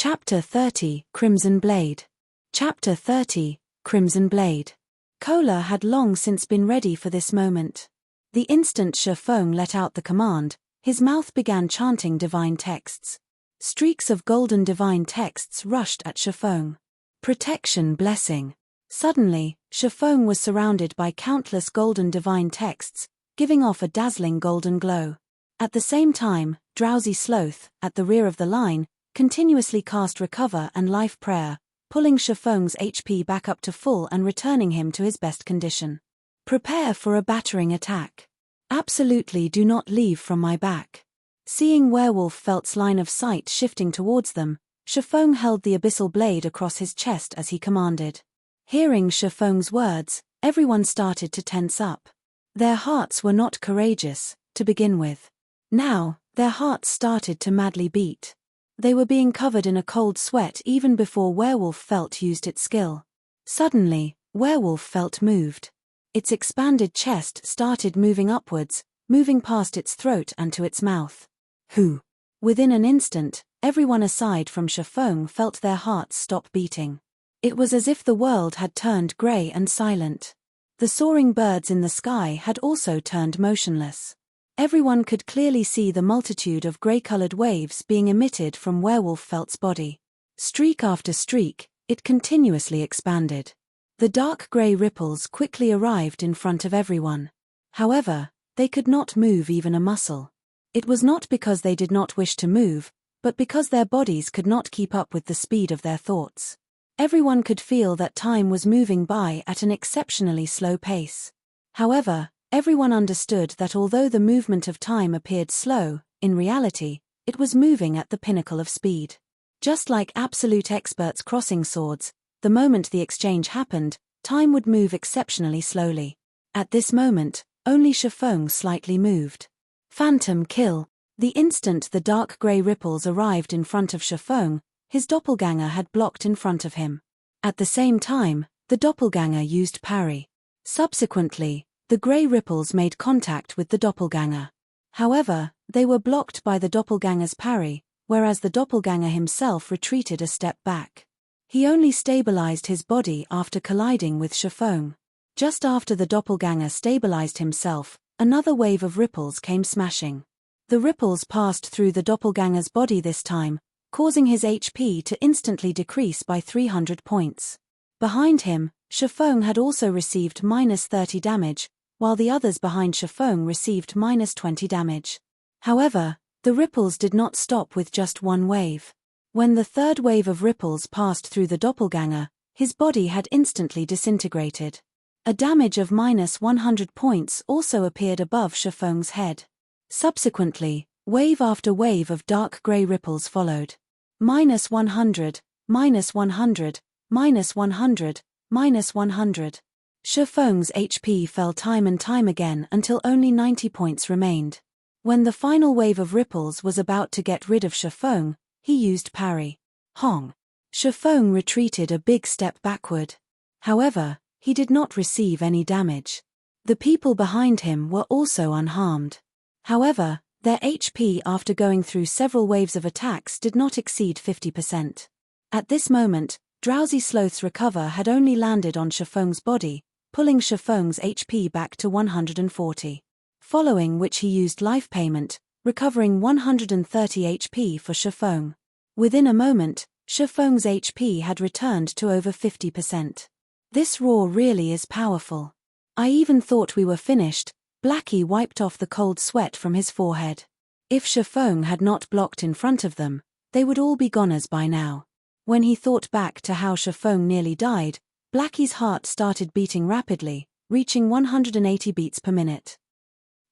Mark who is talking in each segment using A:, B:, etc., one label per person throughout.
A: Chapter 30, Crimson Blade. Chapter 30, Crimson Blade. Kola had long since been ready for this moment. The instant Shifeng let out the command, his mouth began chanting divine texts. Streaks of golden divine texts rushed at Shifeng. Protection, blessing. Suddenly, Shifeng was surrounded by countless golden divine texts, giving off a dazzling golden glow. At the same time, Drowsy Sloth, at the rear of the line, continuously cast Recover and Life Prayer, pulling Shifeng's HP back up to full and returning him to his best condition. Prepare for a battering attack. Absolutely do not leave from my back. Seeing Werewolf Felt's line of sight shifting towards them, Shifeng held the abyssal blade across his chest as he commanded. Hearing Shifeng's words, everyone started to tense up. Their hearts were not courageous, to begin with. Now, their hearts started to madly beat. They were being covered in a cold sweat even before Werewolf Felt used its skill. Suddenly, Werewolf Felt moved. Its expanded chest started moving upwards, moving past its throat and to its mouth. Who? Within an instant, everyone aside from Shifeng felt their hearts stop beating. It was as if the world had turned grey and silent. The soaring birds in the sky had also turned motionless. Everyone could clearly see the multitude of grey-colored waves being emitted from Werewolf Felt's body. Streak after streak, it continuously expanded. The dark grey ripples quickly arrived in front of everyone. However, they could not move even a muscle. It was not because they did not wish to move, but because their bodies could not keep up with the speed of their thoughts. Everyone could feel that time was moving by at an exceptionally slow pace. However, everyone understood that although the movement of time appeared slow, in reality, it was moving at the pinnacle of speed. Just like absolute experts crossing swords, the moment the exchange happened, time would move exceptionally slowly. At this moment, only Shifeng slightly moved. Phantom kill. The instant the dark grey ripples arrived in front of Shifeng, his doppelganger had blocked in front of him. At the same time, the doppelganger used parry. Subsequently, the grey ripples made contact with the doppelganger. However, they were blocked by the doppelganger's parry, whereas the doppelganger himself retreated a step back. He only stabilized his body after colliding with Shifeng. Just after the doppelganger stabilized himself, another wave of ripples came smashing. The ripples passed through the doppelganger's body this time, causing his HP to instantly decrease by 300 points. Behind him, Shifeng had also received -30 damage, while the others behind Shifeng received -20 damage. However, the ripples did not stop with just one wave. When the third wave of ripples passed through the doppelganger, his body had instantly disintegrated. A damage of -100 points also appeared above Shifeng's head. Subsequently, wave after wave of dark grey ripples followed. -100, -100, -100, -100. Shifeng's HP fell time and time again until only 90 points remained. When the final wave of ripples was about to get rid of Shifeng, he used parry. Hong. Shifeng retreated a big step backward. However, he did not receive any damage. The people behind him were also unharmed. However, their HP after going through several waves of attacks did not exceed 50%. At this moment, Drowsy Sloth's Recover had only landed on Shifeng's body, pulling Shifeng's HP back to 140. Following which he used Life Payment, recovering 130 HP for Shifeng. Within a moment, Shifeng's HP had returned to over 50%. This roar really is powerful. I even thought we were finished. Blackie wiped off the cold sweat from his forehead. If Shifeng had not blocked in front of them, they would all be goners by now. When he thought back to how Shifeng nearly died, Blackie's heart started beating rapidly, reaching 180 beats per minute.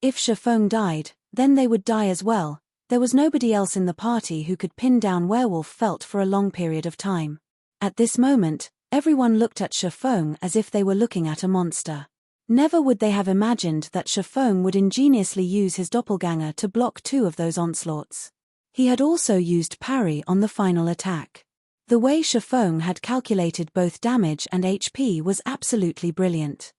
A: If Shifeng died, then they would die as well. There was nobody else in the party who could pin down Werewolf Felt for a long period of time. At this moment, everyone looked at Shifeng as if they were looking at a monster. Never would they have imagined that Shifeng would ingeniously use his doppelganger to block 2 of those onslaughts. He had also used parry on the final attack. The way Shifeng had calculated both damage and HP was absolutely brilliant.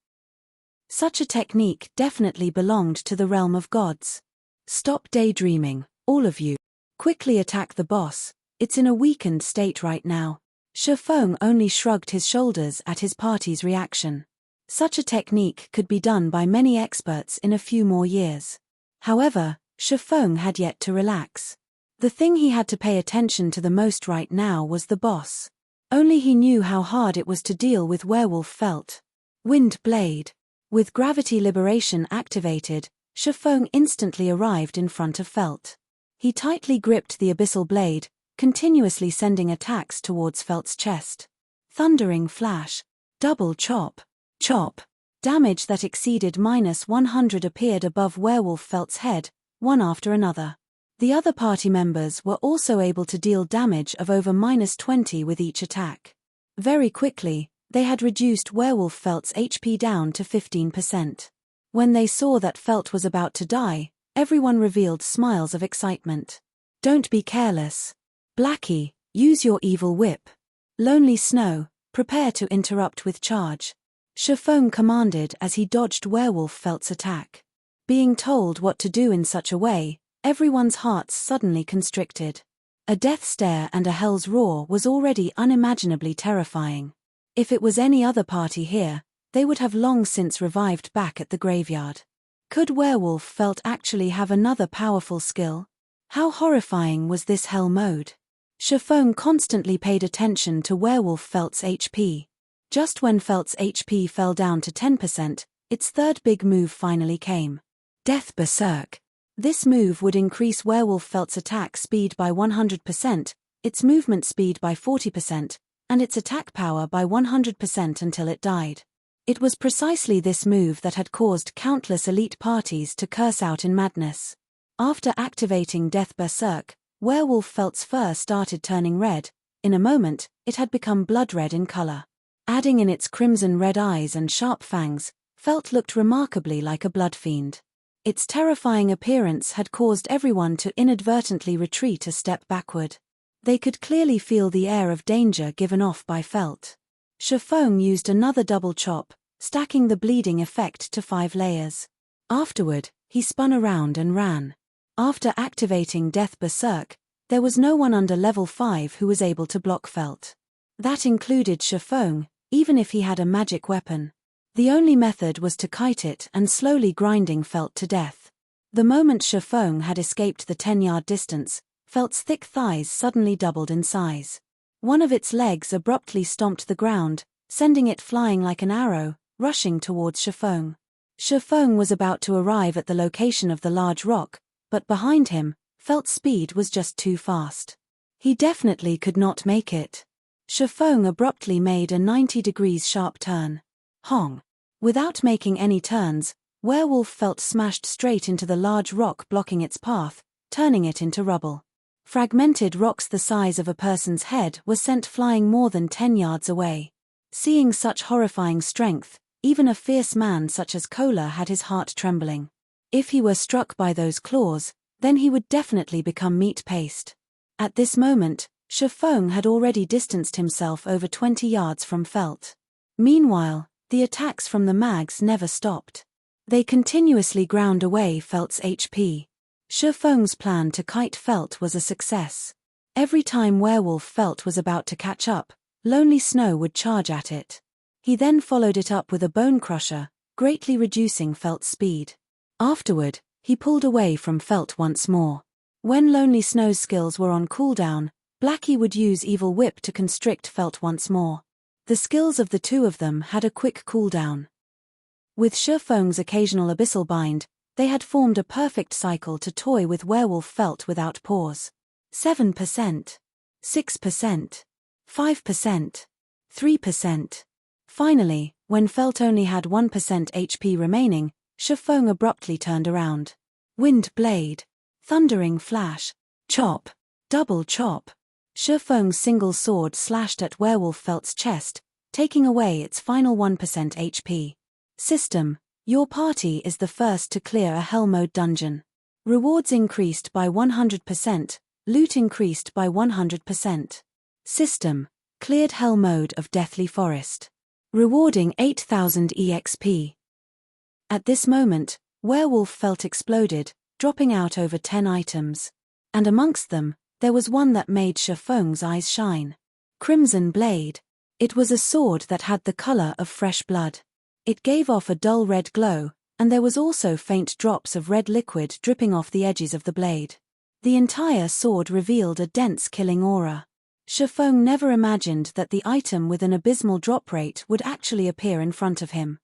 A: Such a technique definitely belonged to the realm of gods. Stop daydreaming, all of you. Quickly attack the boss. It's in a weakened state right now. Shifeng only shrugged his shoulders at his party's reaction. Such a technique could be done by many experts in a few more years. However, Shifeng had yet to relax. The thing he had to pay attention to the most right now was the boss. Only he knew how hard it was to deal with werewolf felt. Wind blade. With gravity liberation activated, Shifeng instantly arrived in front of Felt. He tightly gripped the abyssal blade, continuously sending attacks towards Felt's chest. Thundering flash. Double chop. Chop. Damage that exceeded -100 appeared above werewolf Felt's head, one after another. The other party members were also able to deal damage of over -20 with each attack. Very quickly, they had reduced werewolf Felt's HP down to 15%. When they saw that Felt was about to die, everyone revealed smiles of excitement. Don't be careless. Blackie, use your evil whip. Lonely Snow, prepare to interrupt with charge. Shifeng commanded as he dodged werewolf Felt's attack. Being told what to do in such a way, everyone's hearts suddenly constricted. A death stare and a hell's roar was already unimaginably terrifying. If it was any other party here, they would have long since revived back at the graveyard. Could werewolf Felt actually have another powerful skill? How horrifying was this hell mode? Shifeng constantly paid attention to werewolf Felt's HP. Just when Felt's HP fell down to 10%, its third big move finally came. Death Berserk. This move would increase werewolf Felt's attack speed by 100%, its movement speed by 40%, and its attack power by 100% until it died. It was precisely this move that had caused countless elite parties to curse out in madness. After activating Death Berserk, werewolf Felt's fur started turning red. In a moment, it had become blood red in color. Adding in its crimson red eyes and sharp fangs, Felt looked remarkably like a blood fiend. Its terrifying appearance had caused everyone to inadvertently retreat a step backward. They could clearly feel the air of danger given off by Felt. Shifeng used another double chop, stacking the bleeding effect to 5 layers. Afterward, he spun around and ran. After activating Death Berserk, there was no one under level 5 who was able to block Felt. That included Shifeng, even if he had a magic weapon. The only method was to kite it and slowly grinding Felt to death. The moment Shifeng had escaped the 10-yard distance, Felt's thick thighs suddenly doubled in size. One of its legs abruptly stomped the ground, sending it flying like an arrow, rushing towards Shifeng. Shifeng was about to arrive at the location of the large rock, but behind him, Felt's speed was just too fast. He definitely could not make it. Shifeng abruptly made a 90 degrees sharp turn. Hong. Without making any turns, werewolf Felt smashed straight into the large rock blocking its path, turning it into rubble. Fragmented rocks the size of a person's head were sent flying more than 10 yards away. Seeing such horrifying strength, even a fierce man such as Kola had his heart trembling. If he were struck by those claws, then he would definitely become meat paste. At this moment, Shifeng had already distanced himself over 20 yards from Felt. Meanwhile, the attacks from the mags never stopped. They continuously ground away Felt's HP. Shifeng's plan to kite Felt was a success. Every time werewolf Felt was about to catch up, Lonely Snow would charge at it. He then followed it up with a bone crusher, greatly reducing Felt's speed. Afterward, he pulled away from Felt once more. When Lonely Snow's skills were on cooldown, Blackie would use Evil Whip to constrict Felt once more. The skills of the two of them had a quick cooldown. With Shifeng's occasional abyssal bind, they had formed a perfect cycle to toy with werewolf Felt without pause. 7%. 6%. 5%. 3%. Finally, when Felt only had 1% HP remaining, Shifeng abruptly turned around. Wind blade. Thundering flash. Chop. Double chop. Shifeng's single sword slashed at werewolf Felt's chest, taking away its final 1% HP. System: your party is the first to clear a Hell Mode dungeon. Rewards increased by 100%, loot increased by 100%. System: cleared Hell Mode of Deathly Forest. Rewarding 8,000 EXP. At this moment, werewolf Felt exploded, dropping out over 10 items. And amongst them, there was one that made Shifeng's eyes shine. Crimson Blade. It was a sword that had the color of fresh blood. It gave off a dull red glow, and there was also faint drops of red liquid dripping off the edges of the blade. The entire sword revealed a dense killing aura. Shifeng never imagined that the item with an abysmal drop rate would actually appear in front of him.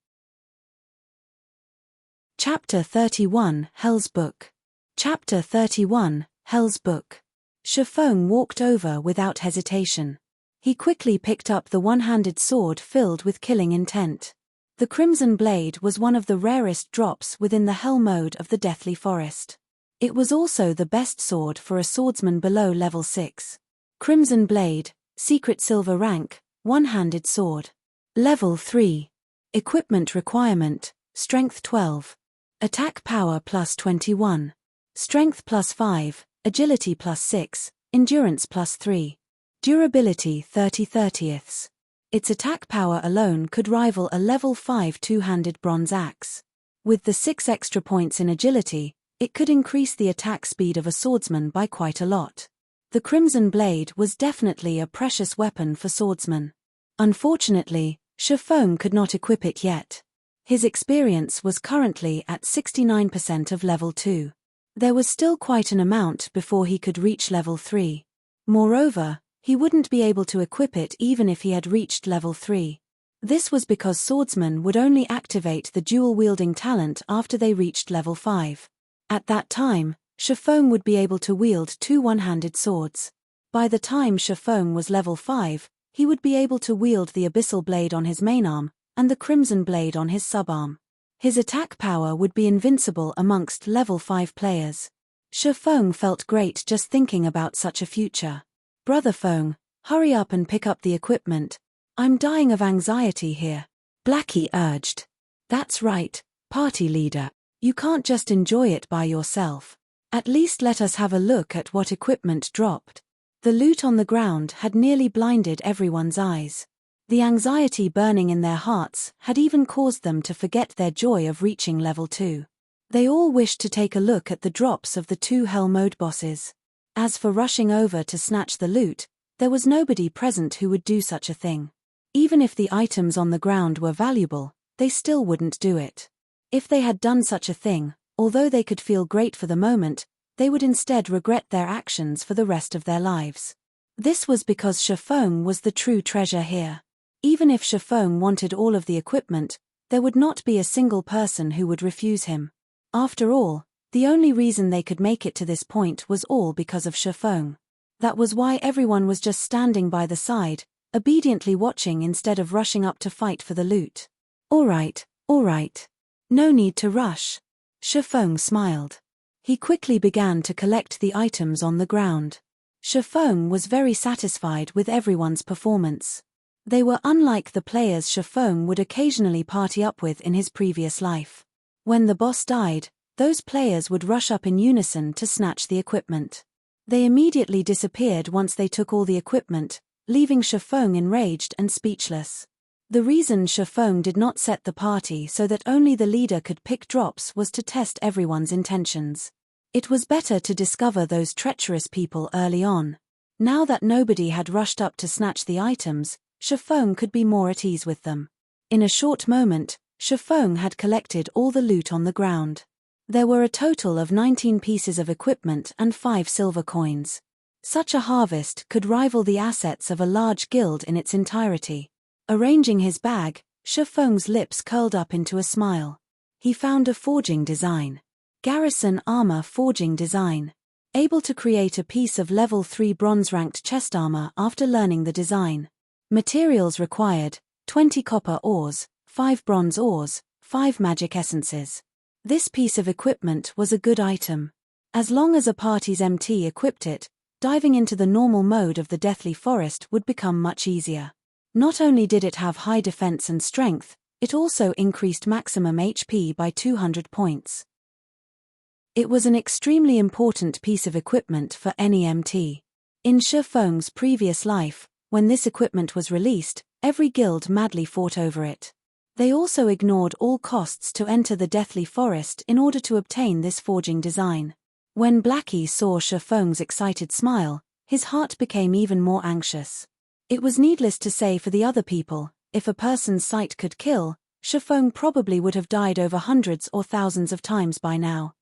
A: Chapter 31, Hell's Book. Chapter 31, Hell's Book. Shifeng walked over without hesitation. He quickly picked up the one-handed sword filled with killing intent. The Crimson Blade was one of the rarest drops within the Hell mode of the Deathly Forest. It was also the best sword for a swordsman below level 6. Crimson Blade, Secret Silver Rank, One-Handed Sword. Level 3. Equipment Requirement, Strength 12. Attack Power plus 21. Strength plus 5, Agility plus 6, Endurance plus 3. Durability 30/30ths. Its attack power alone could rival a level 5 two-handed bronze axe. With the 6 extra points in agility, it could increase the attack speed of a swordsman by quite a lot. The Crimson Blade was definitely a precious weapon for swordsmen. Unfortunately, Shifeng could not equip it yet. His experience was currently at 69% of level 2. There was still quite an amount before he could reach level 3. Moreover, he wouldn't be able to equip it even if he had reached level 3. This was because swordsmen would only activate the dual-wielding talent after they reached level 5. At that time, Shifeng would be able to wield 2 one-handed swords. By the time Shifeng was level 5, he would be able to wield the Abyssal Blade on his main arm, and the Crimson Blade on his subarm. His attack power would be invincible amongst level 5 players. Shifeng felt great just thinking about such a future. Brother Feng, hurry up and pick up the equipment. I'm dying of anxiety here. Blackie urged. That's right, party leader. You can't just enjoy it by yourself. At least let us have a look at what equipment dropped. The loot on the ground had nearly blinded everyone's eyes. The anxiety burning in their hearts had even caused them to forget their joy of reaching level 2. They all wished to take a look at the drops of the 2 Hell mode bosses. As for rushing over to snatch the loot, there was nobody present who would do such a thing. Even if the items on the ground were valuable, they still wouldn't do it. If they had done such a thing, although they could feel great for the moment, they would instead regret their actions for the rest of their lives. This was because Shifeng was the true treasure here. Even if Shifeng wanted all of the equipment, there would not be a single person who would refuse him. After all, the only reason they could make it to this point was all because of Shifeng. That was why everyone was just standing by the side, obediently watching instead of rushing up to fight for the loot. All right. No need to rush. Shifeng smiled. He quickly began to collect the items on the ground. Shifeng was very satisfied with everyone's performance. They were unlike the players Shifeng would occasionally party up with in his previous life. When the boss died, those players would rush up in unison to snatch the equipment. They immediately disappeared once they took all the equipment, leaving Shifeng enraged and speechless. The reason Shifeng did not set the party so that only the leader could pick drops was to test everyone's intentions. It was better to discover those treacherous people early on. Now that nobody had rushed up to snatch the items, Shifeng could be more at ease with them. In a short moment, Shifeng had collected all the loot on the ground. There were a total of 19 pieces of equipment and 5 silver coins. Such a harvest could rival the assets of a large guild in its entirety. Arranging his bag, Shifeng's lips curled up into a smile. He found a forging design. Garrison armor forging design. Able to create a piece of level 3 bronze-ranked chest armor after learning the design. Materials required, 20 copper ores, 5 bronze ores, 5 magic essences. This piece of equipment was a good item. As long as a party's MT equipped it, diving into the normal mode of the Deathly Forest would become much easier. Not only did it have high defense and strength, it also increased maximum HP by 200 points. It was an extremely important piece of equipment for any MT. In Shifeng's previous life, when this equipment was released, every guild madly fought over it. They also ignored all costs to enter the Deathly Forest in order to obtain this forging design. When Blackie saw Shifeng's excited smile, his heart became even more anxious. It was needless to say for the other people, if a person's sight could kill, Shifeng probably would have died over hundreds or thousands of times by now.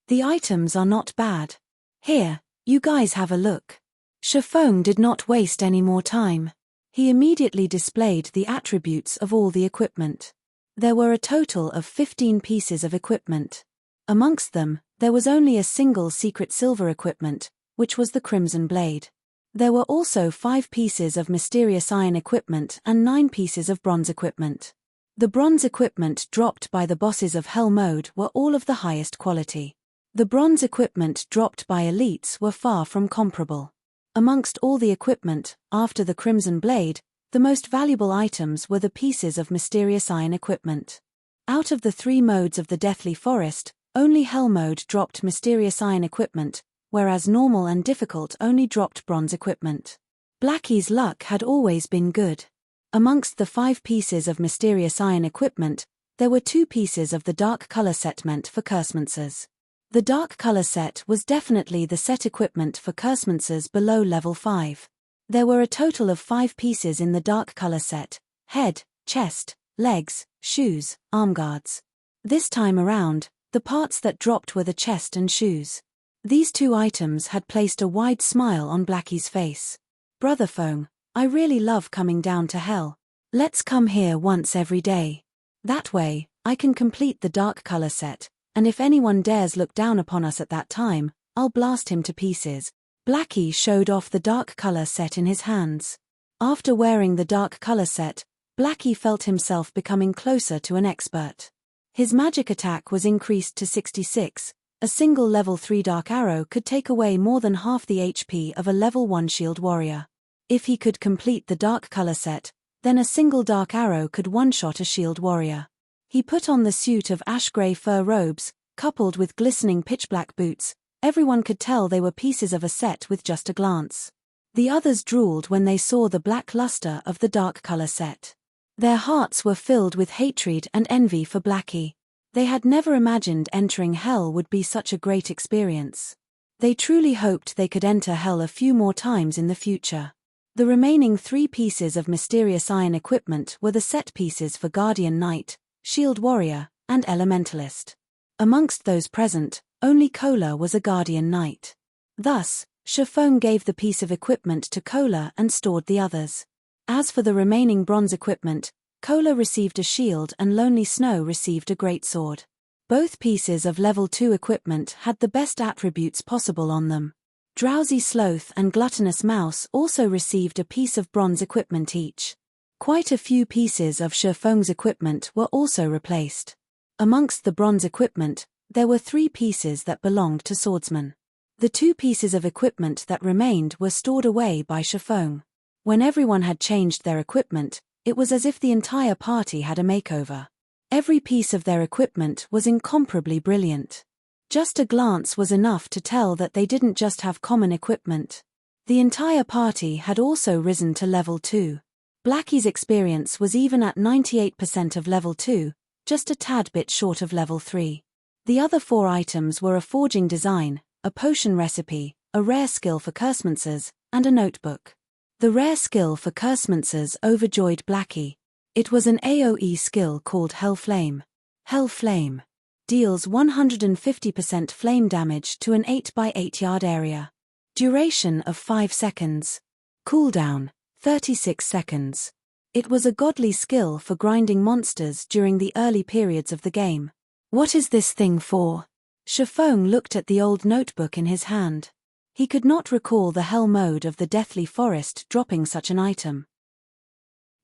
A: The items are not bad. Here, you guys have a look. Shifeng did not waste any more time. He immediately displayed the attributes of all the equipment. There were a total of 15 pieces of equipment. Amongst them, there was only a single secret silver equipment, which was the Crimson Blade. There were also 5 pieces of mysterious iron equipment and 9 pieces of bronze equipment. The bronze equipment dropped by the bosses of Hell Mode were all of the highest quality. The bronze equipment dropped by elites were far from comparable. Amongst all the equipment, after the Crimson Blade, the most valuable items were the pieces of mysterious iron equipment. Out of the 3 modes of the Deathly Forest, only Hell Mode dropped mysterious iron equipment, whereas normal and difficult only dropped bronze equipment. Blackie's luck had always been good. Amongst the 5 pieces of mysterious iron equipment, there were 2 pieces of the dark color set meant for Cursemances. The dark color set was definitely the set equipment for Cursemances below level 5. There were a total of 5 pieces in the dark color set: head, chest, legs, shoes, arm guards. This time around, the parts that dropped were the chest and shoes. These 2 items had placed a wide smile on Blackie's face. Brother Feng, I really love coming down to hell. Let's come here once every day. That way, I can complete the dark color set, and if anyone dares look down upon us at that time, I'll blast him to pieces. Blackie showed off the dark color set in his hands. After wearing the dark color set, Blackie felt himself becoming closer to an expert. His magic attack was increased to 66. A single level 3 dark arrow could take away more than half the HP of a level 1 shield warrior. If he could complete the dark color set, then a single dark arrow could one-shot a shield warrior. He put on the suit of ash-gray fur robes, coupled with glistening pitch-black boots. Everyone could tell they were pieces of a set with just a glance. The others drooled when they saw the black luster of the dark color set. Their hearts were filled with hatred and envy for Blackie. They had never imagined entering hell would be such a great experience. They truly hoped they could enter hell a few more times in the future. The remaining 3 pieces of mysterious iron equipment were the set pieces for Guardian Knight, Shield Warrior, and Elementalist. Amongst those present, only Kola was a Guardian Knight. Thus, Shifeng gave the piece of equipment to Kola and stored the others. As for the remaining bronze equipment, Kola received a shield and Lonely Snow received a greatsword. Both pieces of level 2 equipment had the best attributes possible on them. Drowsy Sloth and Gluttonous Mouse also received a piece of bronze equipment each. Quite a few pieces of Shifeng's equipment were also replaced. Amongst the bronze equipment, there were 3 pieces that belonged to swordsmen. The 2 pieces of equipment that remained were stored away by Shifeng. When everyone had changed their equipment, it was as if the entire party had a makeover. Every piece of their equipment was incomparably brilliant. Just a glance was enough to tell that they didn't just have common equipment. The entire party had also risen to level 2. Blackie's experience was even at 98% of level 2, just a tad bit short of level 3. The other 4 items were a forging design, a potion recipe, a rare skill for Cursemances, and a notebook. The rare skill for Cursemances overjoyed Blackie. It was an AoE skill called Hell Flame. Hell Flame deals 150% flame damage to an 8x8 yard area. Duration of 5 seconds. Cooldown, 36 seconds. It was a godly skill for grinding monsters during the early periods of the game. What is this thing for? Shifeng looked at the old notebook in his hand. He could not recall the hell mode of the Deathly Forest dropping such an item.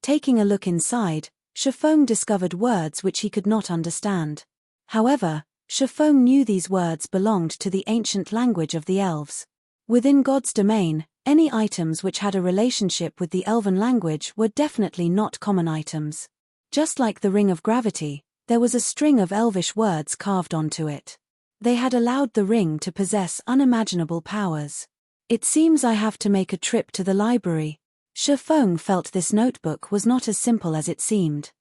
A: Taking a look inside, Shifeng discovered words which he could not understand. However, Shifeng knew these words belonged to the ancient language of the elves. Within God's domain, any items which had a relationship with the elven language were definitely not common items. Just like the Ring of Gravity, there was a string of elvish words carved onto it. They had allowed the ring to possess unimaginable powers. It seems I have to make a trip to the library. Shifeng felt this notebook was not as simple as it seemed.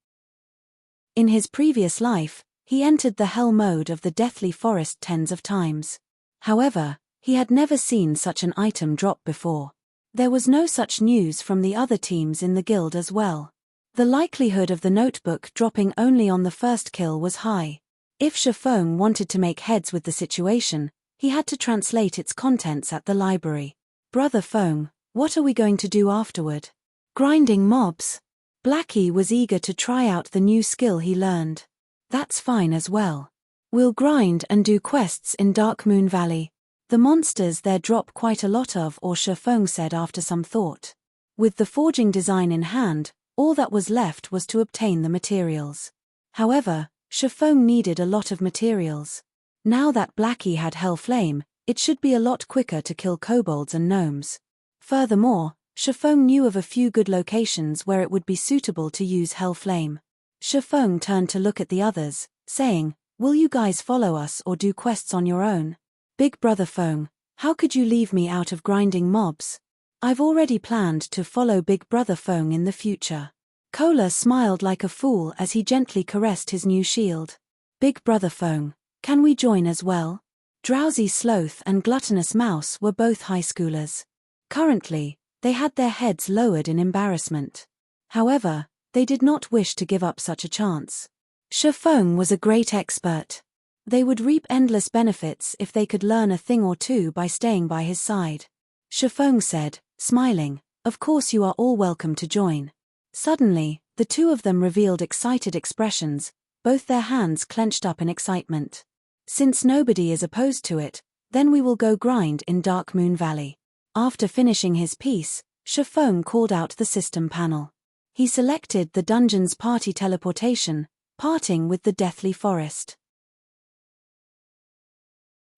A: In his previous life, he entered the hell mode of the Deathly Forest tens of times. However, He had never seen such an item drop before. There was no such news from the other teams in the guild as well. The likelihood of the notebook dropping only on the first kill was high. If Shifeng wanted to make heads with the situation, he had to translate its contents at the library. Brother Feng, what are we going to do afterward? Grinding mobs. Blackie was eager to try out the new skill he learned. That's fine as well. We'll grind and do quests in Dark Moon Valley. The monsters there drop quite a lot of, or Shifeng said after some thought. With the forging design in hand, all that was left was to obtain the materials. However, Shifeng needed a lot of materials. Now that Blackie had Hell Flame, it should be a lot quicker to kill kobolds and gnomes. Furthermore, Shifeng knew of a few good locations where it would be suitable to use Hell Flame. Shifeng turned to look at the others, saying, "Will you guys follow us or do quests on your own?" "Big Brother Feng, how could you leave me out of grinding mobs? I've already planned to follow Big Brother Feng in the future." Kola smiled like a fool as he gently caressed his new shield. "Big Brother Feng, can we join as well?" Drowsy Sloth and Gluttonous Mouse were both high schoolers. Currently, they had their heads lowered in embarrassment. However, they did not wish to give up such a chance. Shifeng was a great expert. They would reap endless benefits if they could learn a thing or two by staying by his side. Shifeng said, smiling, "Of course you are all welcome to join." Suddenly, the two of them revealed excited expressions, both their hands clenched up in excitement. "Since nobody is opposed to it, then we will go grind in Dark Moon Valley." After finishing his piece, Shifeng called out the system panel. He selected the dungeon's party teleportation, parting with the deathly forest.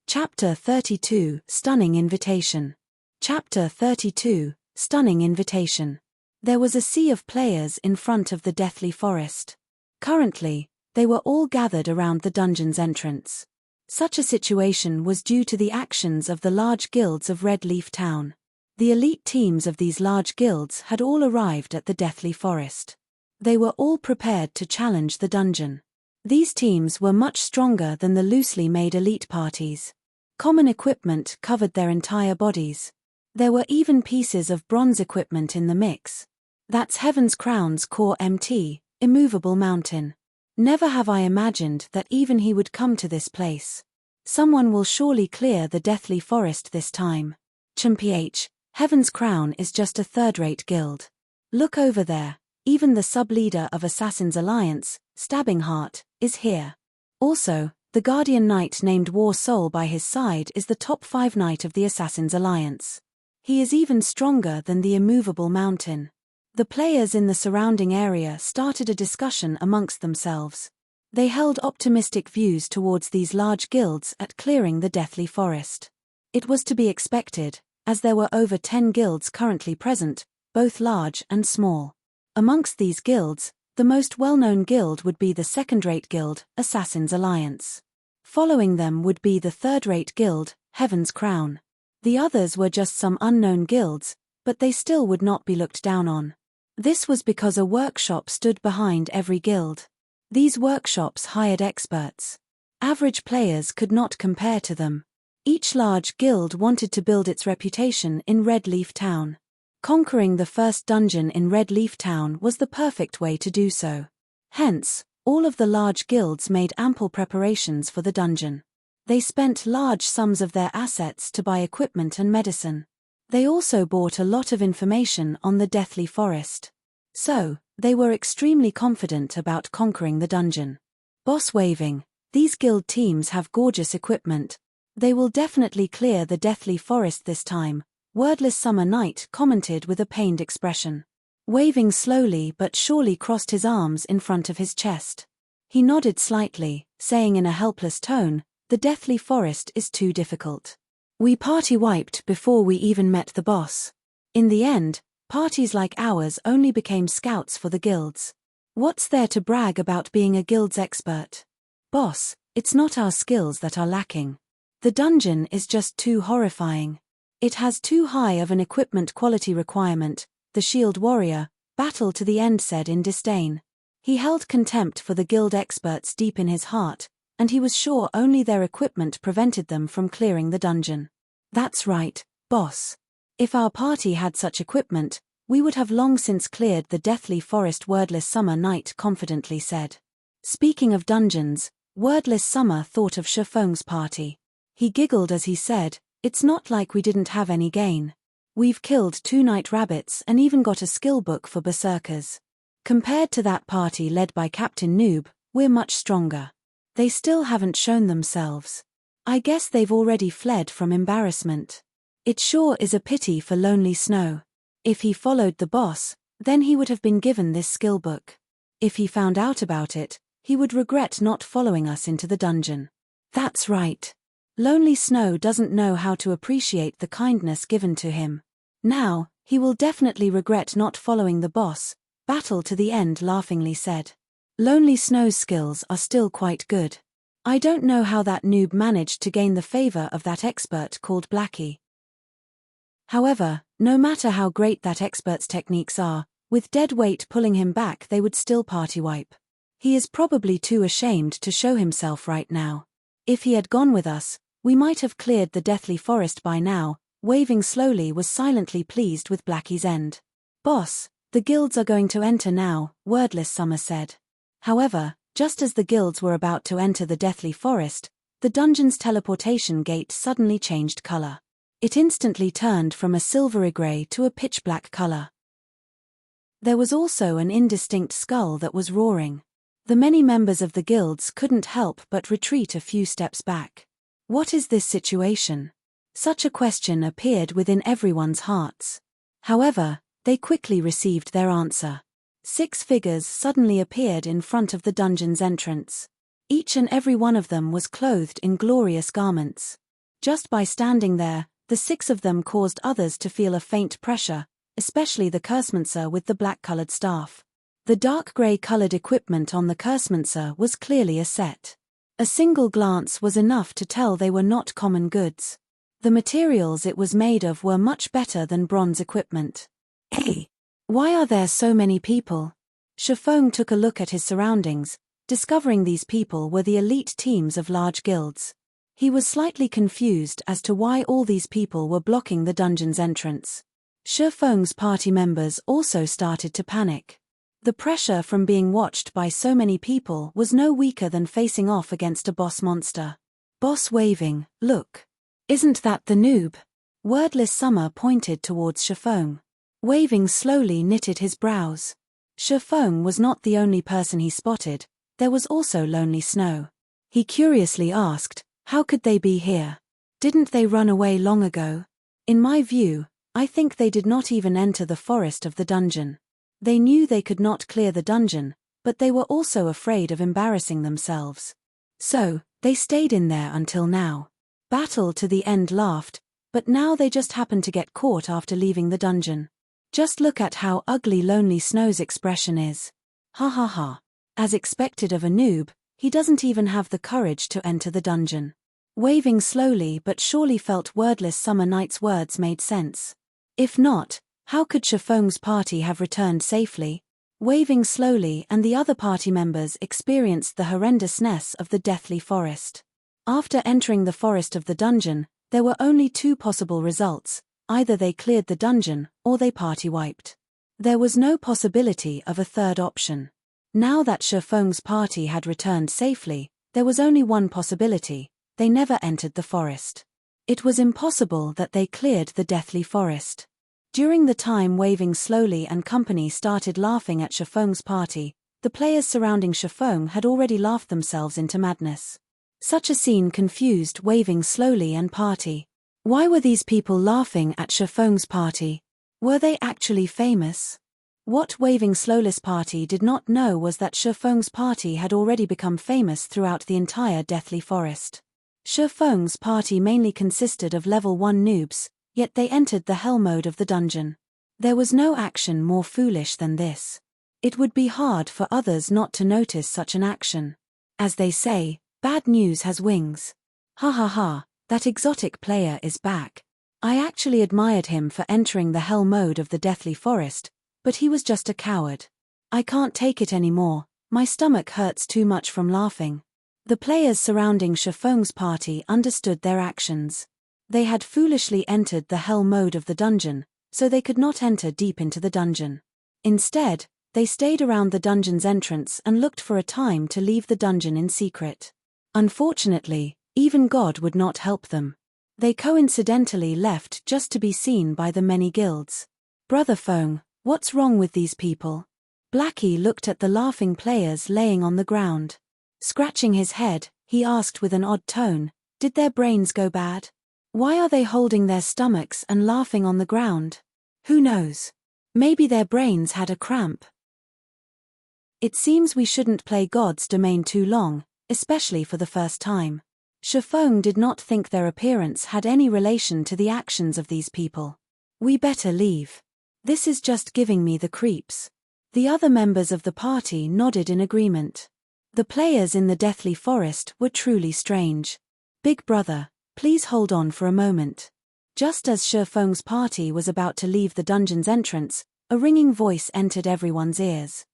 A: Chapter 32, Stunning Invitation. Chapter 32, Stunning Invitation. There was a sea of players in front of the deathly forest. Currently, they were all gathered around the dungeon's entrance. Such a situation was due to the actions of the large guilds of Red Leaf Town. The elite teams of these large guilds had all arrived at the deathly forest. They were all prepared to challenge the dungeon. These teams were much stronger than the loosely made elite parties. Common equipment covered their entire bodies. There were even pieces of bronze equipment in the mix. That's Heaven's Crown's core MT, immovable mountain. Never have I imagined that even he would come to this place. Someone will surely clear the deathly forest this time. ChmpH, Heaven's Crown is just a third-rate guild. Look over there, even the sub-leader of Assassin's Alliance, Stabbing Heart, is here. Also, the Guardian Knight named War Soul by his side is the top 5 knight of the Assassin's Alliance. He is even stronger than the immovable mountain. The players in the surrounding area started a discussion amongst themselves. They held optimistic views towards these large guilds at clearing the deathly forest. It was to be expected, as there were over 10 guilds currently present, both large and small. Amongst these guilds, the most well-known guild would be the second-rate guild, Assassin's Alliance. Following them would be the third-rate guild, Heaven's Crown. The others were just some unknown guilds, but they still would not be looked down on. This was because a workshop stood behind every guild. These workshops hired experts. Average players could not compare to them. Each large guild wanted to build its reputation in Red Leaf Town. Conquering the first dungeon in Red Leaf Town was the perfect way to do so. Hence, all of the large guilds made ample preparations for the dungeon. They spent large sums of their assets to buy equipment and medicine. They also bought a lot of information on the deathly forest. So, they were extremely confident about conquering the dungeon. Boss waving, these guild teams have gorgeous equipment. They will definitely clear the deathly forest this time, Wordless Summer Knight commented with a pained expression. Waving slowly but surely crossed his arms in front of his chest. He nodded slightly, saying in a helpless tone, "The deathly forest is too difficult. We party wiped before we even met the boss. In the end, parties like ours only became scouts for the guilds. What's there to brag about being a guild's expert? Boss, it's not our skills that are lacking. The dungeon is just too horrifying. It has too high of an equipment quality requirement," the shield warrior, Battle to the End said in disdain. He held contempt for the guild experts deep in his heart, and he was sure only their equipment prevented them from clearing the dungeon. That's right, boss. If our party had such equipment, we would have long since cleared the deathly forest, Wordless Summer Knight confidently said. Speaking of dungeons, Wordless Summer thought of Shifeng's party. He giggled as he said, "It's not like we didn't have any gain. We've killed 2 night rabbits and even got a skill book for berserkers. Compared to that party led by Captain Noob, we're much stronger. They still haven't shown themselves. I guess they've already fled from embarrassment. It sure is a pity for Lonely Snow. If he followed the boss, then he would have been given this skill book. If he found out about it, he would regret not following us into the dungeon." That's right. Lonely Snow doesn't know how to appreciate the kindness given to him. Now, he will definitely regret not following the boss, Battle to the End laughingly said. Lonely Snow's skills are still quite good. I don't know how that noob managed to gain the favor of that expert called Blackie. However, no matter how great that expert's techniques are, with dead weight pulling him back they would still party wipe. He is probably too ashamed to show himself right now. If he had gone with us, we might have cleared the deathly forest by now. Waving slowly was silently pleased with Blackie's end. "Boss, the guilds are going to enter now," Wordless Summer said. However, just as the guilds were about to enter the deathly forest, the dungeon's teleportation gate suddenly changed color. It instantly turned from a silvery gray to a pitch-black color. There was also an indistinct skull that was roaring. The many members of the guilds couldn't help but retreat a few steps back. What is this situation? Such a question appeared within everyone's hearts. However, they quickly received their answer. 6 figures suddenly appeared in front of the dungeon's entrance. Each and every one of them was clothed in glorious garments. Just by standing there, the 6 of them caused others to feel a faint pressure, especially the cursemancer with the black-colored staff. The dark gray-colored equipment on the cursemancer was clearly a set. A single glance was enough to tell they were not common goods. The materials it was made of were much better than bronze equipment. Hey! Why are there so many people? Shifeng took a look at his surroundings, discovering these people were the elite teams of large guilds. He was slightly confused as to why all these people were blocking the dungeon's entrance. Shifeng's party members also started to panic. The pressure from being watched by so many people was no weaker than facing off against a boss monster. Boss waving, "Look. Isn't that the noob?" Wordless Summer pointed towards Shifeng. Waving slowly knitted his brows. Shifeng was not the only person he spotted, there was also Lonely Snow. He curiously asked, "How could they be here? Didn't they run away long ago?" In my view, I think they did not even enter the forest of the dungeon. They knew they could not clear the dungeon, but they were also afraid of embarrassing themselves. So, they stayed in there until now. Battle to the End laughed, but now they just happened to get caught after leaving the dungeon. Just look at how ugly Lonely Snow's expression is. Ha ha ha. As expected of a noob, he doesn't even have the courage to enter the dungeon. Waving slowly but surely felt Wordless Summer Knight's words made sense. If not, how could Shifeng's party have returned safely? Waving slowly and the other party members experienced the horrendousness of the deathly forest. After entering the forest of the dungeon, there were only 2 possible results: either they cleared the dungeon, or they party wiped. There was no possibility of a third option. Now that Shifeng's party had returned safely, there was only one possibility: they never entered the forest. It was impossible that they cleared the deathly forest. During the time Waving slowly and company started laughing at Shifeng's party, the players surrounding Shifeng had already laughed themselves into madness. Such a scene confused Waving slowly and party. Why were these people laughing at Shifeng's party? Were they actually famous? What Waving Slowless party did not know was that Shifeng's party had already become famous throughout the entire deathly forest. Shifeng's party mainly consisted of level 1 noobs, yet they entered the hell mode of the dungeon. There was no action more foolish than this. It would be hard for others not to notice such an action. As they say, bad news has wings. Ha ha ha, that exotic player is back. I actually admired him for entering the hell mode of the deathly forest, but he was just a coward. I can't take it anymore, my stomach hurts too much from laughing. The players surrounding Shifeng's party understood their actions. They had foolishly entered the hell mode of the dungeon, so they could not enter deep into the dungeon. Instead, they stayed around the dungeon's entrance and looked for a time to leave the dungeon in secret. Unfortunately, even God would not help them. They coincidentally left just to be seen by the many guilds. Brother Fong, what's wrong with these people? Blackie looked at the laughing players laying on the ground. Scratching his head, he asked with an odd tone, did their brains go bad? Why are they holding their stomachs and laughing on the ground? Who knows? Maybe their brains had a cramp. It seems we shouldn't play God's domain too long, especially for the first time. Shifeng did not think their appearance had any relation to the actions of these people. We better leave. This is just giving me the creeps. The other members of the party nodded in agreement. The players in the Deathly Forest were truly strange. Big brother, please hold on for a moment. Just as Shifeng's party was about to leave the dungeon's entrance, a ringing voice entered everyone's ears.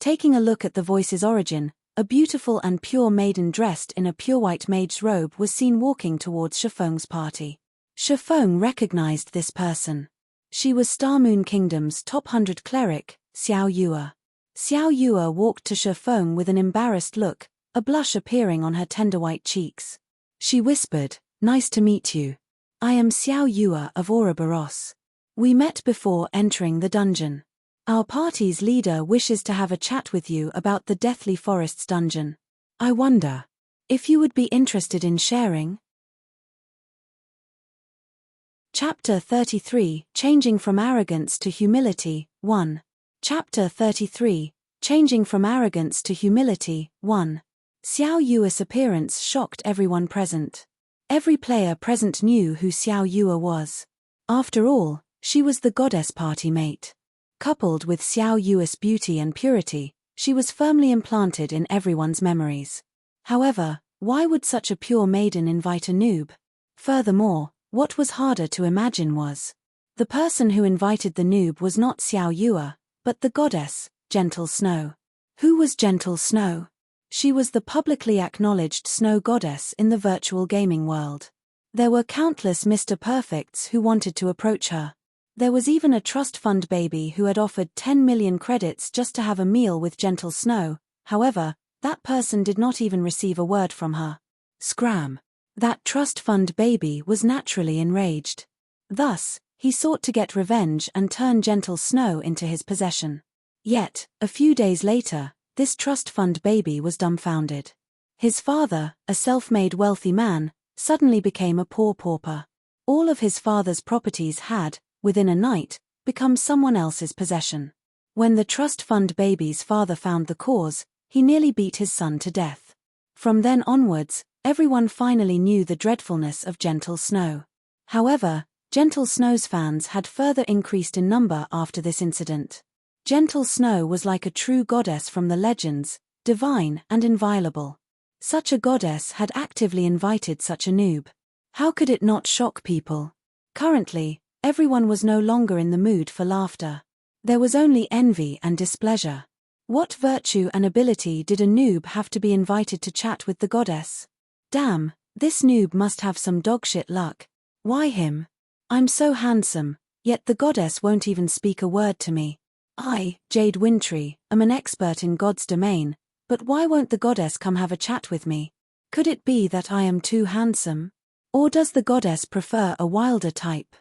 A: Taking a look at the voice's origin, a beautiful and pure maiden dressed in a pure white mage's robe was seen walking towards Shifeng's party. Shifeng recognized this person. She was Star Moon Kingdom's top 100 cleric, Xiao Yue. Xiao Yue walked to Shifeng with an embarrassed look, a blush appearing on her tender white cheeks. She whispered, "Nice to meet you. I am Xiao Yue of Ouroboros. We met before entering the dungeon. Our party's leader wishes to have a chat with you about the Deathly Forest's dungeon. I wonder if you would be interested in sharing." Chapter 33, Changing from Arrogance to Humility, 1. Chapter 33, Changing from Arrogance to Humility, 1. Xiao Yue's appearance shocked everyone present. Every player present knew who Xiao Yue was. After all, she was the goddess party mate. Coupled with Xiao Yue's beauty and purity, she was firmly implanted in everyone's memories. However, why would such a pure maiden invite a noob? Furthermore, what was harder to imagine was the person who invited the noob was not Xiao Yue, but the goddess, Gentle Snow. Who was Gentle Snow? She was the publicly acknowledged snow goddess in the virtual gaming world. There were countless Mr. Perfects who wanted to approach her. There was even a trust fund baby who had offered 10 million credits just to have a meal with Gentle Snow. However, that person did not even receive a word from her. Scram. That trust fund baby was naturally enraged. Thus, he sought to get revenge and turn Gentle Snow into his possession. Yet, a few days later, this trust fund baby was dumbfounded. His father, a self-made wealthy man, suddenly became a poor pauper. All of his father's properties had, within a night, become someone else's possession. When the trust fund baby's father found the cause, he nearly beat his son to death. From then onwards, everyone finally knew the dreadfulness of Gentle Snow. However, Gentle Snow's fans had further increased in number after this incident. Gentle Snow was like a true goddess from the legends, divine and inviolable. Such a goddess had actively invited such a noob. How could it not shock people? Currently, everyone was no longer in the mood for laughter. There was only envy and displeasure. What virtue and ability did a noob have to be invited to chat with the goddess? Damn, this noob must have some dogshit luck. Why him? I'm so handsome, yet the goddess won't even speak a word to me. I, Jade Wintry, am an expert in God's domain, but why won't the goddess come have a chat with me? Could it be that I am too handsome? Or does the goddess prefer a wilder type?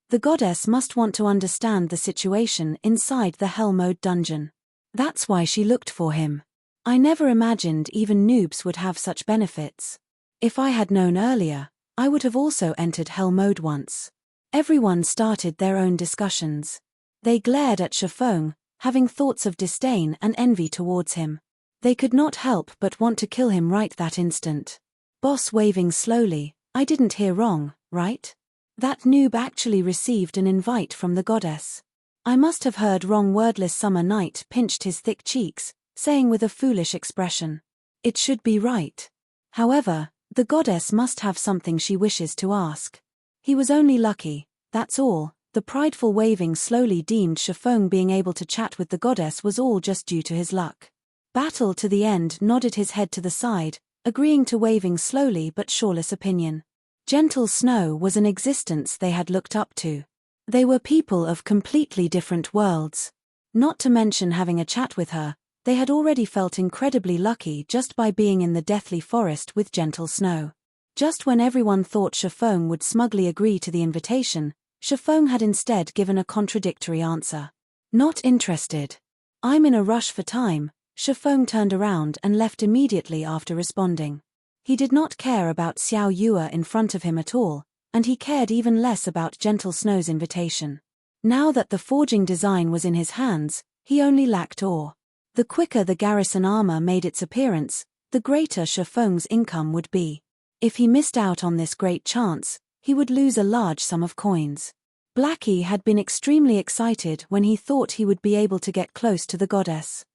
A: The goddess must want to understand the situation inside the Hell Mode dungeon. That's why she looked for him. I never imagined even noobs would have such benefits. If I had known earlier, I would have also entered Hell Mode once. Everyone started their own discussions. They glared at Shifeng, having thoughts of disdain and envy towards him. They could not help but want to kill him right that instant. Boss waving slowly, I didn't hear wrong, right? That noob actually received an invite from the goddess. I must have heard wrong. Wordless Summer Night pinched his thick cheeks, saying with a foolish expression, "It should be right." However, the goddess must have something she wishes to ask. He was only lucky, that's all. The prideful waving slowly deemed Shifeng being able to chat with the goddess was all just due to his luck. Battle to the end nodded his head to the side, agreeing to waving slowly but sureless opinion. Gentle Snow was an existence they had looked up to. They were people of completely different worlds. Not to mention having a chat with her, they had already felt incredibly lucky just by being in the deathly forest with Gentle Snow. Just when everyone thought Shifeng would smugly agree to the invitation, Shifeng had instead given a contradictory answer. Not interested. I'm in a rush for time. Shifeng turned around and left immediately after responding. He did not care about Xiao Yue in front of him at all, and he cared even less about Gentle Snow's invitation. Now that the forging design was in his hands, he only lacked ore. The quicker the garrison armor made its appearance, the greater Shifeng's income would be. If he missed out on this great chance, he would lose a large sum of coins. Blackie had been extremely excited when he thought he would be able to get close to the goddess.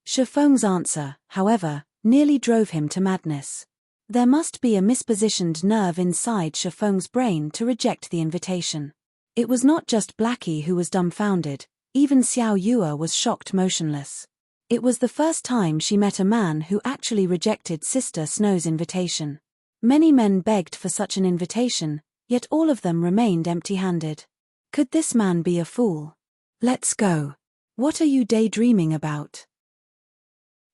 A: Shifeng's answer, however, nearly drove him to madness. There must be a mispositioned nerve inside Shifeng's brain to reject the invitation. It was not just Blackie who was dumbfounded, even Xiao Yue was shocked motionless. It was the first time she met a man who actually rejected Sister Snow's invitation. Many men begged for such an invitation, yet all of them remained empty-handed. Could this man be a fool? Let's go. What are you daydreaming about?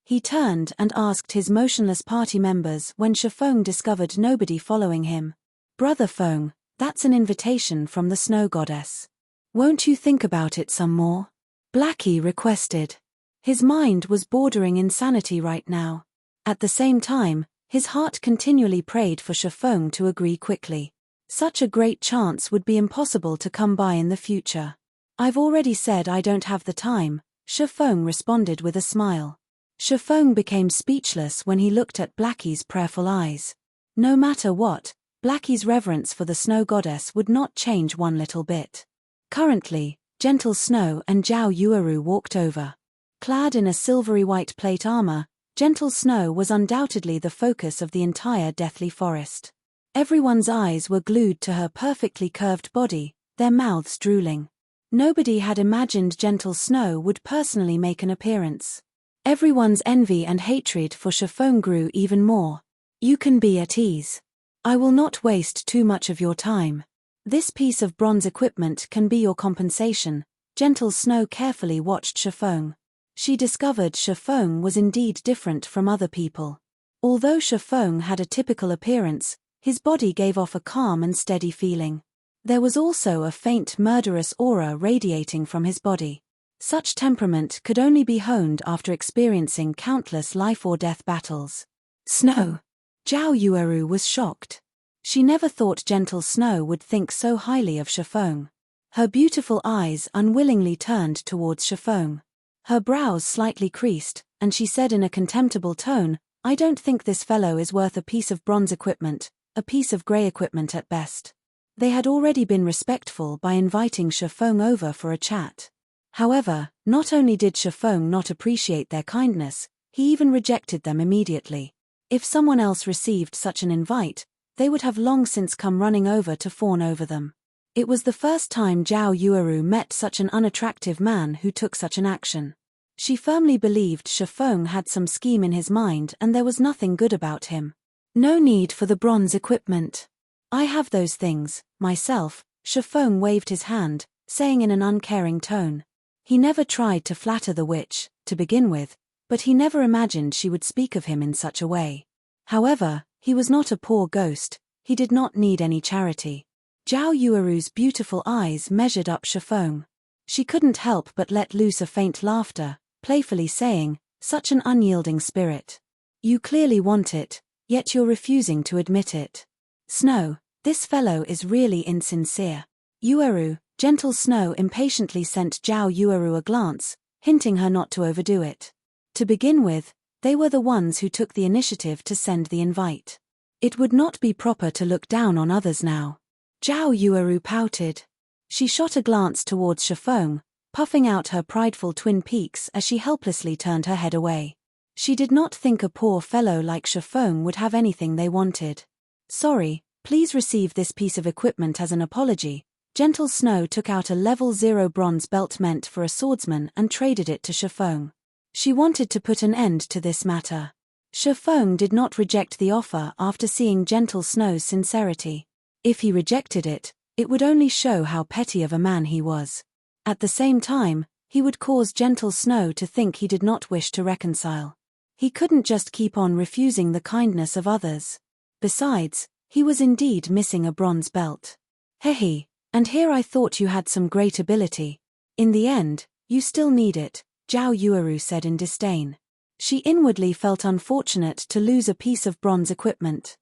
A: He turned and asked his motionless party members when Shifeng discovered nobody following him. Brother Feng, that's an invitation from the snow goddess. Won't you think about it some more? Blackie requested. His mind was bordering insanity right now. At the same time, his heart continually prayed for Shifeng to agree quickly. Such a great chance would be impossible to come by in the future. I've already said I don't have the time, Shifeng responded with a smile. Shifeng became speechless when he looked at Blackie's prayerful eyes. No matter what, Blackie's reverence for the snow goddess would not change one little bit. Currently, Gentle Snow and Zhao Yueru walked over. Clad in a silvery white plate armor, Gentle Snow was undoubtedly the focus of the entire deathly forest. Everyone's eyes were glued to her perfectly curved body, their mouths drooling. Nobody had imagined Gentle Snow would personally make an appearance. Everyone's envy and hatred for Shifeng grew even more. You can be at ease. I will not waste too much of your time. This piece of bronze equipment can be your compensation. Gentle Snow carefully watched Shifeng. She discovered Shifeng was indeed different from other people. Although Shifeng had a typical appearance, his body gave off a calm and steady feeling. There was also a faint murderous aura radiating from his body. Such temperament could only be honed after experiencing countless life-or-death battles. Snow. Zhao Yueru was shocked. She never thought Gentle Snow would think so highly of Shifeng. Her beautiful eyes unwillingly turned towards Shifeng. Her brows slightly creased, and she said in a contemptible tone, I don't think this fellow is worth a piece of bronze equipment, a piece of grey equipment at best. They had already been respectful by inviting Shifeng over for a chat. However, not only did Shifeng not appreciate their kindness, he even rejected them immediately. If someone else received such an invite, they would have long since come running over to fawn over them. It was the first time Zhao Yueru met such an unattractive man who took such an action. She firmly believed Shifeng had some scheme in his mind and there was nothing good about him. No need for the bronze equipment. I have those things, myself, Shifeng waved his hand, saying in an uncaring tone. He never tried to flatter the witch, to begin with, but he never imagined she would speak of him in such a way. However, he was not a poor ghost, he did not need any charity. Zhao Yueru's beautiful eyes measured up Shifeng. She couldn't help but let loose a faint laughter, playfully saying, such an unyielding spirit. You clearly want it, yet you're refusing to admit it. Snow, this fellow is really insincere. Yueru, Gentle Snow impatiently sent Zhao Yueru a glance, hinting her not to overdo it. To begin with, they were the ones who took the initiative to send the invite. It would not be proper to look down on others now. Zhao Yueru pouted. She shot a glance towards Shifeng, puffing out her prideful twin peaks as she helplessly turned her head away. She did not think a poor fellow like Shifeng would have anything they wanted. Sorry, please receive this piece of equipment as an apology. Gentle Snow took out a level 0 bronze belt meant for a swordsman and traded it to Shifeng. She wanted to put an end to this matter. Shifeng did not reject the offer after seeing Gentle Snow's sincerity. If he rejected it, it would only show how petty of a man he was. At the same time, he would cause Gentle Snow to think he did not wish to reconcile. He couldn't just keep on refusing the kindness of others. Besides, he was indeed missing a bronze belt. Hehe, and here I thought you had some great ability. In the end, you still need it, Zhao Yueru said in disdain. She inwardly felt unfortunate to lose a piece of bronze equipment.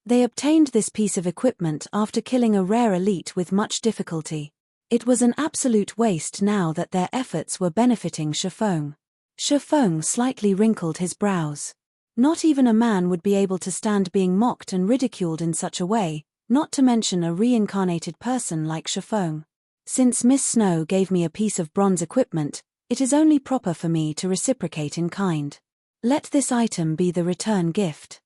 A: They obtained this piece of equipment after killing a rare elite with much difficulty. It was an absolute waste now that their efforts were benefiting Shifeng. Shifeng slightly wrinkled his brows. Not even a man would be able to stand being mocked and ridiculed in such a way, not to mention a reincarnated person like Shifeng. Since Miss Snow gave me a piece of bronze equipment, it is only proper for me to reciprocate in kind. Let this item be the return gift.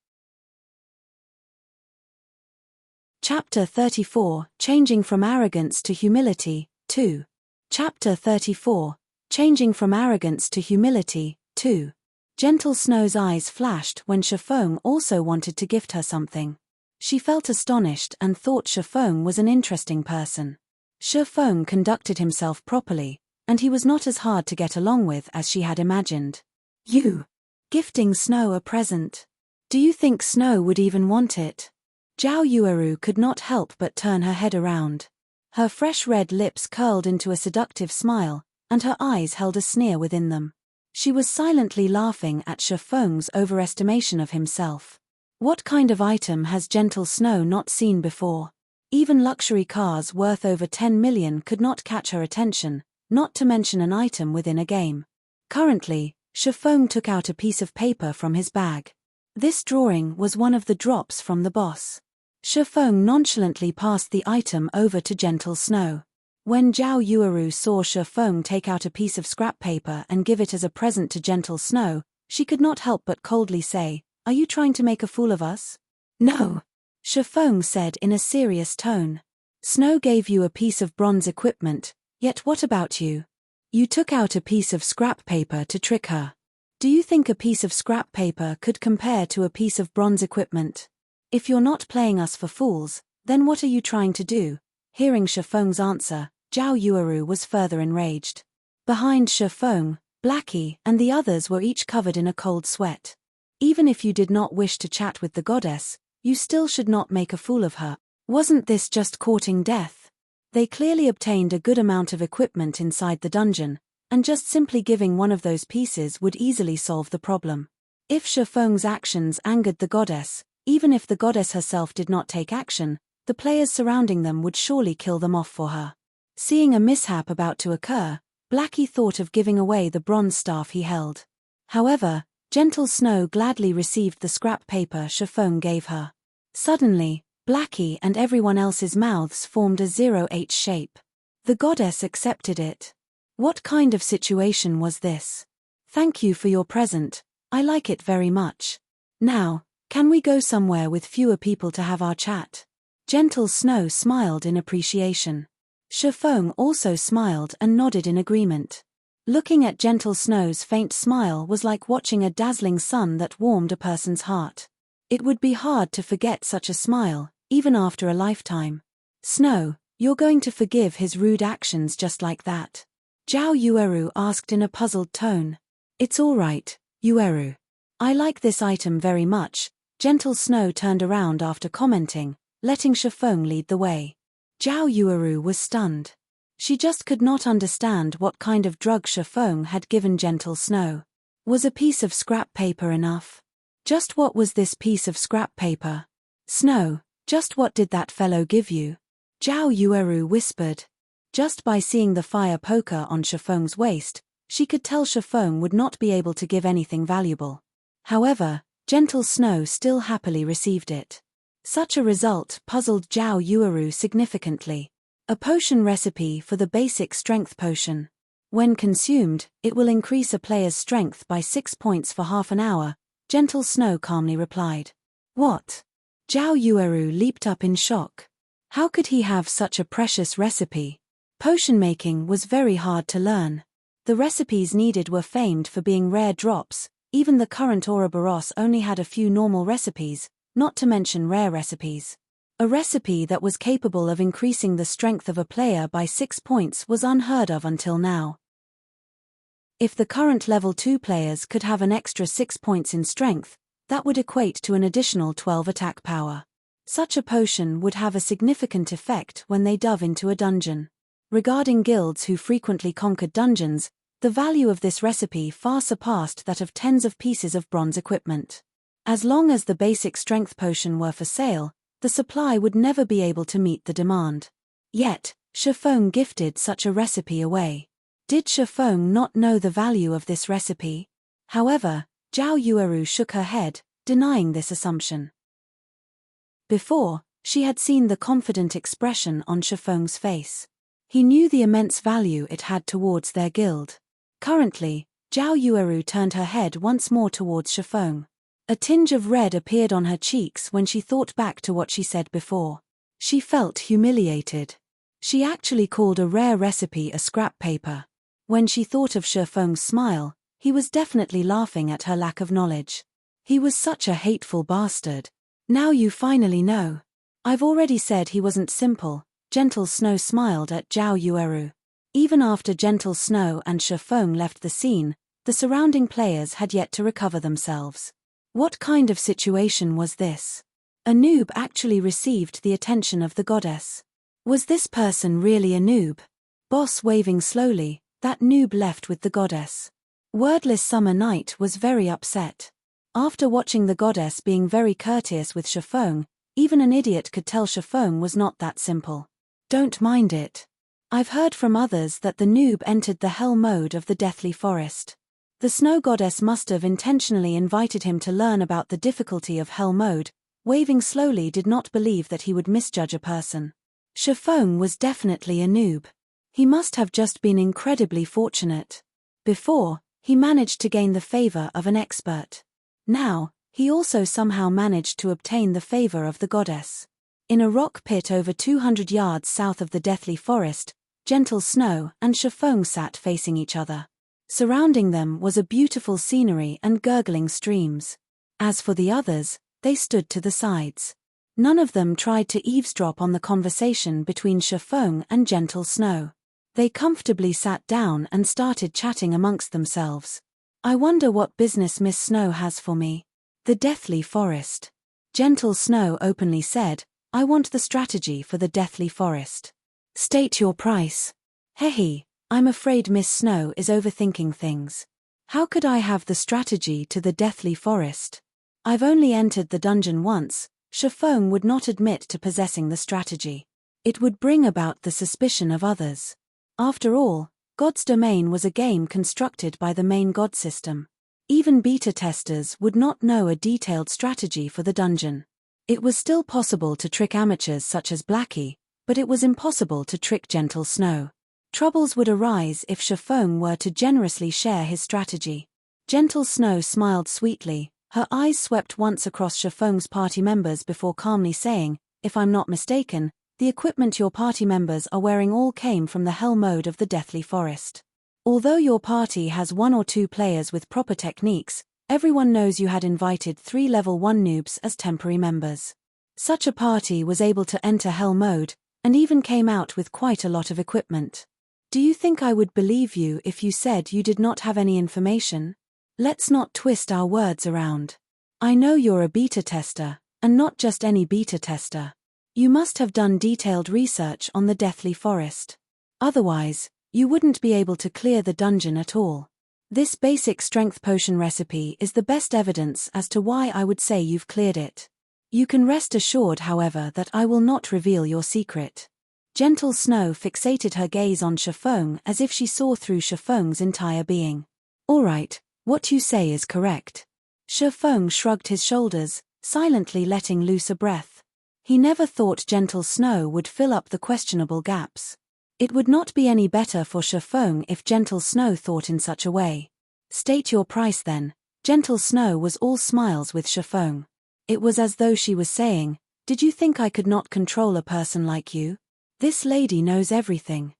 A: Chapter 34, Changing from Arrogance to Humility, 2. Chapter 34, Changing from Arrogance to Humility, 2. Gentle Snow's eyes flashed when Shifeng also wanted to gift her something. She felt astonished and thought Shifeng was an interesting person. Shifeng conducted himself properly, and he was not as hard to get along with as she had imagined. You! Gifting Snow a present? Do you think Snow would even want it? Zhao Yueru could not help but turn her head around. Her fresh red lips curled into a seductive smile, and her eyes held a sneer within them. She was silently laughing at Shifeng's overestimation of himself. What kind of item has Gentle Snow not seen before? Even luxury cars worth over 10 million could not catch her attention, not to mention an item within a game. Currently, Shifeng took out a piece of paper from his bag. This drawing was one of the drops from the boss. Shifeng nonchalantly passed the item over to Gentle Snow. When Zhao Yueru saw Shifeng take out a piece of scrap paper and give it as a present to Gentle Snow, she could not help but coldly say, "Are you trying to make a fool of us?" "No," Shifeng said in a serious tone. "Snow gave you a piece of bronze equipment, yet what about you? You took out a piece of scrap paper to trick her. Do you think a piece of scrap paper could compare to a piece of bronze equipment? If you're not playing us for fools, then what are you trying to do?" Hearing Shifeng's answer, Zhao Yueru was further enraged. Behind Shifeng, Blackie and the others were each covered in a cold sweat. Even if you did not wish to chat with the goddess, you still should not make a fool of her. Wasn't this just courting death? They clearly obtained a good amount of equipment inside the dungeon, and just simply giving one of those pieces would easily solve the problem. If Shifeng's actions angered the goddess, even if the goddess herself did not take action, the players surrounding them would surely kill them off for her. Seeing a mishap about to occur, Blackie thought of giving away the bronze staff he held. However, Gentle Snow gladly received the scrap paper Shifeng gave her. Suddenly, Blackie and everyone else's mouths formed a 0H shape. The goddess accepted it. What kind of situation was this? "Thank you for your present, I like it very much. Now, can we go somewhere with fewer people to have our chat?" Gentle Snow smiled in appreciation. Shifeng also smiled and nodded in agreement. Looking at Gentle Snow's faint smile was like watching a dazzling sun that warmed a person's heart. It would be hard to forget such a smile, even after a lifetime. "Snow, you're going to forgive his rude actions just like that?" Zhao Yueru asked in a puzzled tone. "It's all right, Yueru. I like this item very much." Gentle Snow turned around after commenting, letting Shifeng lead the way. Zhao Yueru was stunned. She just could not understand what kind of drug Shifeng had given Gentle Snow. Was a piece of scrap paper enough? Just what was this piece of scrap paper? "Snow, just what did that fellow give you?" Zhao Yueru whispered. Just by seeing the fire poker on Shifeng's waist, she could tell Shifeng would not be able to give anything valuable. However, Gentle Snow still happily received it. Such a result puzzled Zhao Yueru significantly. A potion recipe for the basic strength potion. When consumed, it will increase a player's strength by 6 points for half an hour, Gentle Snow calmly replied. What? Zhao Yueru leaped up in shock. How could he have such a precious recipe? Potion making was very hard to learn. The recipes needed were famed for being rare drops, Even the current Ouroboros only had a few normal recipes, not to mention rare recipes. A recipe that was capable of increasing the strength of a player by 6 points was unheard of until now. If the current level 2 players could have an extra 6 points in strength, that would equate to an additional 12 attack power. Such a potion would have a significant effect when they dove into a dungeon. Regarding guilds who frequently conquered dungeons, the value of this recipe far surpassed that of tens of pieces of bronze equipment. As long as the basic strength potion were for sale, the supply would never be able to meet the demand. Yet, Shifeng gifted such a recipe away. Did Shifeng not know the value of this recipe? However, Zhao Yueru shook her head, denying this assumption. Before, she had seen the confident expression on Shifeng's face. He knew the immense value it had towards their guild. Currently, Zhao Yueru turned her head once more towards Shifeng. A tinge of red appeared on her cheeks when she thought back to what she said before. She felt humiliated. She actually called a rare recipe a scrap paper. When she thought of Shifeng's smile, he was definitely laughing at her lack of knowledge. He was such a hateful bastard. Now you finally know. I've already said he wasn't simple. Gentle Snow smiled at Zhao Yueru. Even after Gentle Snow and Shifeng left the scene, the surrounding players had yet to recover themselves. What kind of situation was this? A noob actually received the attention of the goddess. Was this person really a noob? Boss waving slowly, that noob left with the goddess. Wordless Summer Night was very upset. After watching the goddess being very courteous with Shifeng, even an idiot could tell Shifeng was not that simple. Don't mind it. I've heard from others that the noob entered the hell mode of the Deathly Forest. The snow goddess must have intentionally invited him to learn about the difficulty of hell mode. Waving slowly did not believe that he would misjudge a person. Shifeng was definitely a noob. He must have just been incredibly fortunate. Before, he managed to gain the favor of an expert. Now, he also somehow managed to obtain the favor of the goddess. In a rock pit over 200 yards south of the Deathly Forest, Gentle Snow and Shifeng sat facing each other. Surrounding them was a beautiful scenery and gurgling streams. As for the others, they stood to the sides. None of them tried to eavesdrop on the conversation between Shifeng and Gentle Snow. They comfortably sat down and started chatting amongst themselves. I wonder what business Miss Snow has for me. The Deathly Forest. Gentle Snow openly said, I want the strategy for the Deathly Forest. State your price. Hehe. I'm afraid Miss Snow is overthinking things. How could I have the strategy to the Deathly Forest? I've only entered the dungeon once. Shifeng would not admit to possessing the strategy. It would bring about the suspicion of others. After all, God's Domain was a game constructed by the main God system. Even beta testers would not know a detailed strategy for the dungeon. It was still possible to trick amateurs such as Blackie, but it was impossible to trick Gentle Snow. Troubles would arise if Shifeng were to generously share his strategy. Gentle Snow smiled sweetly, her eyes swept once across Shifeng's party members before calmly saying, if I'm not mistaken, the equipment your party members are wearing all came from the hell mode of the Deathly Forest. Although your party has 1 or 2 players with proper techniques, everyone knows you had invited 3 level 1 noobs as temporary members. Such a party was able to enter hell mode, and even came out with quite a lot of equipment. Do you think I would believe you if you said you did not have any information? Let's not twist our words around. I know you're a beta tester, and not just any beta tester. You must have done detailed research on the Deathly Forest. Otherwise, you wouldn't be able to clear the dungeon at all. This basic strength potion recipe is the best evidence as to why I would say you've cleared it. You can rest assured, however, that I will not reveal your secret. Gentle Snow fixated her gaze on Shifeng as if she saw through Shifeng's entire being. All right, what you say is correct. Shifeng shrugged his shoulders, silently letting loose a breath. He never thought Gentle Snow would fill up the questionable gaps. It would not be any better for Shifeng if Gentle Snow thought in such a way. State your price then. Gentle Snow was all smiles with Shifeng. It was as though she was saying, did you think I could not control a person like you? This lady knows everything.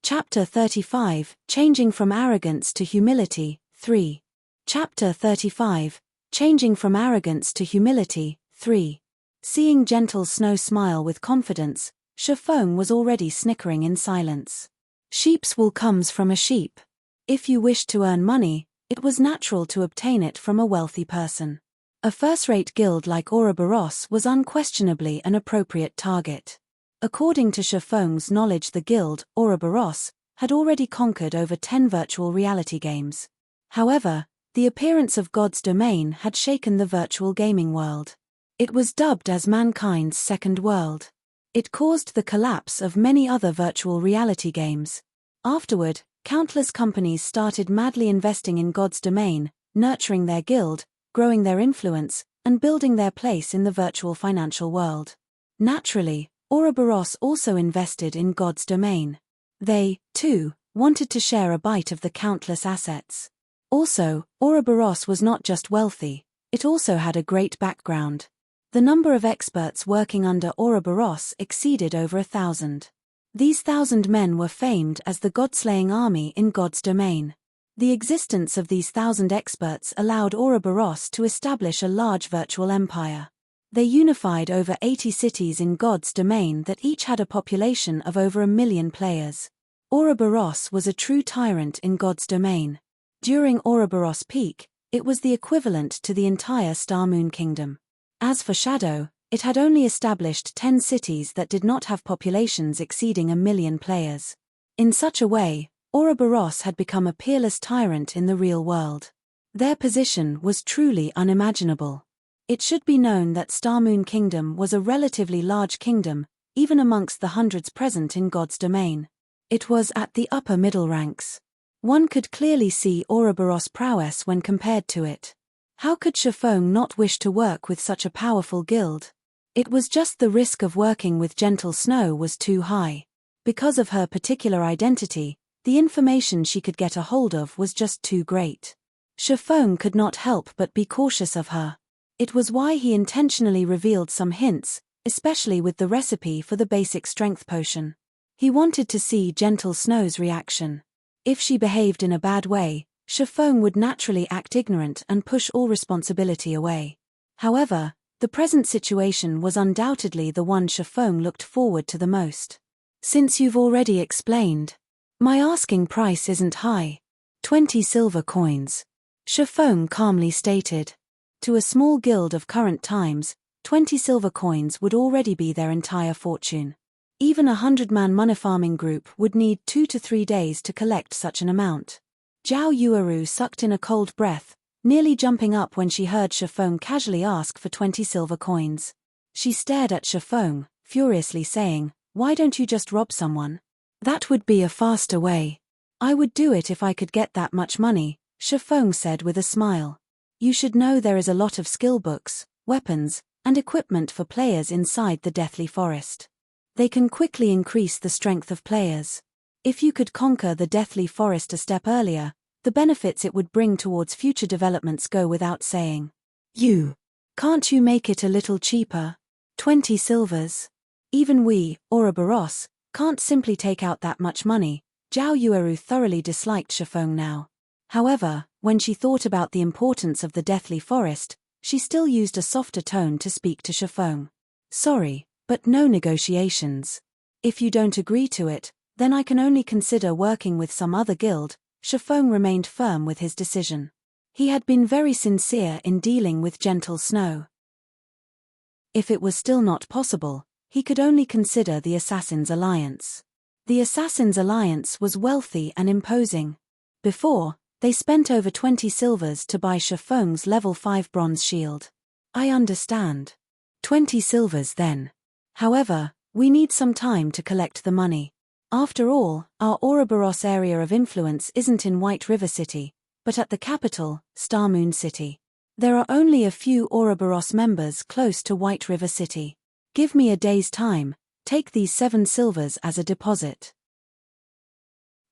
A: Chapter 35, Changing from Arrogance to Humility, 3. Chapter 35, Changing from Arrogance to Humility, 3. Seeing gentle Snow smile with confidence, Shifeng was already snickering in silence. Sheep's wool comes from a sheep. If you wished to earn money, it was natural to obtain it from a wealthy person. A first-rate guild like Ouroboros was unquestionably an appropriate target. According to Shifeng's knowledge, the guild, Ouroboros, had already conquered over 10 virtual reality games. However, the appearance of God's domain had shaken the virtual gaming world. It was dubbed as mankind's second world. It caused the collapse of many other virtual reality games. Afterward, countless companies started madly investing in God's domain, nurturing their guild, growing their influence, and building their place in the virtual financial world. Naturally, Ouroboros also invested in God's domain. They, too, wanted to share a bite of the countless assets. Also, Ouroboros was not just wealthy, it also had a great background. The number of experts working under Ouroboros exceeded over 1,000. These 1,000 men were famed as the God-slaying army in God's domain. The existence of these 1,000 experts allowed Ouroboros to establish a large virtual empire. They unified over 80 cities in God's domain that each had a population of over 1 million players. Ouroboros was a true tyrant in God's domain. During Ouroboros' peak, it was the equivalent to the entire Star Moon Kingdom. As for Shadow, it had only established 10 cities that did not have populations exceeding 1 million players. In such a way, Ouroboros had become a peerless tyrant in the real world. Their position was truly unimaginable. It should be known that Star Moon Kingdom was a relatively large kingdom, even amongst the hundreds present in God's domain. It was at the upper middle ranks. One could clearly see Ouroboros' prowess when compared to it. How could Shifeng not wish to work with such a powerful guild? It was just the risk of working with Gentle Snow was too high. Because of her particular identity, the information she could get a hold of was just too great. Shifeng could not help but be cautious of her. It was why he intentionally revealed some hints, especially with the recipe for the basic strength potion. He wanted to see Gentle Snow's reaction. If she behaved in a bad way, Shifeng would naturally act ignorant and push all responsibility away. However, the present situation was undoubtedly the one Shifeng looked forward to the most. Since you've already explained, my asking price isn't high. 20 silver coins. Shifeng calmly stated. To a small guild of current times, 20 silver coins would already be their entire fortune. Even a 100-man money farming group would need 2 to 3 days to collect such an amount. Zhao Yueru sucked in a cold breath, nearly jumping up when she heard Shifeng casually ask for 20 silver coins. She stared at Shifeng, furiously saying, "Why don't you just rob someone? That would be a faster way." "I would do it if I could get that much money," Shifeng said with a smile. "You should know there is a lot of skill books, weapons, and equipment for players inside the Deathly Forest. They can quickly increase the strength of players. If you could conquer the Deathly Forest a step earlier, the benefits it would bring towards future developments go without saying. Can't you make it a little cheaper? 20 silvers. Even we, Ouroboros, can't simply take out that much money." Zhao Yueru thoroughly disliked Shifeng now. However, when she thought about the importance of the Deathly Forest, she still used a softer tone to speak to Shifeng. "Sorry, but no negotiations. If you don't agree to it, then I can only consider working with some other guild." Shifeng remained firm with his decision. He had been very sincere in dealing with Gentle Snow. If it was still not possible, he could only consider the Assassin's Alliance. The Assassin's Alliance was wealthy and imposing. Before, they spent over 20 silvers to buy Shifeng's level 5 bronze shield. "I understand. 20 silvers then. However, we need some time to collect the money. After all, our Ouroboros area of influence isn't in White River City, but at the capital, Star Moon City. There are only a few Ouroboros members close to White River City. Give me a day's time, take these 7 silvers as a deposit.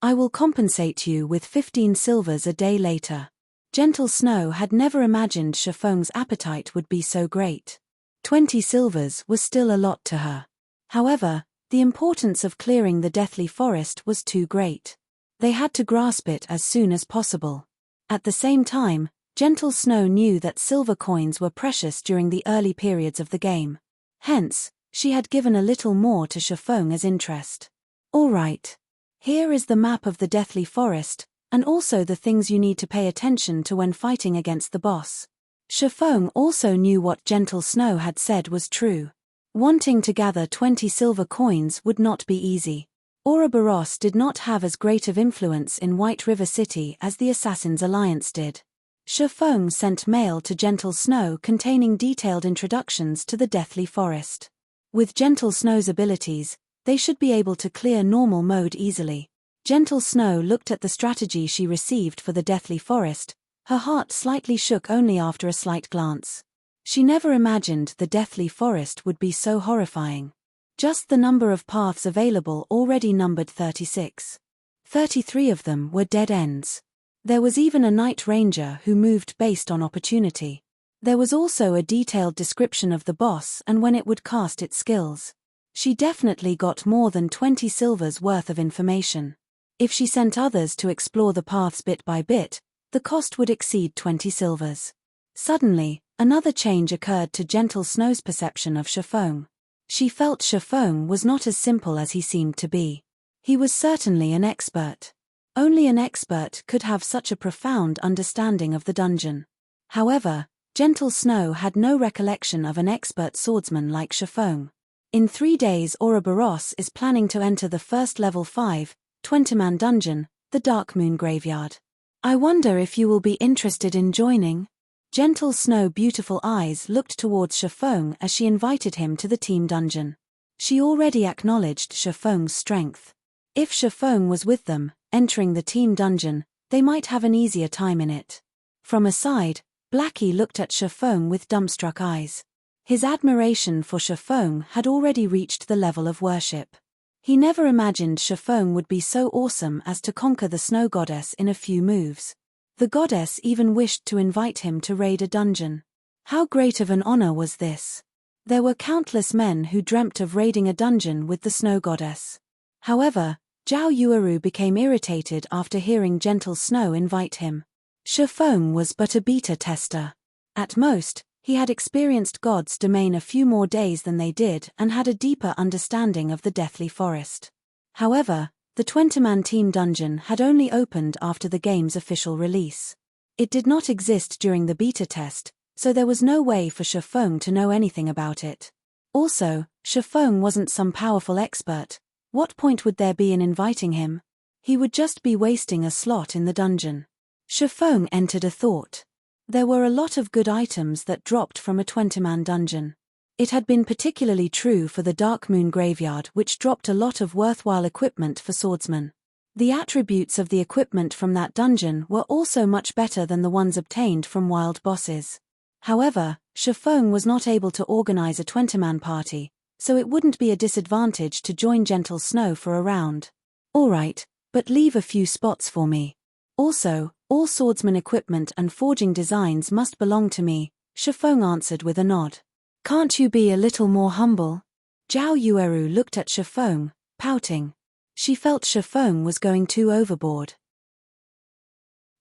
A: I will compensate you with 15 silvers a day later." Gentle Snow had never imagined Shifeng's appetite would be so great. 20 silvers was still a lot to her. However, The importance of clearing the deathly forest was too great. They had to grasp it as soon as possible. At the same time, Gentle Snow knew that silver coins were precious during the early periods of the game. Hence, she had given a little more to Chifeng as interest. All right. Here is the map of the deathly forest, and also the things you need to pay attention to when fighting against the boss. Chifeng also knew what Gentle Snow had said was true. Wanting to gather 20 silver coins would not be easy. Ouroboros did not have as great of influence in White River City as the Assassin's Alliance did. Chifeng sent mail to Gentle Snow containing detailed introductions to the deathly forest. With Gentle Snow's abilities, they should be able to clear normal mode easily. Gentle Snow looked at the strategy she received for the deathly forest. Her heart slightly shook only after a slight glance. She never imagined the deathly forest would be so horrifying. Just the number of paths available already numbered 36. 33 of them were dead ends. There was even a night ranger who moved based on opportunity. There was also a detailed description of the boss and when it would cast its skills. She definitely got more than 20 silvers worth of information. If she sent others to explore the paths bit by bit, the cost would exceed 20 silvers. Suddenly, another change occurred to Gentle Snow's perception of Chifeng. She felt Chifeng was not as simple as he seemed to be. He was certainly an expert. Only an expert could have such a profound understanding of the dungeon. However, Gentle Snow had no recollection of an expert swordsman like Chifeng. In 3 days Ouroboros is planning to enter the first level 5, 20-man dungeon, the Dark Moon Graveyard. I wonder if you will be interested in joining? Gentle Snow beautiful eyes looked towards Chifeng as she invited him to the team dungeon. She already acknowledged Chifeng's strength. If Chifeng was with them, entering the team dungeon, they might have an easier time in it. From a side, Blackie looked at Chifeng with dumbstruck eyes. His admiration for Chifeng had already reached the level of worship. He never imagined Chifeng would be so awesome as to conquer the snow goddess in a few moves. The goddess even wished to invite him to raid a dungeon. How great of an honor was this? There were countless men who dreamt of raiding a dungeon with the snow goddess. However, Zhao Yueru became irritated after hearing Gentle Snow invite him. Chifeng was but a beta tester. At most, he had experienced God's domain a few more days than they did and had a deeper understanding of the deathly forest. However, the 20-man team dungeon had only opened after the game's official release. It did not exist during the beta test, so there was no way for Chifeng to know anything about it. Also, Chifeng wasn't some powerful expert. What point would there be in inviting him? He would just be wasting a slot in the dungeon. Chifeng entered a thought. There were a lot of good items that dropped from a 20-man dungeon. It had been particularly true for the Dark Moon Graveyard, which dropped a lot of worthwhile equipment for swordsmen. The attributes of the equipment from that dungeon were also much better than the ones obtained from wild bosses. However, Chifeng was not able to organize a 20-man party, so it wouldn't be a disadvantage to join Gentle Snow for a round. Alright, but leave a few spots for me. Also, all swordsman equipment and forging designs must belong to me, Chifeng answered with a nod. Can't you be a little more humble? Zhao Yueru looked at Chifeng, pouting. She felt Chifeng was going too overboard.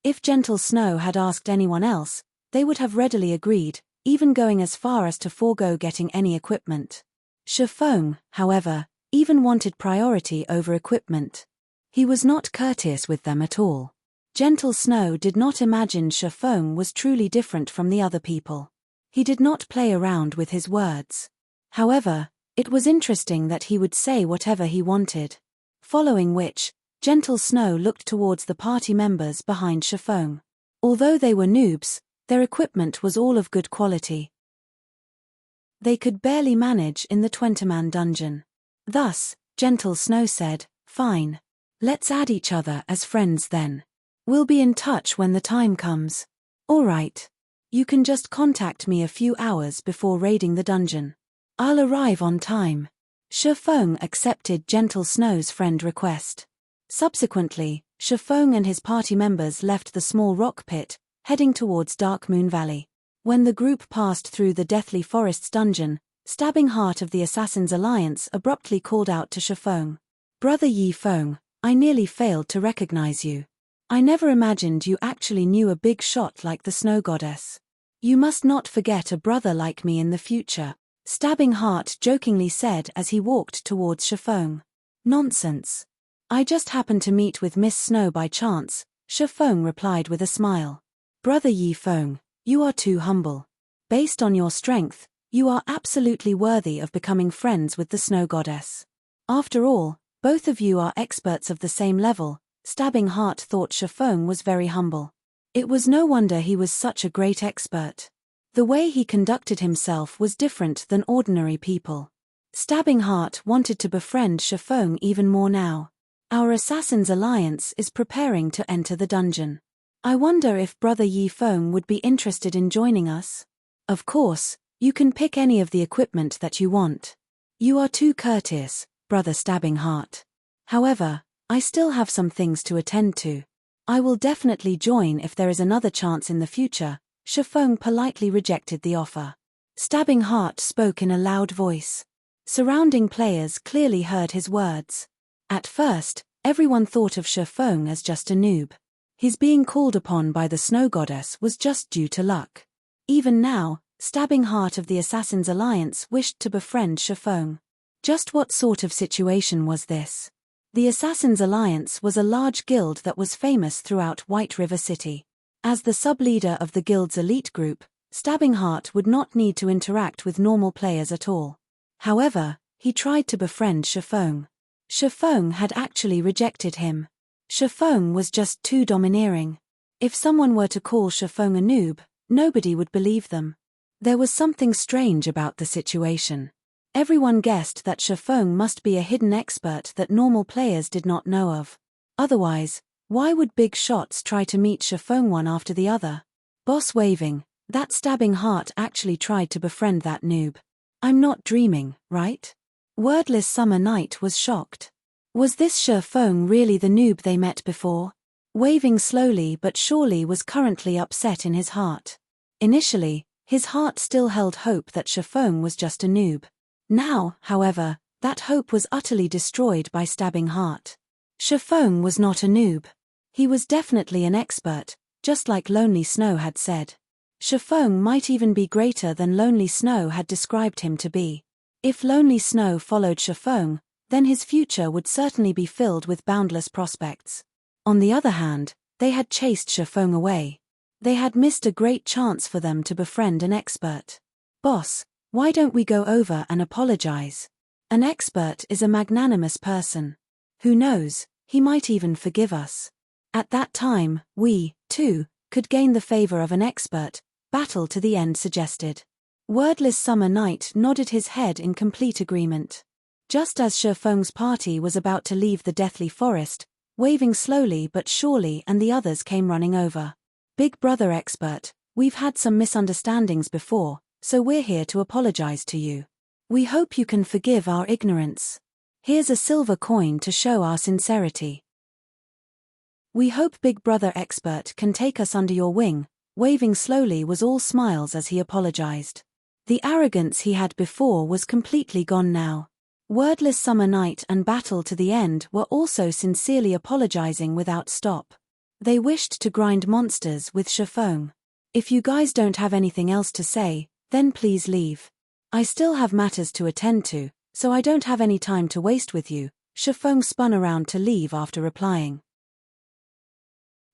A: If Gentle Snow had asked anyone else, they would have readily agreed, even going as far as to forego getting any equipment. Chifeng, however, even wanted priority over equipment. He was not courteous with them at all. Gentle Snow did not imagine Chifeng was truly different from the other people. He did not play around with his words. However, it was interesting that he would say whatever he wanted. Following which, Gentle Snow looked towards the party members behind Chifeng. Although they were noobs, their equipment was all of good quality. They could barely manage in the 20-man dungeon. Thus, Gentle Snow said, "Fine. Let's add each other as friends then. We'll be in touch when the time comes. Alright. You can just contact me a few hours before raiding the dungeon. I'll arrive on time." Chifeng accepted Gentle Snow's friend request. Subsequently, Chifeng and his party members left the small rock pit, heading towards Dark Moon Valley. When the group passed through the Deathly Forest's dungeon, Stabbing Heart of the Assassin's Alliance abruptly called out to Shifeng. Brother Yi Feng, I nearly failed to recognize you. I never imagined you actually knew a big shot like the Snow Goddess. You must not forget a brother like me in the future, Stabbing Heart jokingly said as he walked towards Shifeng. Nonsense. I just happened to meet with Miss Snow by chance, Shifeng replied with a smile. Brother Yi Feng, you are too humble. Based on your strength, you are absolutely worthy of becoming friends with the Snow Goddess. After all, both of you are experts of the same level. Stabbing Heart thought Shifeng was very humble. It was no wonder he was such a great expert. The way he conducted himself was different than ordinary people. Stabbing Heart wanted to befriend Shifeng even more now. Our Assassin's Alliance is preparing to enter the dungeon. I wonder if Brother Yi Feng would be interested in joining us? Of course, you can pick any of the equipment that you want. You are too courteous, Brother Stabbing Heart. However, I still have some things to attend to. I will definitely join if there is another chance in the future. Shifeng politely rejected the offer. Stabbing Heart spoke in a loud voice. Surrounding players clearly heard his words. At first, everyone thought of Shifeng as just a noob. His being called upon by the Snow Goddess was just due to luck. Even now, Stabbing Heart of the Assassin's Alliance wished to befriend Shifeng. Just what sort of situation was this? The Assassin's Alliance was a large guild that was famous throughout White River City. As the sub-leader of the guild's elite group, Stabbing Heart would not need to interact with normal players at all. However, he tried to befriend Shifeng. Shifeng had actually rejected him. Shifeng was just too domineering. If someone were to call Shifeng a noob, nobody would believe them. There was something strange about the situation. Everyone guessed that Shifeng must be a hidden expert that normal players did not know of. Otherwise, why would big shots try to meet Shifeng one after the other? Boss waving, that Stabbing Heart actually tried to befriend that noob. I'm not dreaming, right? Wordless Summer Night was shocked. Was this Shifeng really the noob they met before? Waving slowly but surely was currently upset in his heart. Initially, his heart still held hope that Shifeng was just a noob. Now, however, that hope was utterly destroyed by Stabbing Heart. Shifeng was not a noob. He was definitely an expert, just like Lonely Snow had said. Shifeng might even be greater than Lonely Snow had described him to be. If Lonely Snow followed Shifeng, then his future would certainly be filled with boundless prospects. On the other hand, they had chased Shifeng away. They had missed a great chance for them to befriend an expert. Boss, why don't we go over and apologize? An expert is a magnanimous person. Who knows, he might even forgive us. At that time, we, too, could gain the favor of an expert, Battle to the End suggested. Wordless Summer Night nodded his head in complete agreement. Just as Shifeng's party was about to leave the deathly forest, waving slowly but surely and the others came running over. Big brother expert, we've had some misunderstandings before, so we're here to apologize to you. We hope you can forgive our ignorance. Here's a silver coin to show our sincerity. We hope Big Brother expert can take us under your wing. Waving slowly was all smiles as he apologized. The arrogance he had before was completely gone now. Wordless Summer Night and Battle to the End were also sincerely apologizing without stop. They wished to grind monsters with Shifeng. If you guys don't have anything else to say, then please leave. I still have matters to attend to, so I don't have any time to waste with you. Shifeng spun around to leave after replying.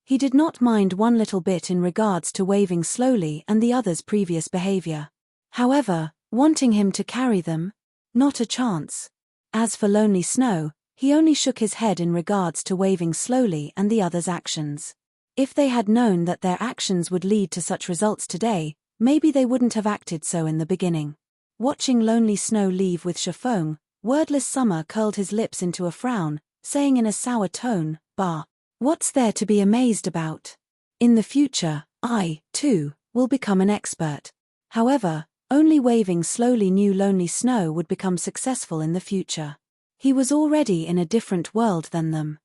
A: He did not mind one little bit in regards to waving slowly and the others' previous behavior. However, wanting him to carry them? Not a chance. As for Lonely Snow, he only shook his head in regards to waving slowly and the others' actions. If they had known that their actions would lead to such results today, maybe they wouldn't have acted so in the beginning. Watching Lonely Snow leave with Shifeng, Wordless Summer curled his lips into a frown, saying in a sour tone, "Bah. What's there to be amazed about? In the future, I, too, will become an expert." However, only waving slowly knew Lonely Snow would become successful in the future. He was already in a different world than them.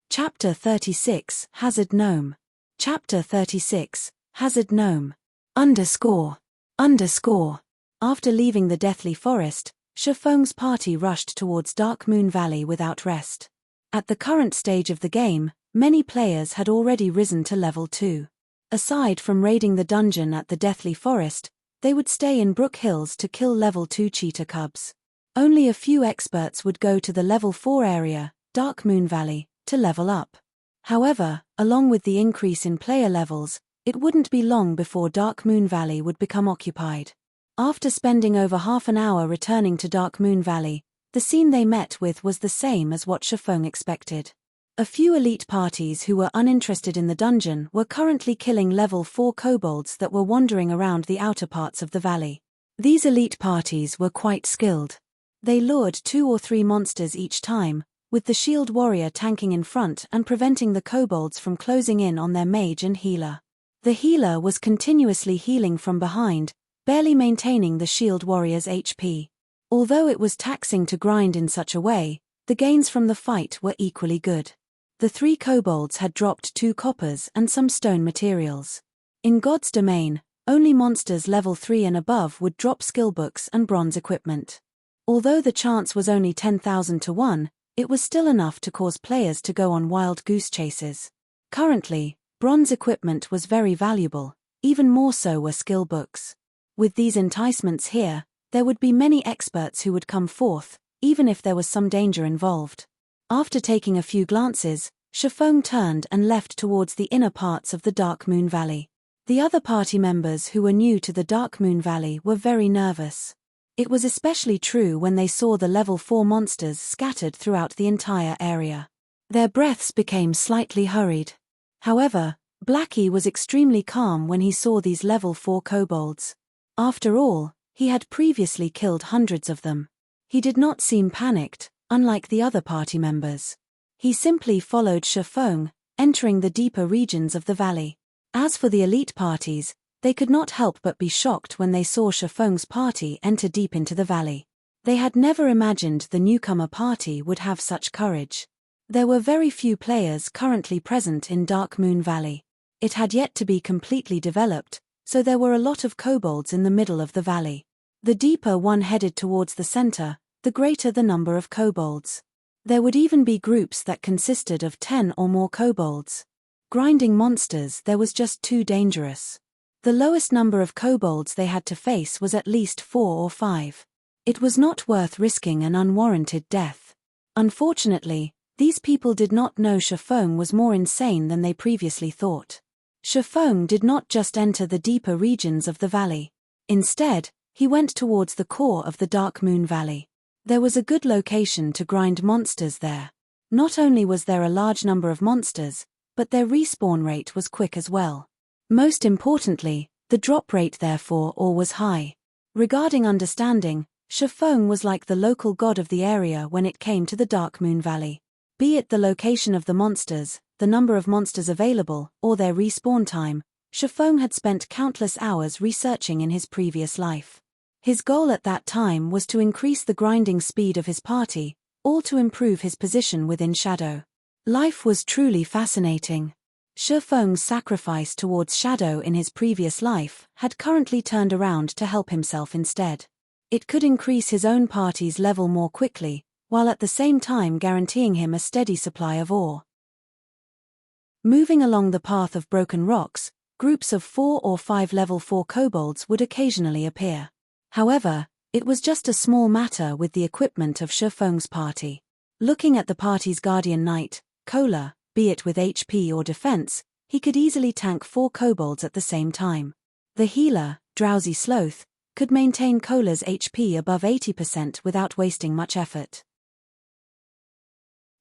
A: Chapter 36, Hazard Gnome. Chapter 36, Hazard Gnome. Underscore. Underscore. After leaving the deathly forest, Shifeng's party rushed towards Dark Moon Valley without rest. At the current stage of the game, many players had already risen to level 2. Aside from raiding the dungeon at the Deathly Forest, they would stay in Brook Hills to kill level 2 cheetah cubs. Only a few experts would go to the level 4 area, Dark Moon Valley, to level up. However, along with the increase in player levels, it wouldn't be long before Dark Moon Valley would become occupied. After spending over half an hour returning to Dark Moon Valley, the scene they met with was the same as what Shifeng expected. A few elite parties who were uninterested in the dungeon were currently killing level 4 kobolds that were wandering around the outer parts of the valley. These elite parties were quite skilled. They lured 2 or 3 monsters each time, with the shield warrior tanking in front and preventing the kobolds from closing in on their mage and healer. The healer was continuously healing from behind, barely maintaining the shield warrior's HP. Although it was taxing to grind in such a way, the gains from the fight were equally good. The 3 kobolds had dropped 2 coppers and some stone materials. In God's domain, only monsters level 3 and above would drop skill books and bronze equipment. Although the chance was only 10,000 to 1, it was still enough to cause players to go on wild goose chases. Currently, bronze equipment was very valuable, even more so were skill books. With these enticements here, there would be many experts who would come forth, even if there was some danger involved. After taking a few glances, Shifeng turned and left towards the inner parts of the Dark Moon Valley. The other party members who were new to the Dark Moon Valley were very nervous. It was especially true when they saw the level 4 monsters scattered throughout the entire area. Their breaths became slightly hurried. However, Blackie was extremely calm when he saw these level 4 kobolds. After all, he had previously killed hundreds of them. He did not seem panicked, unlike the other party members. He simply followed Shifeng, entering the deeper regions of the valley. As for the elite parties, they could not help but be shocked when they saw Shifeng's party enter deep into the valley. They had never imagined the newcomer party would have such courage. There were very few players currently present in Dark Moon Valley. It had yet to be completely developed, so there were a lot of kobolds in the middle of the valley. The deeper one headed towards the center, the greater the number of kobolds. There would even be groups that consisted of 10 or more kobolds. Grinding monsters there was just too dangerous. The lowest number of kobolds they had to face was at least 4 or 5. It was not worth risking an unwarranted death. Unfortunately, these people did not know Shifeng was more insane than they previously thought. Shifeng did not just enter the deeper regions of the valley. Instead, he went towards the core of the Dark Moon Valley. There was a good location to grind monsters there. Not only was there a large number of monsters, but their respawn rate was quick as well. Most importantly, the drop rate therefore was high. Regarding understanding, Shifeng was like the local god of the area when it came to the Dark Moon Valley. Be it the location of the monsters, the number of monsters available, or their respawn time, Shifeng had spent countless hours researching in his previous life. His goal at that time was to increase the grinding speed of his party, all to improve his position within Shadow. Life was truly fascinating. Shifeng's sacrifice towards Shadow in his previous life had currently turned around to help himself instead. It could increase his own party's level more quickly, while at the same time guaranteeing him a steady supply of ore. Moving along the path of broken rocks, groups of 4 or 5 level 4 kobolds would occasionally appear. However, it was just a small matter with the equipment of Shifeng's party. Looking at the party's guardian knight, Kola, be it with HP or defense, he could easily tank 4 kobolds at the same time. The healer, Drowsy Sloth, could maintain Kola's HP above 80% without wasting much effort.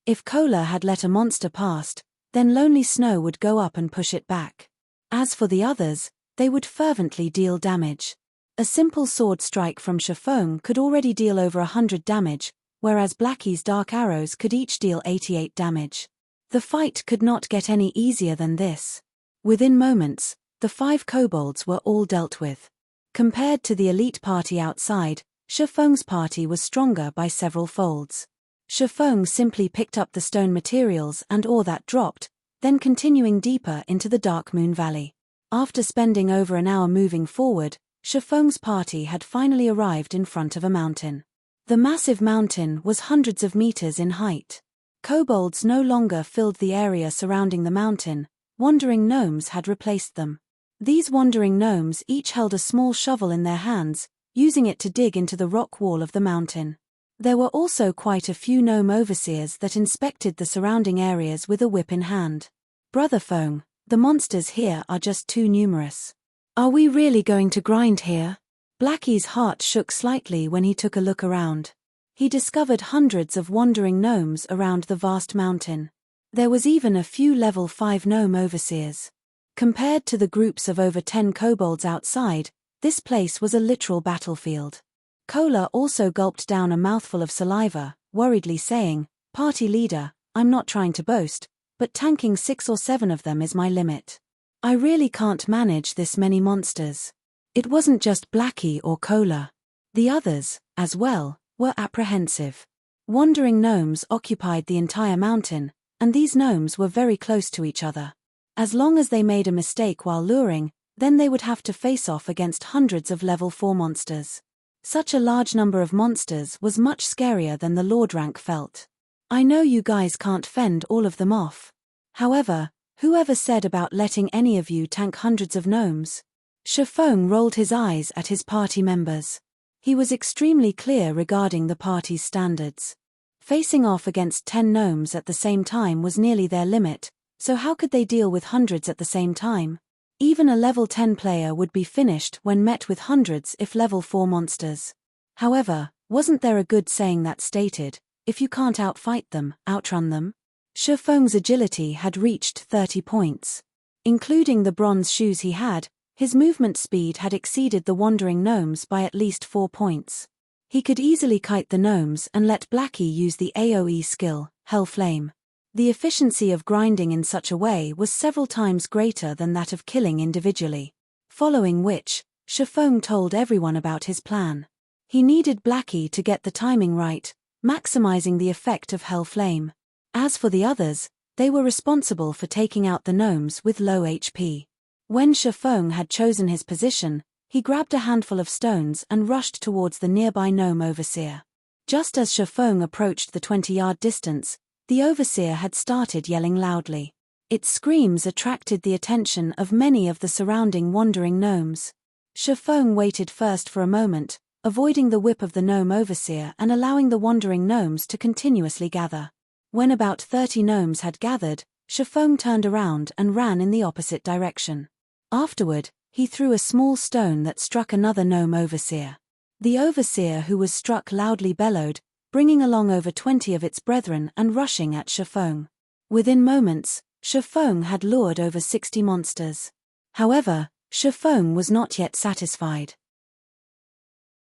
A: If Kola had let a monster past, then Lonely Snow would go up and push it back. As for the others, they would fervently deal damage. A simple sword strike from Shifeng could already deal over 100 damage, whereas Blackie's dark arrows could each deal 88 damage. The fight could not get any easier than this. Within moments, the 5 kobolds were all dealt with. Compared to the elite party outside, Shifeng's party was stronger by several folds. Shifeng simply picked up the stone materials and ore that dropped, then continuing deeper into the Dark Moon Valley. After spending over an hour moving forward, Shifeng's party had finally arrived in front of a mountain. The massive mountain was hundreds of meters in height. Kobolds no longer filled the area surrounding the mountain, wandering gnomes had replaced them. These wandering gnomes each held a small shovel in their hands, using it to dig into the rock wall of the mountain. There were also quite a few gnome overseers that inspected the surrounding areas with a whip in hand. Brother Fong, the monsters here are just too numerous. Are we really going to grind here? Blackie's heart shook slightly when he took a look around. He discovered hundreds of wandering gnomes around the vast mountain. There was even a few level 5 gnome overseers. Compared to the groups of over 10 kobolds outside, this place was a literal battlefield. Kola also gulped down a mouthful of saliva, worriedly saying, "Party leader, I'm not trying to boast, but tanking 6 or 7 of them is my limit. I really can't manage this many monsters." It wasn't just Blackie or Kola. The others, as well, were apprehensive. Wandering gnomes occupied the entire mountain, and these gnomes were very close to each other. As long as they made a mistake while luring, then they would have to face off against hundreds of level 4 monsters. Such a large number of monsters was much scarier than the Lord rank felt. I know you guys can't fend all of them off. However, whoever said about letting any of you tank hundreds of gnomes? Shifeng rolled his eyes at his party members. He was extremely clear regarding the party's standards. Facing off against 10 gnomes at the same time was nearly their limit, so how could they deal with hundreds at the same time? Even a level 10 player would be finished when met with hundreds if level 4 monsters. However, wasn't there a good saying that stated, if you can't outfight them, outrun them? Shifeng's agility had reached 30 points. Including the bronze shoes he had, his movement speed had exceeded the wandering gnomes by at least 4 points. He could easily kite the gnomes and let Blackie use the AoE skill, Hell Flame. The efficiency of grinding in such a way was several times greater than that of killing individually. Following which, Shifeng told everyone about his plan. He needed Blackie to get the timing right, maximizing the effect of Hell Flame. As for the others, they were responsible for taking out the gnomes with low HP. When Shifeng had chosen his position, he grabbed a handful of stones and rushed towards the nearby gnome overseer. Just as Shifeng approached the 20-yard distance, the overseer had started yelling loudly. Its screams attracted the attention of many of the surrounding wandering gnomes. Shifeng waited first for a moment, avoiding the whip of the gnome overseer and allowing the wandering gnomes to continuously gather. When about 30 gnomes had gathered, Shifeng turned around and ran in the opposite direction. Afterward, he threw a small stone that struck another gnome overseer. The overseer who was struck loudly bellowed, bringing along over 20 of its brethren and rushing at Shifeng. Within moments, Shifeng had lured over 60 monsters. However, Shifeng was not yet satisfied.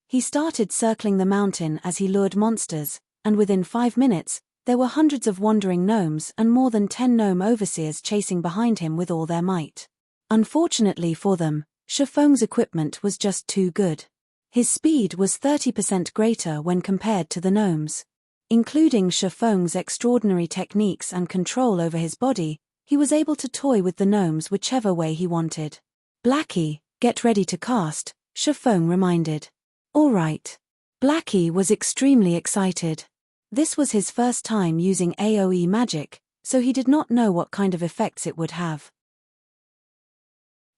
A: He started circling the mountain as he lured monsters, and within 5 minutes, there were hundreds of wandering gnomes and more than 10 gnome overseers chasing behind him with all their might. Unfortunately for them, Shifeng's equipment was just too good. His speed was 30% greater when compared to the gnomes. Including Shifeng's extraordinary techniques and control over his body, he was able to toy with the gnomes whichever way he wanted. Blackie, get ready to cast, Shifeng reminded. All right. Blackie was extremely excited. This was his first time using AoE magic, so he did not know what kind of effects it would have.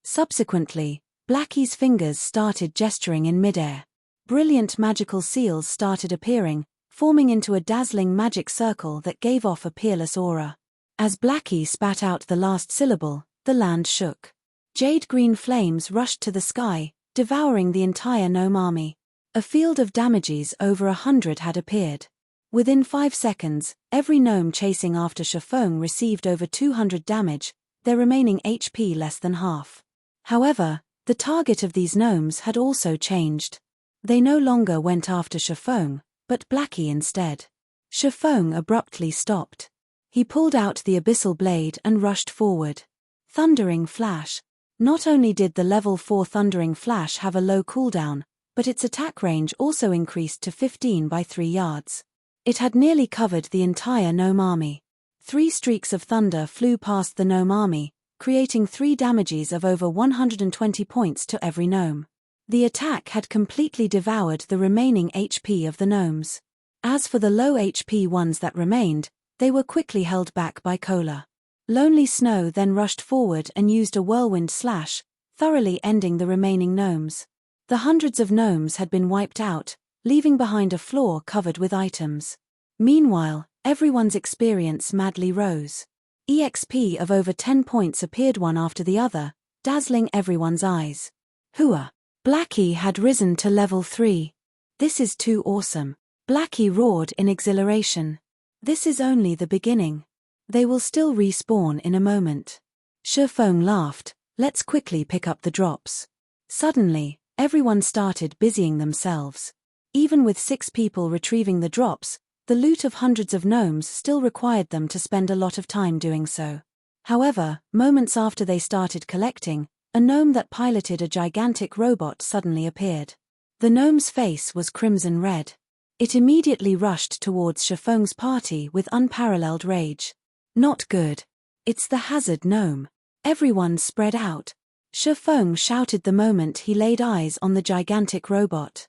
A: Subsequently, Blackie's fingers started gesturing in midair. Brilliant magical seals started appearing, forming into a dazzling magic circle that gave off a peerless aura. As Blackie spat out the last syllable, the land shook. Jade-green flames rushed to the sky, devouring the entire gnome army. A field of damages over 100 had appeared. Within 5 seconds, every gnome chasing after Shifeng received over 200 damage, their remaining HP less than half. However, the target of these gnomes had also changed. They no longer went after Shifeng, but Blackie instead. Shifeng abruptly stopped. He pulled out the abyssal blade and rushed forward. Thundering Flash. Not only did the level 4 Thundering Flash have a low cooldown, but its attack range also increased to 15 by 3 yards. It had nearly covered the entire gnome army. 3 streaks of thunder flew past the gnome army, creating 3 damages of over 120 points to every gnome. The attack had completely devoured the remaining HP of the gnomes. As for the low HP ones that remained, they were quickly held back by Cola. Lonely Snow then rushed forward and used a whirlwind slash, thoroughly ending the remaining gnomes. The hundreds of gnomes had been wiped out, leaving behind a floor covered with items. Meanwhile, everyone's experience madly rose. EXP of over 10 points appeared one after the other, dazzling everyone's eyes. Hooah! Blackie had risen to level 3. This is too awesome. Blackie roared in exhilaration. This is only the beginning. They will still respawn in a moment. Shifeng laughed. Let's quickly pick up the drops. Suddenly, everyone started busying themselves. Even with 6 people retrieving the drops, the loot of hundreds of gnomes still required them to spend a lot of time doing so. However, moments after they started collecting, a gnome that piloted a gigantic robot suddenly appeared. The gnome's face was crimson red. It immediately rushed towards Shifeng's party with unparalleled rage. Not good. It's the hazard gnome. Everyone spread out. Shifeng shouted the moment he laid eyes on the gigantic robot.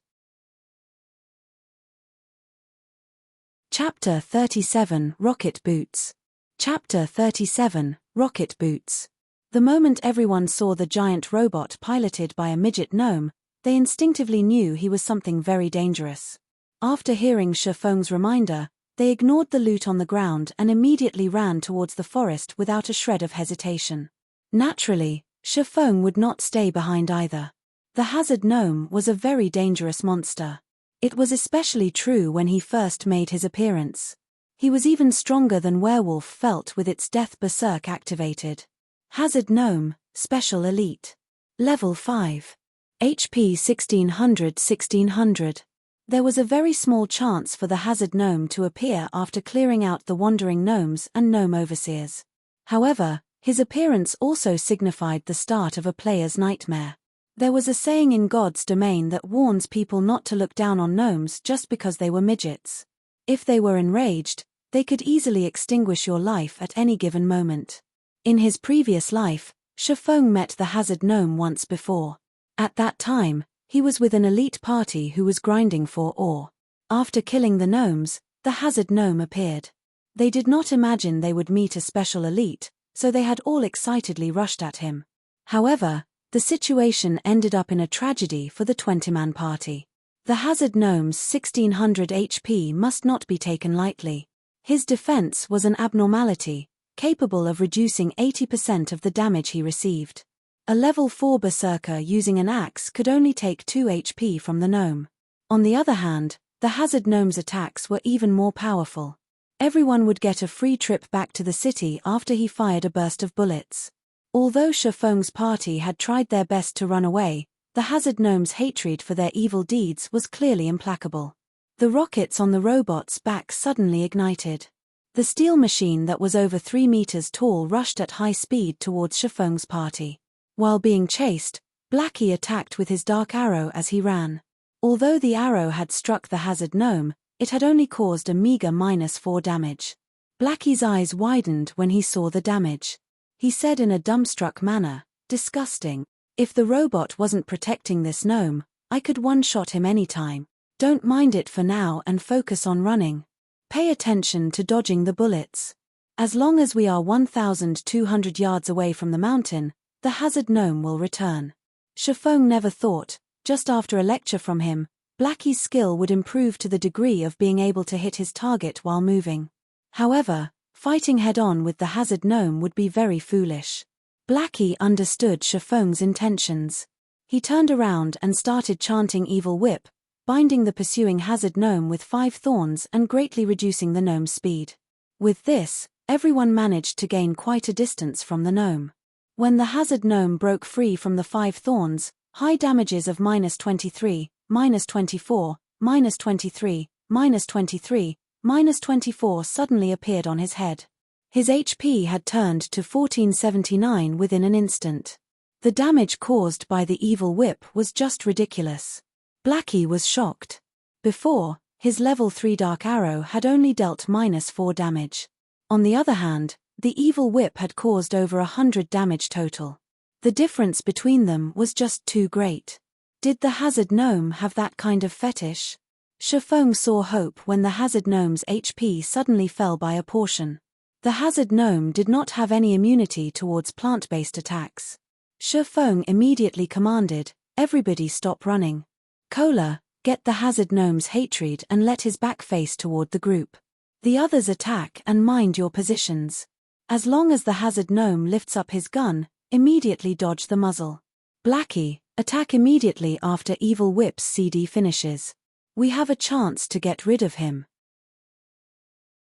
A: Chapter 37 Rocket Boots. Chapter 37 Rocket Boots. The moment everyone saw the giant robot piloted by a midget gnome, they instinctively knew he was something very dangerous. After hearing Shifeng's reminder, they ignored the loot on the ground and immediately ran towards the forest without a shred of hesitation. Naturally, Shifeng would not stay behind either. The hazard gnome was a very dangerous monster. It was especially true when he first made his appearance. He was even stronger than Werewolf felt with its Death Berserk activated. Hazard gnome, Special Elite. Level 5. HP 1600. There was a very small chance for the hazard gnome to appear after clearing out the wandering gnomes and gnome overseers. However, his appearance also signified the start of a player's nightmare. There was a saying in God's domain that warns people not to look down on gnomes just because they were midgets. If they were enraged, they could easily extinguish your life at any given moment. In his previous life, Shifeng met the hazard gnome once before. At that time, he was with an elite party who was grinding for ore. After killing the gnomes, the hazard gnome appeared. They did not imagine they would meet a special elite, so they had all excitedly rushed at him. However, the situation ended up in a tragedy for the 20-man party. The hazard gnome's 1600 HP must not be taken lightly. His defense was an abnormality, capable of reducing 80% of the damage he received. A level 4 berserker using an axe could only take 2 HP from the gnome. On the other hand, the hazard gnome's attacks were even more powerful. Everyone would get a free trip back to the city after he fired a burst of bullets. Although Shifeng's party had tried their best to run away, the hazard gnome's hatred for their evil deeds was clearly implacable. The rockets on the robot's back suddenly ignited. The steel machine that was over 3 meters tall rushed at high speed towards Shifeng's party. While being chased, Blackie attacked with his dark arrow as he ran. Although the arrow had struck the hazard gnome, it had only caused a meager -4 damage. Blackie's eyes widened when he saw the damage. He said in a dumbstruck manner, "Disgusting. If the robot wasn't protecting this gnome, I could one-shot him anytime. Don't mind it for now and focus on running. Pay attention to dodging the bullets. As long as we are 1,200 yards away from the mountain, the hazard gnome will return." Shifeng never thought, just after a lecture from him, Blackie's skill would improve to the degree of being able to hit his target while moving. However, fighting head-on with the hazard gnome would be very foolish. Blackie understood Shifeng's intentions. He turned around and started chanting Evil Whip, binding the pursuing hazard gnome with 5 thorns and greatly reducing the gnome's speed. With this, everyone managed to gain quite a distance from the gnome. When the hazard gnome broke free from the 5 thorns, high damages of -23, -24, -23, -23, -24 suddenly appeared on his head. His HP had turned to 1479 within an instant. The damage caused by the evil whip was just ridiculous. Blackie was shocked. Before, his level 3 dark arrow had only dealt -4 damage. On the other hand, The evil whip had caused over 100 damage total. The difference between them was just too great. Did the hazard gnome have that kind of fetish? Shifeng saw hope when the hazard gnome's HP suddenly fell by a portion. The hazard gnome did not have any immunity towards plant-based attacks. Shifeng immediately commanded, "Everybody stop running. Cola, get the hazard gnome's hatred and let his back face toward the group. The others attack and mind your positions. As long as the hazard gnome lifts up his gun, immediately dodge the muzzle. Blackie, attack immediately after Evil Whip's CD finishes. We have a chance to get rid of him."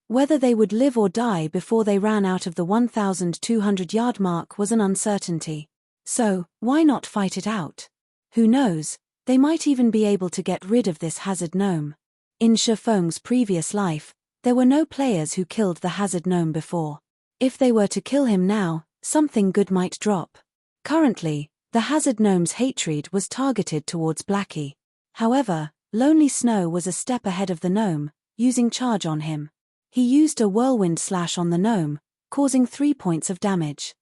A: Whether they would live or die before they ran out of the 1,200-yard mark was an uncertainty. So, why not fight it out? Who knows, they might even be able to get rid of this hazard gnome. In Shifeng's previous life, there were no players who killed the hazard gnome before. If they were to kill him now, something good might drop. Currently, the hazard gnome's hatred was targeted towards Blackie. However, Lonely Snow was a step ahead of the gnome, using charge on him. He used a whirlwind slash on the gnome, causing 3 points of damage.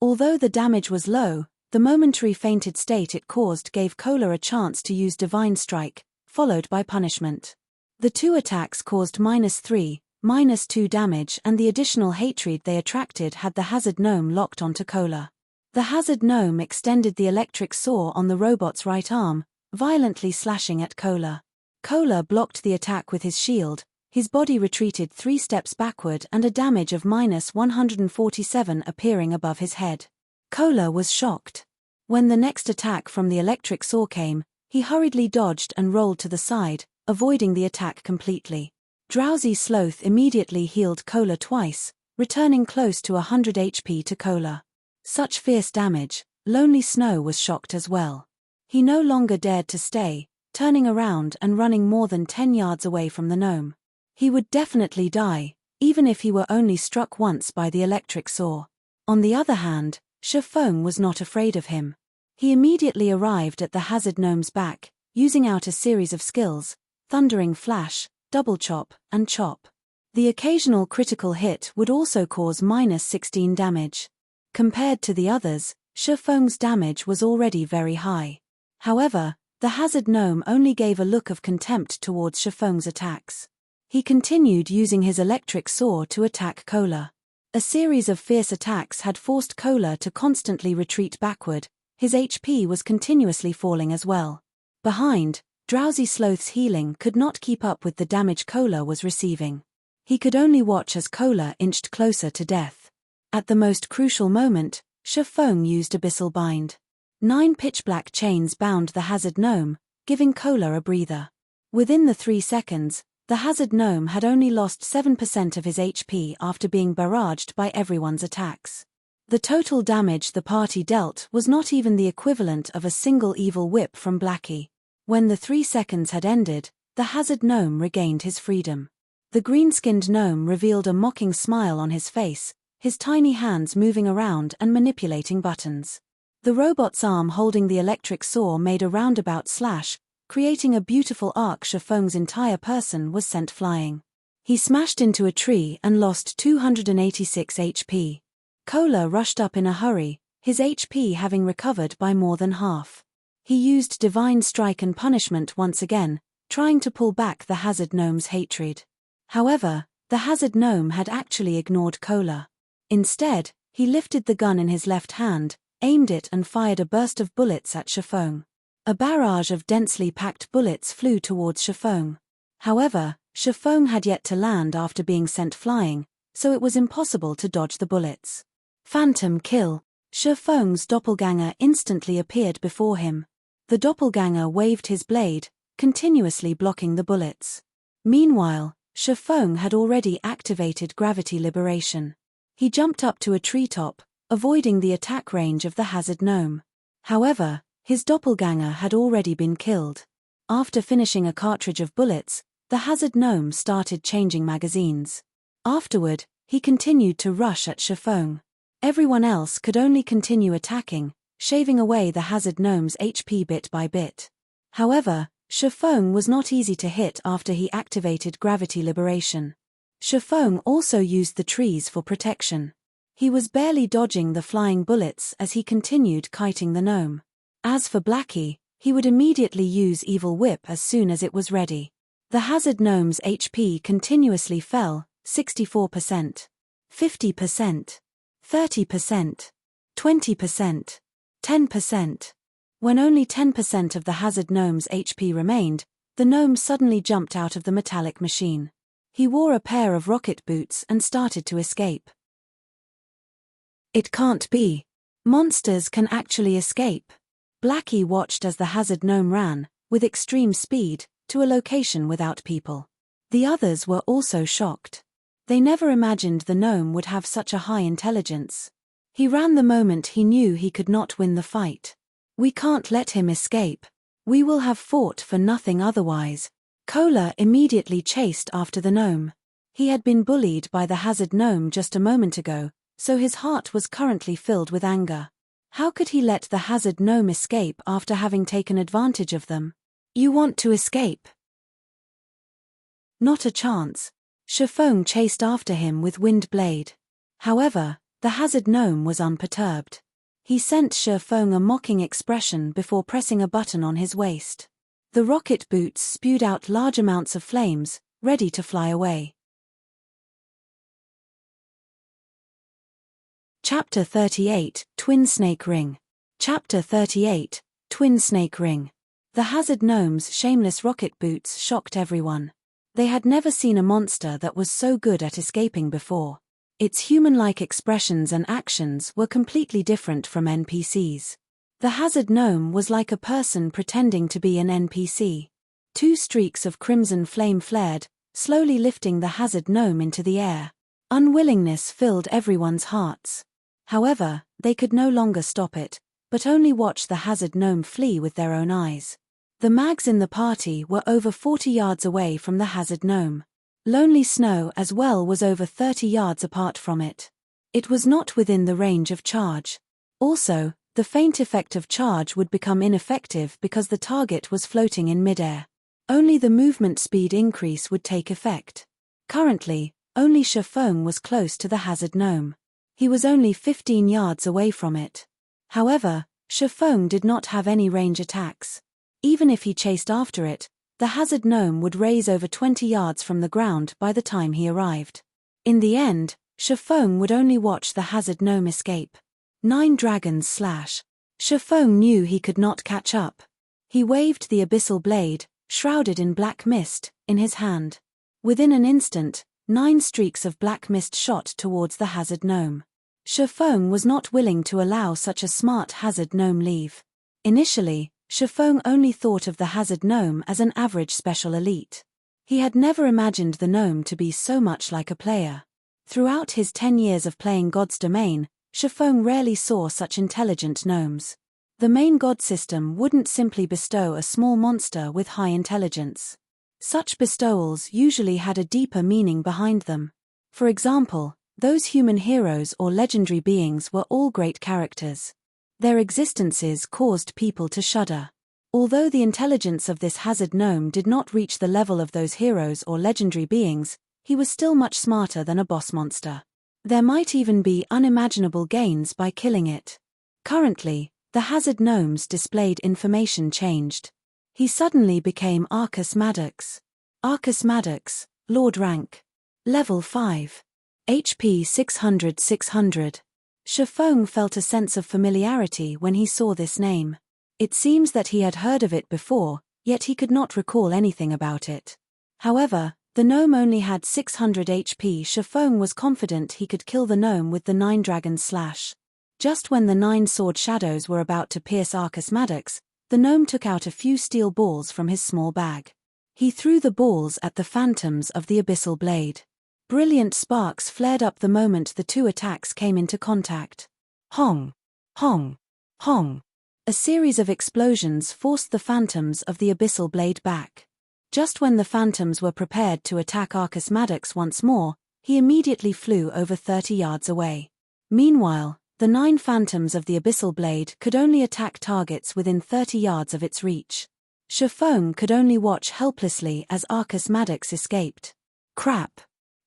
A: Although the damage was low, the momentary fainted state it caused gave Cola a chance to use Divine Strike, followed by Punishment. The two attacks caused -3, -2 damage, and the additional hatred they attracted had the hazard gnome locked onto Cola. The hazard gnome extended the electric saw on the robot's right arm, violently slashing at Cola. Cola blocked the attack with his shield, his body retreated 3 steps backward and a damage of -147 appearing above his head. Cola was shocked. When the next attack from the electric saw came, he hurriedly dodged and rolled to the side, avoiding the attack completely. Drowsy Sloth immediately healed Cola twice, returning close to 100 HP to Cola. Such fierce damage, Lonely Snow was shocked as well. He no longer dared to stay, turning around and running more than 10 yards away from the gnome. He would definitely die, even if he were only struck once by the electric saw. On the other hand, Shifeng was not afraid of him. He immediately arrived at the hazard gnome's back, using out a series of skills: Thundering Flash, Double Chop, and Chop. The occasional critical hit would also cause -16 damage. Compared to the others, Shifeng's damage was already very high. However, the hazard gnome only gave a look of contempt towards Shifeng's attacks. He continued using his electric saw to attack Cola. A series of fierce attacks had forced Cola to constantly retreat backward. His HP was continuously falling as well. Behind, Drowsy Sloth's healing could not keep up with the damage Cola was receiving. He could only watch as Cola inched closer to death. At the most crucial moment, Shifeng used Abyssal Bind. 9 pitch-black chains bound the hazard gnome, giving Cola a breather. Within the 3 seconds, the hazard gnome had only lost 7% of his HP after being barraged by everyone's attacks. The total damage the party dealt was not even the equivalent of a single evil whip from Blackie. When the 3 seconds had ended, the hazard gnome regained his freedom. The green-skinned gnome revealed a mocking smile on his face, his tiny hands moving around and manipulating buttons. The robot's arm holding the electric saw made a roundabout slash, creating a beautiful arc. Shifeng's entire person was sent flying. He smashed into a tree and lost 286 HP. Cola rushed up in a hurry, his HP having recovered by more than half. He used Divine Strike and Punishment once again, trying to pull back the hazard gnome's hatred. However, the hazard gnome had actually ignored Cola. Instead, he lifted the gun in his left hand, aimed it and fired a burst of bullets at Shifeng. A barrage of densely packed bullets flew towards Shifeng. However, Shifeng had yet to land after being sent flying, so it was impossible to dodge the bullets. Phantom Kill. Shifeng's doppelganger instantly appeared before him. The doppelganger waved his blade, continuously blocking the bullets. Meanwhile, Shifeng had already activated gravity liberation. He jumped up to a treetop, avoiding the attack range of the hazard gnome. However, his doppelganger had already been killed. After finishing a cartridge of bullets, the hazard gnome started changing magazines. Afterward, he continued to rush at Shifeng. Everyone else could only continue attacking, shaving away the hazard gnome's HP bit by bit. However, Shifeng was not easy to hit after he activated gravity liberation. Shifeng also used the trees for protection. He was barely dodging the flying bullets as he continued kiting the gnome. As for Blackie, he would immediately use Evil Whip as soon as it was ready. The hazard gnome's HP continuously fell, 64%, 50%, 30%, 20%, 10%. When only 10% of the hazard gnome's HP remained, the gnome suddenly jumped out of the metallic machine. He wore a pair of rocket boots and started to escape. It can't be. Monsters can actually escape. Blackie watched as the hazard gnome ran, with extreme speed, to a location without people. The others were also shocked. They never imagined the gnome would have such a high intelligence. He ran the moment he knew he could not win the fight. We can't let him escape. We will have fought for nothing otherwise. Cola immediately chased after the gnome. He had been bullied by the hazard gnome just a moment ago, so his heart was currently filled with anger. How could he let the hazard gnome escape after having taken advantage of them? You want to escape? Not a chance. Shifeng chased after him with Wind Blade. However, the hazard gnome was unperturbed. He sent Shifeng a mocking expression before pressing a button on his waist. The rocket boots spewed out large amounts of flames, ready to fly away. Chapter 38, Twin Snake Ring. Chapter 38, Twin Snake Ring. The hazard gnome's shameless rocket boots shocked everyone. They had never seen a monster that was so good at escaping before. Its human-like expressions and actions were completely different from NPCs. The hazard gnome was like a person pretending to be an NPC. 2 streaks of crimson flame flared, slowly lifting the hazard gnome into the air. Unwillingness filled everyone's hearts. However, they could no longer stop it, but only watch the hazard gnome flee with their own eyes. The mags in the party were over 40 yards away from the hazard gnome. Lonely Snow as well was over 30 yards apart from it. It was not within the range of charge. Also, the feint effect of charge would become ineffective because the target was floating in midair. Only the movement speed increase would take effect. Currently, only Shifeng was close to the hazard gnome. He was only 15 yards away from it. However, Shifeng did not have any range attacks. Even if he chased after it, the hazard gnome would raise over 20 yards from the ground by the time he arrived. In the end, Shifeng would only watch the hazard gnome escape. 9 dragons slash. Shifeng knew he could not catch up. He waved the abyssal blade, shrouded in black mist, in his hand. Within an instant, 9 streaks of black mist shot towards the hazard gnome. Shifeng was not willing to allow such a smart hazard gnome leave. Initially, Shifeng only thought of the hazard gnome as an average special elite. He had never imagined the gnome to be so much like a player. Throughout his 10 years of playing God's Domain, Shifeng rarely saw such intelligent gnomes. The main god system wouldn't simply bestow a small monster with high intelligence. Such bestowals usually had a deeper meaning behind them. For example, those human heroes or legendary beings were all great characters. Their existences caused people to shudder. Although the intelligence of this hazard gnome did not reach the level of those heroes or legendary beings, he was still much smarter than a boss monster. There might even be unimaginable gains by killing it. Currently, the hazard gnome's displayed information changed. He suddenly became Arcus Maddox. Arcus Maddox, Lord rank. Level 5. HP 600. Shifeng felt a sense of familiarity when he saw this name. It seems that he had heard of it before, yet he could not recall anything about it. However, the gnome only had 600 HP. Shifeng was confident he could kill the gnome with the 9 dragons slash. Just when the 9 sword shadows were about to pierce Arcus Maddox, the gnome took out a few steel balls from his small bag. He threw the balls at the phantoms of the abyssal blade. Brilliant sparks flared up the moment the 2 attacks came into contact. Hong! Hong! Hong! A series of explosions forced the phantoms of the abyssal blade back. Just when the phantoms were prepared to attack Arcus Maddox once more, he immediately flew over 30 yards away. Meanwhile, the 9 phantoms of the abyssal blade could only attack targets within 30 yards of its reach. Shifeng could only watch helplessly as Arcus Maddox escaped. Crap!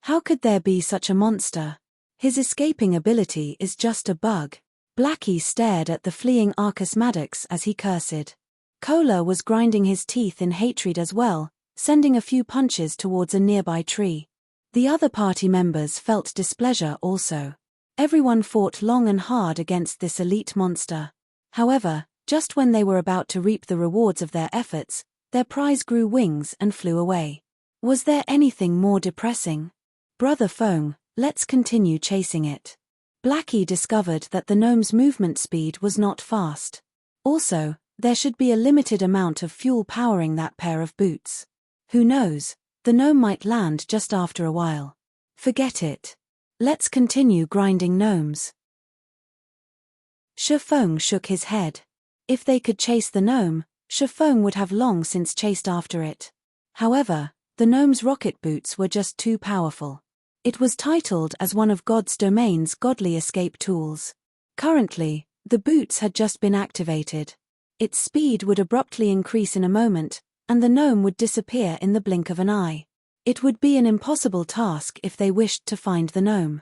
A: How could there be such a monster? His escaping ability is just a bug. Blackie stared at the fleeing Arcus Maddox as he cursed. Cola was grinding his teeth in hatred as well, sending a few punches towards a nearby tree. The other party members felt displeasure also. Everyone fought long and hard against this elite monster. However, just when they were about to reap the rewards of their efforts, their prize grew wings and flew away. Was there anything more depressing? Brother Fong, let's continue chasing it. Blackie discovered that the gnome's movement speed was not fast. Also, there should be a limited amount of fuel powering that pair of boots. Who knows, the gnome might land just after a while. Forget it. Let's continue grinding gnomes. Fong shook his head. If they could chase the gnome, Fong would have long since chased after it. However, the gnome's rocket boots were just too powerful. It was titled as one of God's domain's godly escape tools. Currently, the boots had just been activated. Its speed would abruptly increase in a moment, and the gnome would disappear in the blink of an eye. It would be an impossible task if they wished to find the gnome.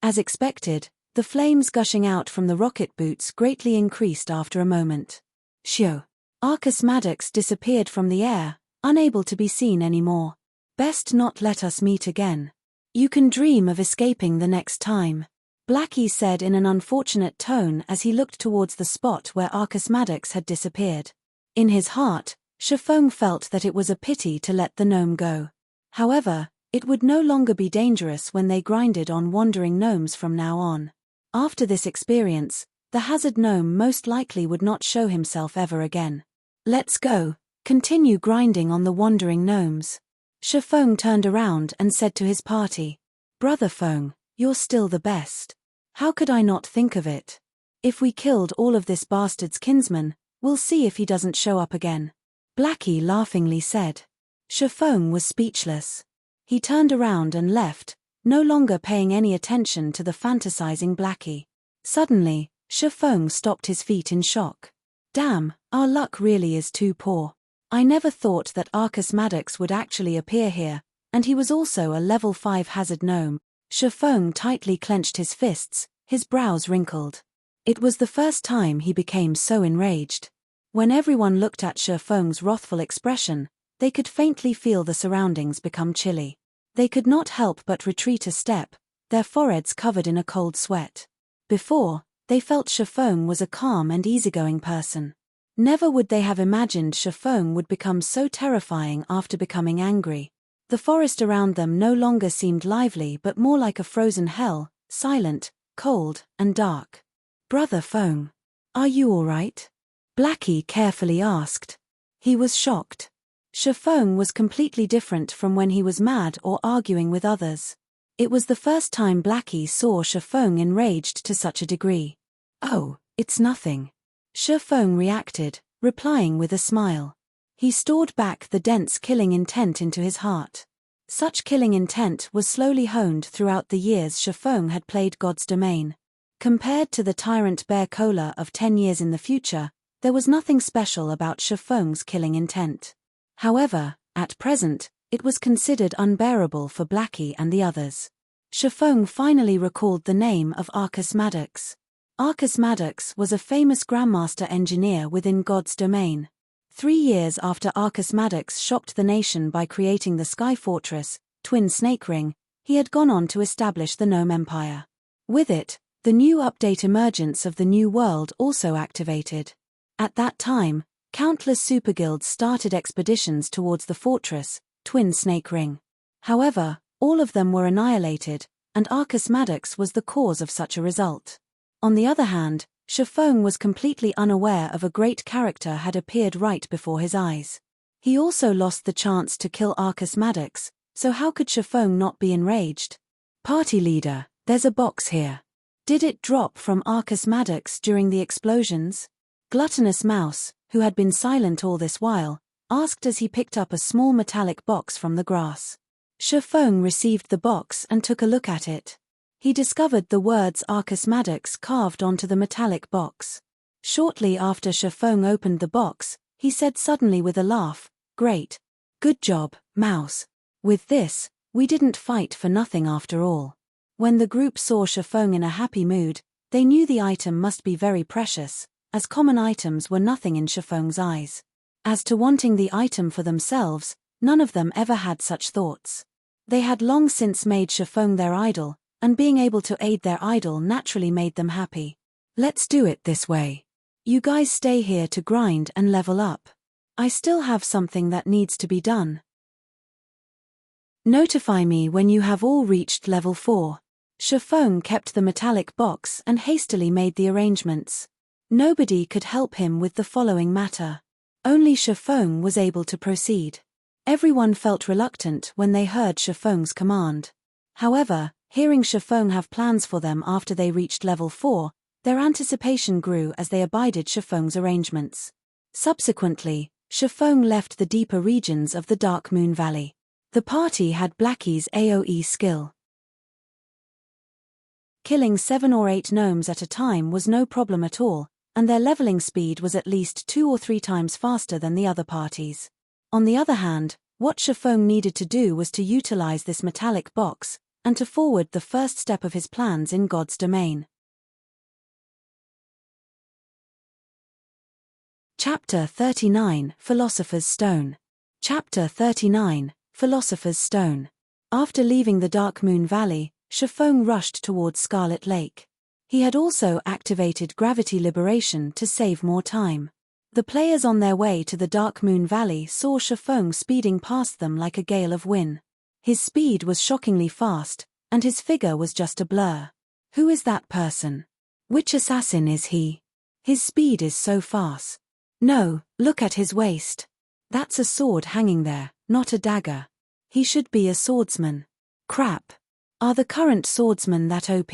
A: As expected, the flames gushing out from the rocket boots greatly increased after a moment. Shoo! Arcus Maddox disappeared from the air, unable to be seen anymore. Best not let us meet again. You can dream of escaping the next time, Blackie said in an unfortunate tone as he looked towards the spot where Arcus Maddox had disappeared. In his heart, Fong felt that it was a pity to let the gnome go. However, it would no longer be dangerous when they grinded on wandering gnomes from now on. After this experience, the hazard gnome most likely would not show himself ever again. Let's go, continue grinding on the wandering gnomes. Fong turned around and said to his party, Brother Fong, you're still the best. How could I not think of it? If we killed all of this bastard's kinsmen, we'll see if he doesn't show up again. Blackie laughingly said. Fong was speechless. He turned around and left, no longer paying any attention to the fantasizing Blackie. Suddenly, Fong stopped his feet in shock. Damn, our luck really is too poor. I never thought that Arcus Maddox would actually appear here, and he was also a level 5 hazard gnome. Fong tightly clenched his fists, his brows wrinkled. It was the first time he became so enraged. When everyone looked at Fong's wrathful expression, they could faintly feel the surroundings become chilly. They could not help but retreat a step, their foreheads covered in a cold sweat. Before, they felt Fong was a calm and easygoing person. Never would they have imagined Fong would become so terrifying after becoming angry. The forest around them no longer seemed lively but more like a frozen hell, silent, cold, and dark. Brother Fong, are you all right? Blackie carefully asked. He was shocked. Fong was completely different from when he was mad or arguing with others. It was the first time Blackie saw Fong enraged to such a degree. Oh, it's nothing. Fong reacted, replying with a smile. He stored back the dense killing intent into his heart. Such killing intent was slowly honed throughout the years Fong had played God's domain. Compared to the tyrant bear Cola of 10 years in the future, there was nothing special about Fong's killing intent. However, at present, it was considered unbearable for Blackie and the others. Fong finally recalled the name of Arcus Maddox. Arcus Maddox was a famous Grandmaster engineer within God's domain. 3 years after Arcus Maddox shocked the nation by creating the Sky Fortress, Twin Snake Ring, he had gone on to establish the Gnome Empire. With it, the new update Emergence of the New World also activated. At that time, countless superguilds started expeditions towards the fortress, Twin Snake Ring. However, all of them were annihilated, and Arcus Maddox was the cause of such a result. On the other hand, Fong was completely unaware of a great character had appeared right before his eyes. He also lost the chance to kill Arcus Maddox, so how could Fong not be enraged? Party leader, there's a box here. Did it drop from Arcus Maddox during the explosions? Gluttonous Mouse, who had been silent all this while, asked as he picked up a small metallic box from the grass. Fong received the box and took a look at it. He discovered the words Arcus Maddox carved onto the metallic box. Shortly after Fong opened the box, he said suddenly with a laugh, "Great. Good job, Mouse. With this, we didn't fight for nothing after all. When the group saw Shifeng in a happy mood, they knew the item must be very precious, as common items were nothing in Shifeng's eyes. As to wanting the item for themselves, none of them ever had such thoughts. They had long since made Shifeng their idol, and being able to aid their idol naturally made them happy. Let's do it this way. You guys stay here to grind and level up. I still have something that needs to be done. Notify me when you have all reached level 4. Shifeng kept the metallic box and hastily made the arrangements. Nobody could help him with the following matter. Only Shifeng was able to proceed. Everyone felt reluctant when they heard Shifeng's command. However, hearing Shifeng have plans for them after they reached level 4, their anticipation grew as they abided Shifeng's arrangements. Subsequently, Shifeng left the deeper regions of the Dark Moon Valley. The party had Blackie's AoE skill. Killing 7 or 8 gnomes at a time was no problem at all, and their leveling speed was at least 2 or 3 times faster than the other parties. On the other hand, what Shifeng needed to do was to utilize this metallic box, and to forward the first step of his plans in God's domain. Chapter 39, Philosopher's Stone. Chapter 39, Philosopher's Stone. After leaving the Dark Moon Valley, Shifeng rushed towards Scarlet Lake. He had also activated gravity liberation to save more time. The players on their way to the Dark Moon Valley saw Shifeng speeding past them like a gale of wind. His speed was shockingly fast, and his figure was just a blur. Who is that person? Which assassin is he? His speed is so fast. No, look at his waist. That's a sword hanging there, not a dagger. He should be a swordsman. Crap. Are the current swordsmen that OP?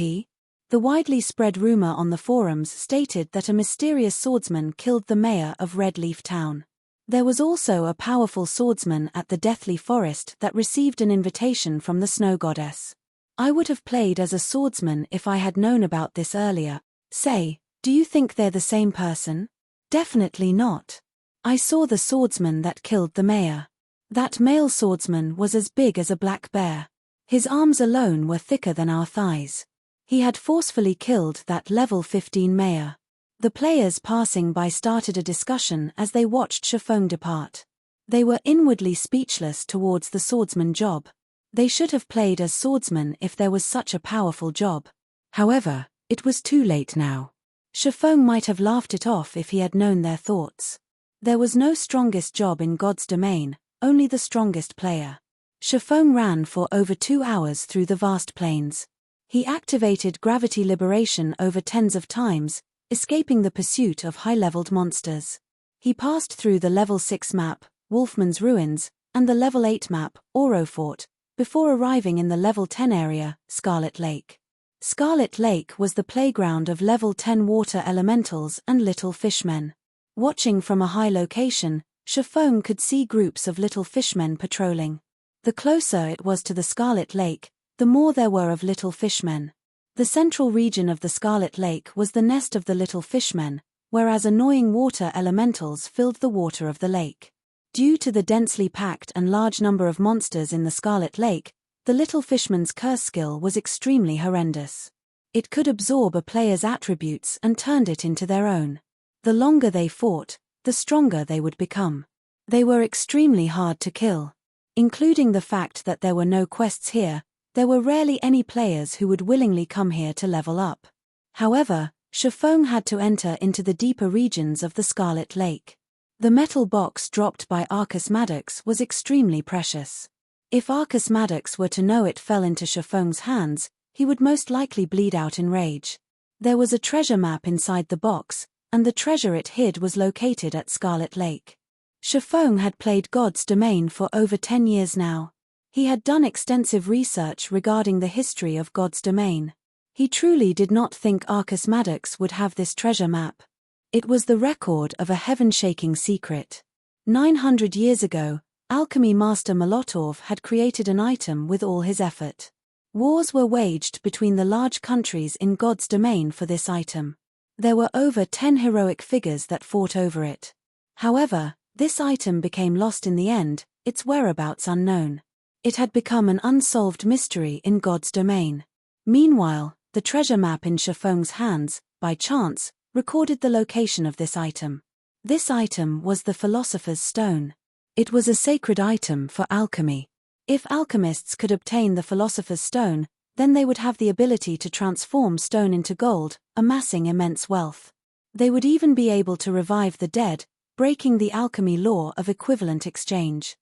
A: The widely spread rumor on the forums stated that a mysterious swordsman killed the mayor of Red Leaf Town. There was also a powerful swordsman at the Deathly Forest that received an invitation from the Snow Goddess. I would have played as a swordsman if I had known about this earlier. Say, do you think they're the same person? Definitely not. I saw the swordsman that killed the mayor. That male swordsman was as big as a black bear. His arms alone were thicker than our thighs. He had forcefully killed that level 15 mayor. The players passing by started a discussion as they watched Shifeng depart. They were inwardly speechless towards the swordsman job. They should have played as swordsmen if there was such a powerful job. However, it was too late now. Shifeng might have laughed it off if he had known their thoughts. There was no strongest job in God's domain, only the strongest player. Shifeng ran for over 2 hours through the vast plains. He activated gravity liberation over tens of times, escaping the pursuit of high-leveled monsters. He passed through the level 6 map, Wolfman's Ruins, and the level 8 map, Oro Fort, before arriving in the level 10 area, Scarlet Lake. Scarlet Lake was the playground of level 10 water elementals and little fishmen. Watching from a high location, Shifeng could see groups of little fishmen patrolling. The closer it was to the Scarlet Lake, the more there were of little fishmen. The central region of the Scarlet Lake was the nest of the little fishmen, whereas annoying water elementals filled the water of the lake. Due to the densely packed and large number of monsters in the Scarlet Lake, the little fishman's curse skill was extremely horrendous. It could absorb a player's attributes and turned it into their own. The longer they fought, the stronger they would become. They were extremely hard to kill. Including the fact that there were no quests here, there were rarely any players who would willingly come here to level up. However, Shifeng had to enter into the deeper regions of the Scarlet Lake. The metal box dropped by Arcus Maddox was extremely precious. If Arcus Maddox were to know it fell into Shifeng's hands, he would most likely bleed out in rage. There was a treasure map inside the box, and the treasure it hid was located at Scarlet Lake. Shifeng had played God's domain for over 10 years now. He had done extensive research regarding the history of God's domain. He truly did not think Arcus Maddox would have this treasure map. It was the record of a heaven-shaking secret. 900 years ago, alchemy master Molotov had created an item with all his effort. Wars were waged between the large countries in God's domain for this item. There were over 10 heroic figures that fought over it. However, this item became lost in the end, its whereabouts unknown. It had become an unsolved mystery in God's domain. Meanwhile, the treasure map in Shifeng's hands, by chance, recorded the location of this item. This item was the Philosopher's Stone. It was a sacred item for alchemy. If alchemists could obtain the Philosopher's Stone, then they would have the ability to transform stone into gold, amassing immense wealth. They would even be able to revive the dead, breaking the alchemy law of equivalent exchange.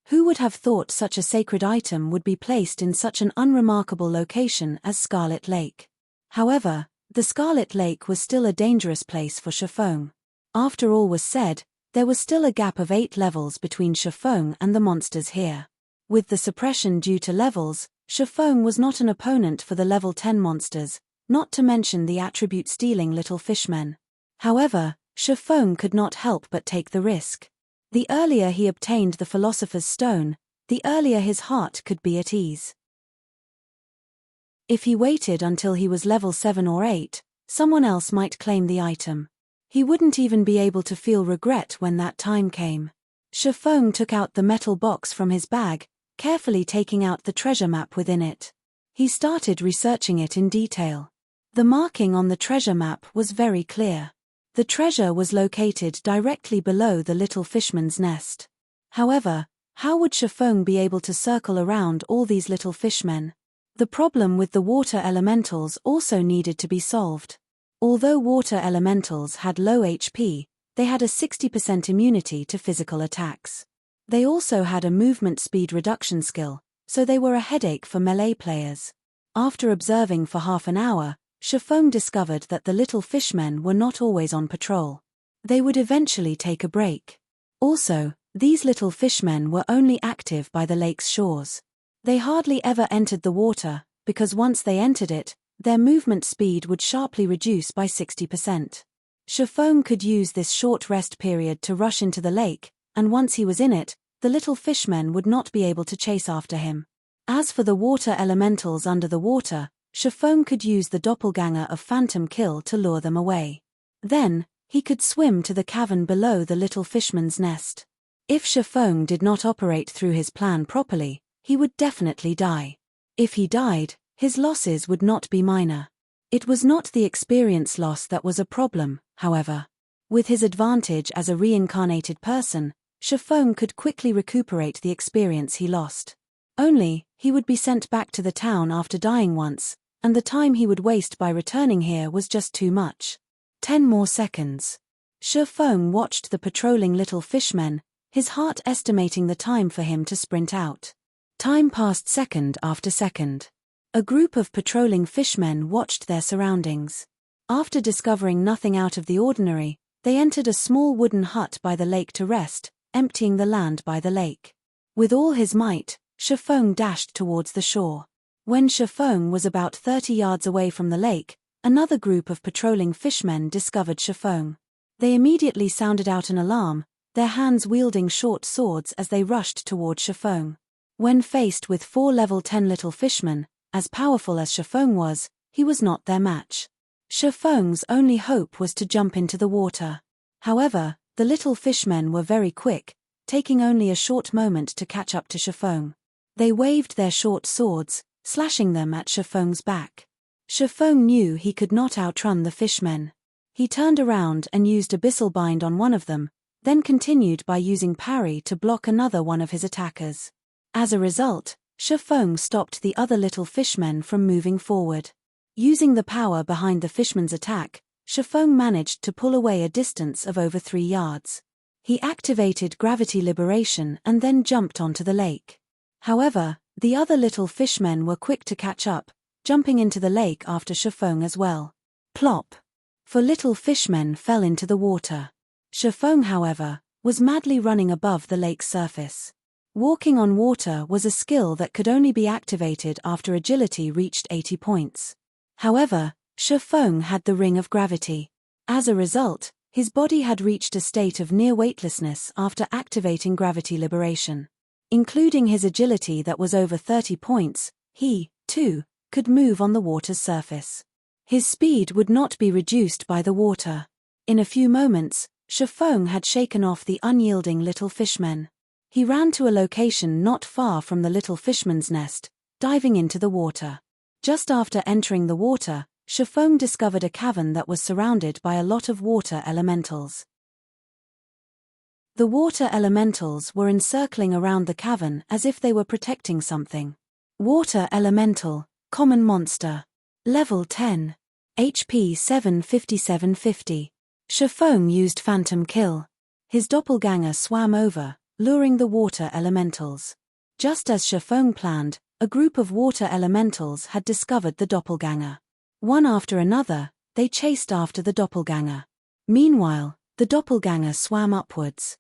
A: Who would have thought such a sacred item would be placed in such an unremarkable location as Scarlet Lake? However, the Scarlet Lake was still a dangerous place for Shifeng. After all was said, there was still a gap of 8 levels between Shifeng and the monsters here. With the suppression due to levels, Shifeng was not an opponent for the level 10 monsters, not to mention the attribute-stealing little fishmen. However, Shifeng could not help but take the risk. The earlier he obtained the Philosopher's Stone, the earlier his heart could be at ease. If he waited until he was level 7 or 8, someone else might claim the item. He wouldn't even be able to feel regret when that time came. Shifeng took out the metal box from his bag, carefully taking out the treasure map within it. He started researching it in detail. The marking on the treasure map was very clear. The treasure was located directly below the little fishman's nest. However, how would Shifeng be able to circle around all these little fishmen? The problem with the water elementals also needed to be solved. Although water elementals had low HP, they had a 60% immunity to physical attacks. They also had a movement speed reduction skill, so they were a headache for melee players. After observing for half an hour, Shifeng discovered that the little fishmen were not always on patrol. They would eventually take a break. Also, these little fishmen were only active by the lake's shores. They hardly ever entered the water, because once they entered it, their movement speed would sharply reduce by 60%. Shifeng could use this short rest period to rush into the lake, and once he was in it, the little fishmen would not be able to chase after him. As for the water elementals under the water, Shifeng could use the doppelganger of Phantom Kill to lure them away. Then, he could swim to the cavern below the little fishman's nest. If Shifeng did not operate through his plan properly, he would definitely die. If he died, his losses would not be minor. It was not the experience loss that was a problem, however. With his advantage as a reincarnated person, Shifeng could quickly recuperate the experience he lost. Only, he would be sent back to the town after dying once, and the time he would waste by returning here was just too much. 10 more seconds. Shifeng watched the patrolling little fishmen, his heart estimating the time for him to sprint out. Time passed second after second. A group of patrolling fishmen watched their surroundings. After discovering nothing out of the ordinary, they entered a small wooden hut by the lake to rest, emptying the land by the lake. With all his might, Shifeng dashed towards the shore. When Shifeng was about 30 yards away from the lake, another group of patrolling fishmen discovered Shifeng. They immediately sounded out an alarm, their hands wielding short swords as they rushed toward Shifeng. When faced with 4 level 10 little fishmen, as powerful as Shifeng was, he was not their match. Shifeng's only hope was to jump into the water. However, the little fishmen were very quick, taking only a short moment to catch up to Shifeng. They waved their short swords, slashing them at Shifeng's back. Shifeng knew he could not outrun the fishmen. He turned around and used Abyssal Bind on one of them, then continued by using Parry to block another one of his attackers. As a result, Shifeng stopped the other little fishmen from moving forward. Using the power behind the fishman's attack, Shifeng managed to pull away a distance of over 3 yards. He activated gravity liberation and then jumped onto the lake. However, the other little fishmen were quick to catch up, jumping into the lake after Shifeng as well. Plop! 4 little fishmen fell into the water. Shifeng, however, was madly running above the lake's surface. Walking on water was a skill that could only be activated after agility reached 80 points. However, Shifeng had the ring of gravity. As a result, his body had reached a state of near weightlessness after activating gravity liberation. Including his agility that was over 30 points, he, too, could move on the water's surface. His speed would not be reduced by the water. In a few moments, Shifeng had shaken off the unyielding little fishmen. He ran to a location not far from the little fishman's nest, diving into the water. Just after entering the water, Shifeng discovered a cavern that was surrounded by a lot of water elementals. The water elementals were encircling around the cavern as if they were protecting something. Water elemental, common monster. Level 10. HP 750-750. Shifeng used phantom kill. His doppelganger swam over, luring the water elementals. Just as Shifeng planned, a group of water elementals had discovered the doppelganger. One after another, they chased after the doppelganger. Meanwhile, the doppelganger swam upwards.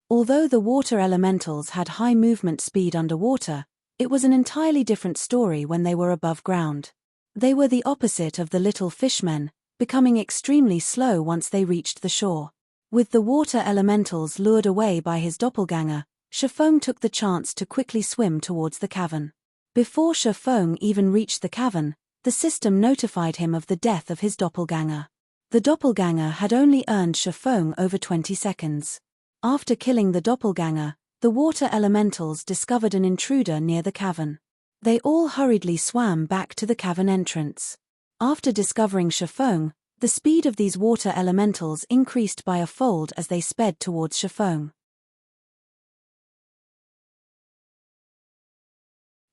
A: Although the water elementals had high movement speed underwater, it was an entirely different story when they were above ground. They were the opposite of the little fishmen, becoming extremely slow once they reached the shore. With the water elementals lured away by his doppelganger, Shifeng took the chance to quickly swim towards the cavern. Before Shifeng even reached the cavern, the system notified him of the death of his doppelganger. The doppelganger had only earned Shifeng over 20 seconds. After killing the doppelganger, the water elementals discovered an intruder near the cavern. They all hurriedly swam back to the cavern entrance. After discovering Shifeng, the speed of these water elementals increased by a fold as they sped towards Shifeng.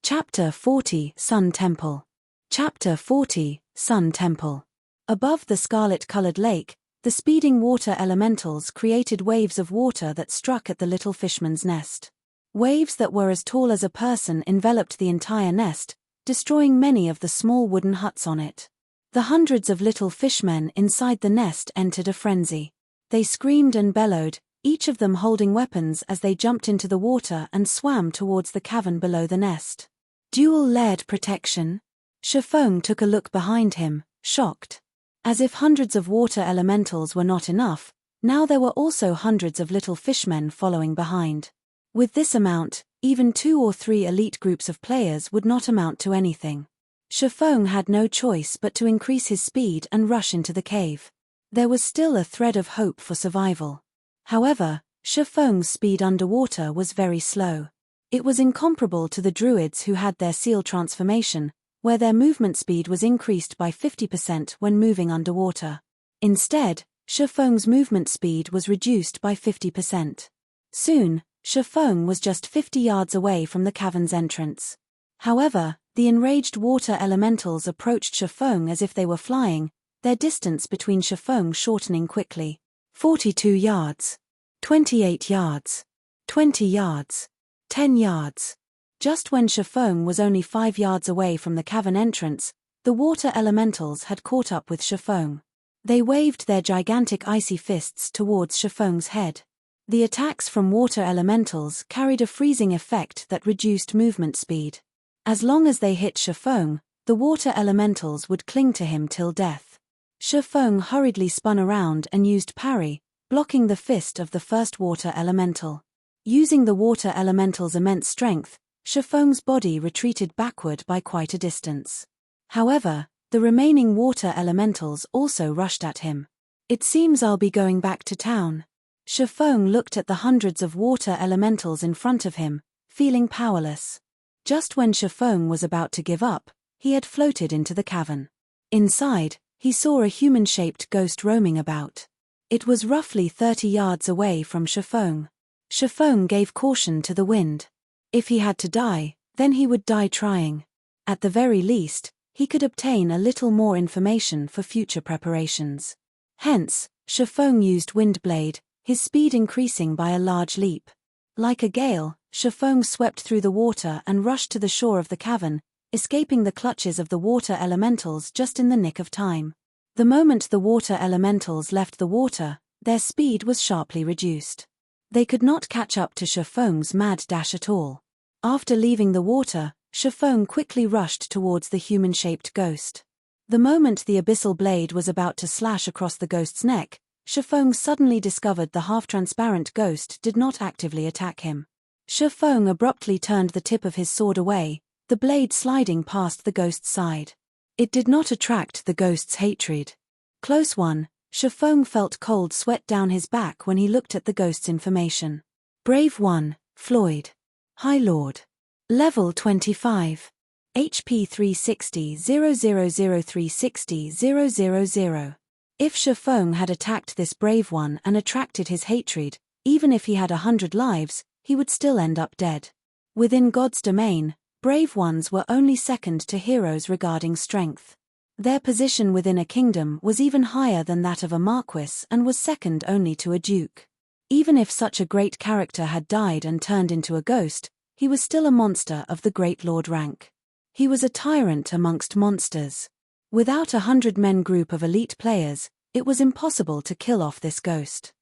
A: Chapter 40 Sun Temple. Chapter 40 Sun Temple. Above the scarlet-colored lake, the speeding water elementals created waves of water that struck at the little fishman's nest. Waves that were as tall as a person enveloped the entire nest, destroying many of the small wooden huts on it. The hundreds of little fishmen inside the nest entered a frenzy. They screamed and bellowed, each of them holding weapons as they jumped into the water and swam towards the cavern below the nest. Dual-layered protection? Shifeng took a look behind him, shocked. As if hundreds of water elementals were not enough, now there were also hundreds of little fishmen following behind. With this amount, even 2 or 3 elite groups of players would not amount to anything. Shifeng had no choice but to increase his speed and rush into the cave. There was still a thread of hope for survival. However, Shifeng's speed underwater was very slow. It was incomparable to the druids who had their seal transformation, where their movement speed was increased by 50% when moving underwater. Instead, Shifeng's movement speed was reduced by 50%. Soon, Shifeng was just 50 yards away from the cavern's entrance. However, the enraged water elementals approached Shifeng as if they were flying, their distance between Shifeng shortening quickly. 42 yards. 28 yards. 20 yards. 10 yards. Just when Shifeng was only 5 yards away from the cavern entrance, the water elementals had caught up with Shifeng. They waved their gigantic icy fists towards Shifeng's head. The attacks from water elementals carried a freezing effect that reduced movement speed. As long as they hit Shifeng, the water elementals would cling to him till death. Shifeng hurriedly spun around and used parry, blocking the fist of the first water elemental. Using the water elemental's immense strength, Shifeng's body retreated backward by quite a distance. However, the remaining water elementals also rushed at him. "It seems I'll be going back to town." Shifeng looked at the hundreds of water elementals in front of him, feeling powerless. Just when Shifeng was about to give up, he had floated into the cavern. Inside, he saw a human-shaped ghost roaming about. It was roughly 30 yards away from Shifeng. Shifeng gave caution to the wind. If he had to die, then he would die trying. At the very least, he could obtain a little more information for future preparations. Hence, Shifeng used Windblade, his speed increasing by a large leap. Like a gale, Shifeng swept through the water and rushed to the shore of the cavern, escaping the clutches of the water elementals just in the nick of time. The moment the water elementals left the water, their speed was sharply reduced. They could not catch up to Shifeng's mad dash at all. After leaving the water, Shifeng quickly rushed towards the human-shaped ghost. The moment the abyssal blade was about to slash across the ghost's neck, Shifeng suddenly discovered the half-transparent ghost did not actively attack him. Shifeng abruptly turned the tip of his sword away, the blade sliding past the ghost's side. It did not attract the ghost's hatred. Close one, Shifeng felt cold sweat down his back when he looked at the ghost's information. Brave 1, Floyd. High Lord. Level 25. HP 360 000360 000. If Shifeng had attacked this brave one and attracted his hatred, even if he had 100 lives, he would still end up dead. Within God's domain, brave ones were only second to heroes regarding strength. Their position within a kingdom was even higher than that of a marquis and was second only to a duke. Even if such a great character had died and turned into a ghost, he was still a monster of the great lord rank. He was a tyrant amongst monsters. Without 100-men group of elite players, it was impossible to kill off this ghost.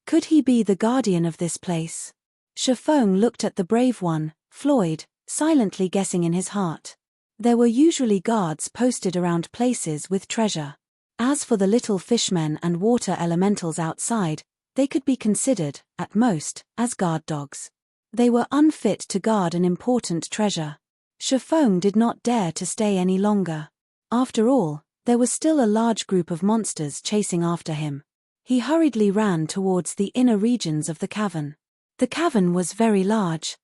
A: Could he be the guardian of this place? Shifeng looked at the brave one, Floyd, silently guessing in his heart. There were usually guards posted around places with treasure. As for the little fishmen and water elementals outside, they could be considered, at most, as guard dogs. They were unfit to guard an important treasure. Shifeng did not dare to stay any longer. After all, there was still a large group of monsters chasing after him. He hurriedly ran towards the inner regions of the cavern. The cavern was very large.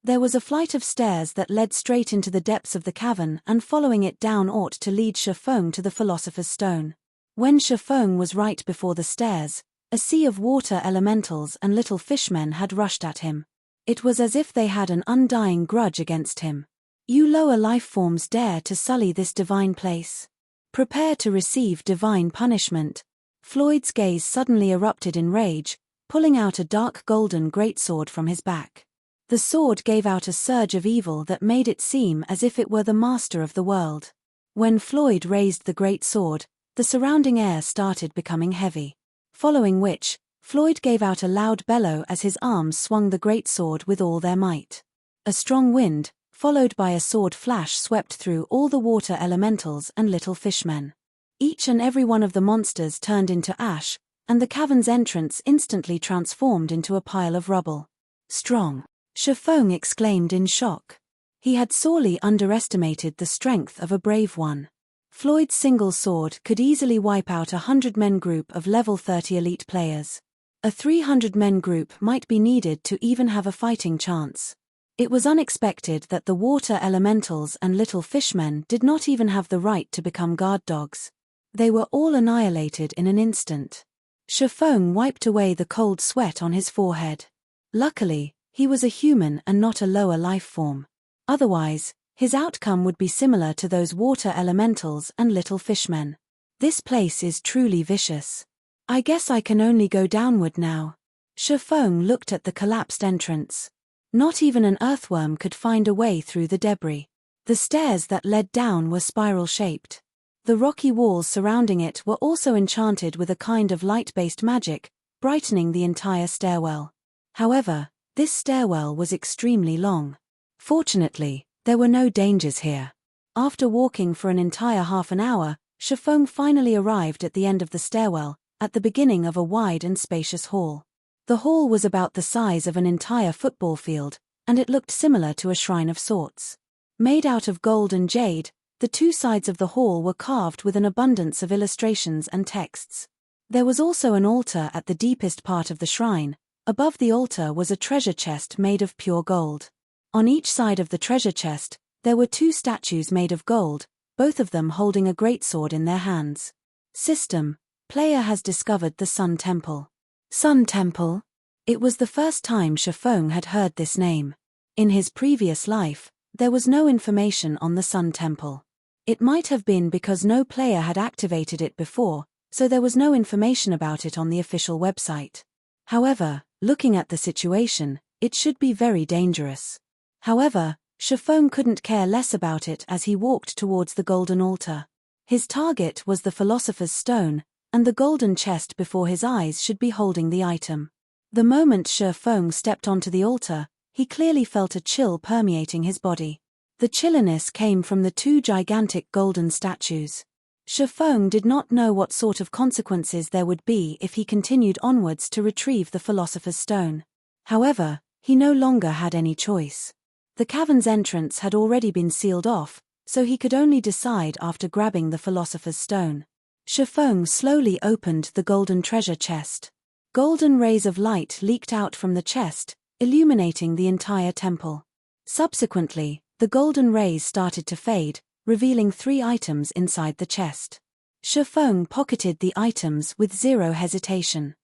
A: There was a flight of stairs that led straight into the depths of the cavern, and following it down ought to lead Shifeng to the Philosopher's Stone. When Shifeng was right before the stairs, a sea of water elementals and little fishmen had rushed at him. It was as if they had an undying grudge against him. You lower life forms dare to sully this divine place. Prepare to receive divine punishment. Floyd's gaze suddenly erupted in rage, pulling out a dark golden greatsword from his back. The sword gave out a surge of evil that made it seem as if it were the master of the world. When Floyd raised the great sword, the surrounding air started becoming heavy. Following which, Floyd gave out a loud bellow as his arms swung the great sword with all their might. A strong wind, followed by a sword flash, swept through all the water elementals and little fishmen. Each and every one of the monsters turned into ash, and the cavern's entrance instantly transformed into a pile of rubble. Strong! Shifeng exclaimed in shock. He had sorely underestimated the strength of a brave one. Floyd's single sword could easily wipe out a 100-men group of level 30 elite players. A 300-men group might be needed to even have a fighting chance. It was unexpected that the water elementals and little fishmen did not even have the right to become guard dogs. They were all annihilated in an instant. Shifeng wiped away the cold sweat on his forehead. Luckily, he was a human and not a lower life form. Otherwise, his outcome would be similar to those water elementals and little fishmen. This place is truly vicious. I guess I can only go downward now. Shifeng looked at the collapsed entrance. Not even an earthworm could find a way through the debris. The stairs that led down were spiral-shaped. The rocky walls surrounding it were also enchanted with a kind of light-based magic, brightening the entire stairwell. However, this stairwell was extremely long. Fortunately, there were no dangers here. After walking for an entire half an hour, Shifeng finally arrived at the end of the stairwell, at the beginning of a wide and spacious hall. The hall was about the size of an entire football field, and it looked similar to a shrine of sorts. Made out of gold and jade, the two sides of the hall were carved with an abundance of illustrations and texts. There was also an altar at the deepest part of the shrine. Above the altar was a treasure chest made of pure gold. On each side of the treasure chest, there were two statues made of gold, both of them holding a greatsword in their hands. System: player has discovered the Sun Temple. Sun Temple? It was the first time Shifeng had heard this name. In his previous life, there was no information on the Sun Temple. It might have been because no player had activated it before, so there was no information about it on the official website. However, looking at the situation, it should be very dangerous. However, Shifeng couldn't care less about it as he walked towards the golden altar. His target was the Philosopher's Stone, and the golden chest before his eyes should be holding the item. The moment Shifeng stepped onto the altar, he clearly felt a chill permeating his body. The chilliness came from the two gigantic golden statues. Shifeng did not know what sort of consequences there would be if he continued onwards to retrieve the Philosopher's Stone. However, he no longer had any choice. The cavern's entrance had already been sealed off, so he could only decide after grabbing the Philosopher's Stone. Shifeng slowly opened the golden treasure chest. Golden rays of light leaked out from the chest, illuminating the entire temple. Subsequently, the golden rays started to fade, revealing 3 items inside the chest. Shifeng pocketed the items with zero hesitation.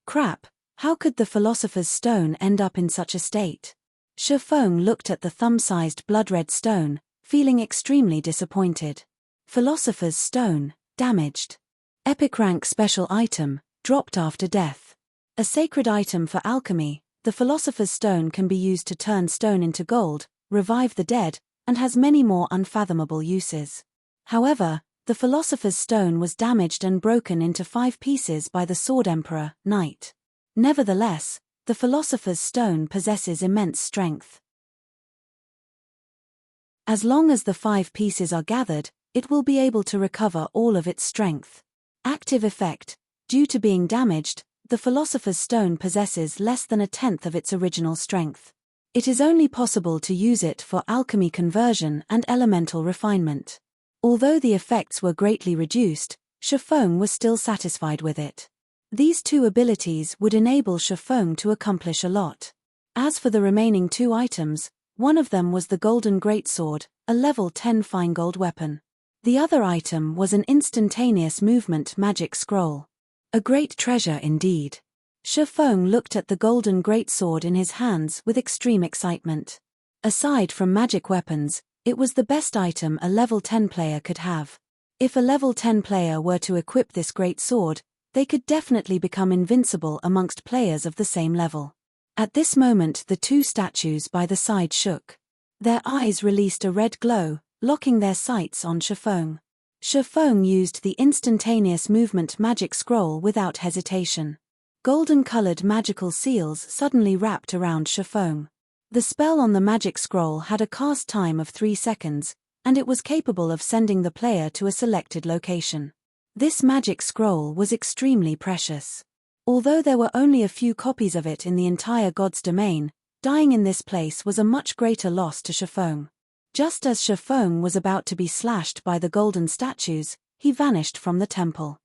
A: Crap, how could the Philosopher's Stone end up in such a state? Shifeng looked at the thumb-sized blood-red stone, feeling extremely disappointed. Philosopher's Stone, damaged. Epic rank special item, dropped after death. A sacred item for alchemy, the Philosopher's Stone can be used to turn stone into gold, revive the dead, and has many more unfathomable uses. However, the Philosopher's Stone was damaged and broken into 5 pieces by the Sword Emperor, Knight. Nevertheless, the Philosopher's Stone possesses immense strength. As long as the 5 pieces are gathered, it will be able to recover all of its strength. Active effect: due to being damaged, the Philosopher's Stone possesses less than 1/10 of its original strength. It is only possible to use it for alchemy conversion and elemental refinement. Although the effects were greatly reduced, Shifeng was still satisfied with it. These 2 abilities would enable Shifeng to accomplish a lot. As for the remaining 2 items, one of them was the Golden Greatsword, a level 10 fine gold weapon. The other item was an instantaneous movement magic scroll. A great treasure indeed. Shifeng looked at the Golden Greatsword in his hands with extreme excitement. Aside from magic weapons, it was the best item a level 10 player could have. If a level 10 player were to equip this great sword, they could definitely become invincible amongst players of the same level. At this moment the 2 statues by the side shook. Their eyes released a red glow, locking their sights on Shifeng. Shifeng used the instantaneous movement magic scroll without hesitation. Golden-colored magical seals suddenly wrapped around Shifeng. The spell on the magic scroll had a cast time of 3 seconds, and it was capable of sending the player to a selected location. This magic scroll was extremely precious. Although there were only a few copies of it in the entire God's domain, dying in this place was a much greater loss to Shifeng. Just as Shifeng was about to be slashed by the golden statues, he vanished from the temple.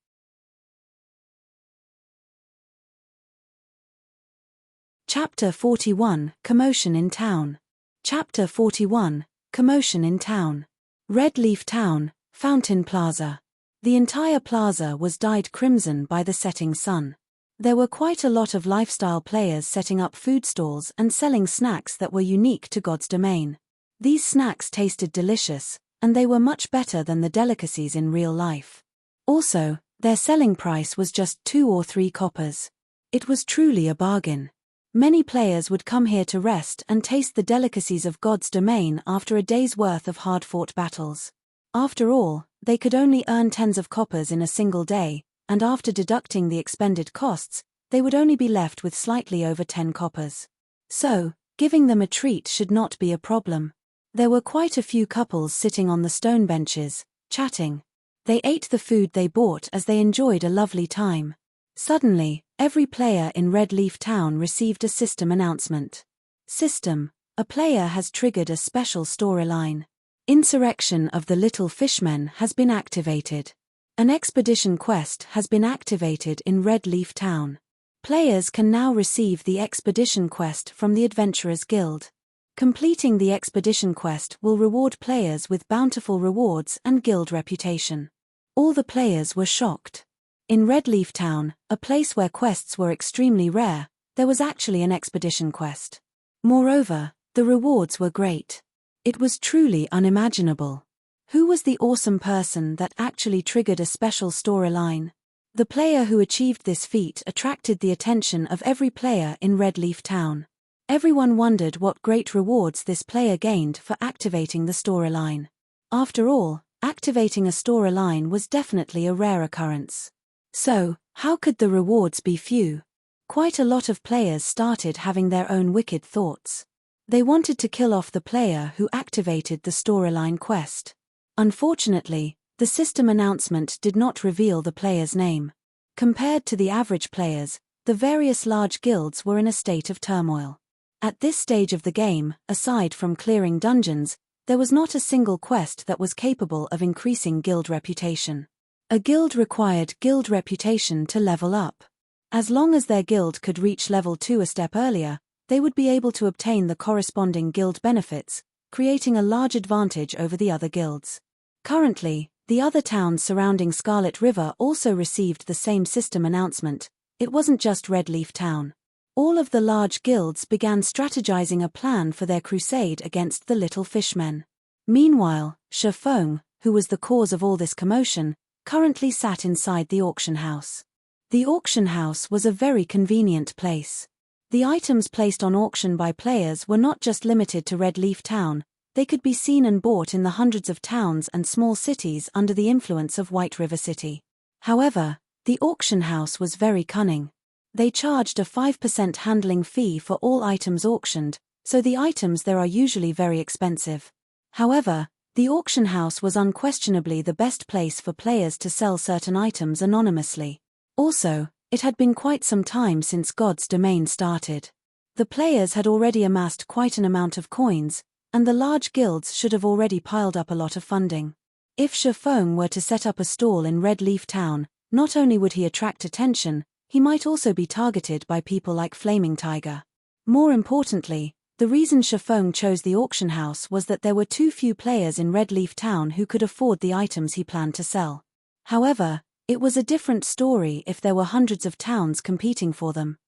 A: Chapter 41, Commotion in Town. Chapter 41, Commotion in Town. Red Leaf Town, Fountain Plaza. The entire plaza was dyed crimson by the setting sun. There were quite a lot of lifestyle players setting up food stalls and selling snacks that were unique to God's domain. These snacks tasted delicious, and they were much better than the delicacies in real life. Also, their selling price was just 2 or 3 coppers. It was truly a bargain. Many players would come here to rest and taste the delicacies of God's domain after a day's worth of hard-fought battles. After all, they could only earn tens of coppers in a single day, and after deducting the expended costs, they would only be left with slightly over 10 coppers. So, giving them a treat should not be a problem. There were quite a few couples sitting on the stone benches, chatting. They ate the food they bought as they enjoyed a lovely time. Suddenly, every player in Red Leaf Town received a system announcement. System: a player has triggered a special storyline. Insurrection of the Little Fishmen has been activated. An expedition quest has been activated in Red Leaf Town. Players can now receive the expedition quest from the Adventurers Guild. Completing the expedition quest will reward players with bountiful rewards and guild reputation. All the players were shocked. In Red Leaf Town, a place where quests were extremely rare, there was actually an expedition quest. Moreover, the rewards were great. It was truly unimaginable. Who was the awesome person that actually triggered a special storyline? The player who achieved this feat attracted the attention of every player in Red Leaf Town. Everyone wondered what great rewards this player gained for activating the storyline. After all, activating a storyline was definitely a rare occurrence. So, how could the rewards be few? Quite a lot of players started having their own wicked thoughts. They wanted to kill off the player who activated the storyline quest. Unfortunately, the system announcement did not reveal the player's name. Compared to the average players, the various large guilds were in a state of turmoil. At this stage of the game, aside from clearing dungeons, There was not a single quest that was capable of increasing guild reputation. A guild required guild reputation to level up. As long as their guild could reach level 2 a step earlier, they would be able to obtain the corresponding guild benefits, creating a large advantage over the other guilds. Currently, the other towns surrounding Scarlet River also received the same system announcement. It wasn't just Red Leaf Town. All of the large guilds began strategizing a plan for their crusade against the Little Fishmen. Meanwhile, Shifeng, who was the cause of all this commotion, currently sat inside the auction house. The auction house was a very convenient place. The items placed on auction by players were not just limited to Red Leaf Town, they could be seen and bought in the hundreds of towns and small cities under the influence of White River City. However, the auction house was very cunning. They charged a 5% handling fee for all items auctioned, so the items there are usually very expensive. However, the auction house was unquestionably the best place for players to sell certain items anonymously. Also, it had been quite some time since God's Domain started. The players had already amassed quite an amount of coins, and the large guilds should have already piled up a lot of funding. If Shifeng were to set up a stall in Red Leaf Town, not only would he attract attention, he might also be targeted by people like Flaming Tiger. More importantly, the reason Shifeng chose the auction house was that there were too few players in Red Leaf Town who could afford the items he planned to sell. However, it was a different story if there were hundreds of towns competing for them.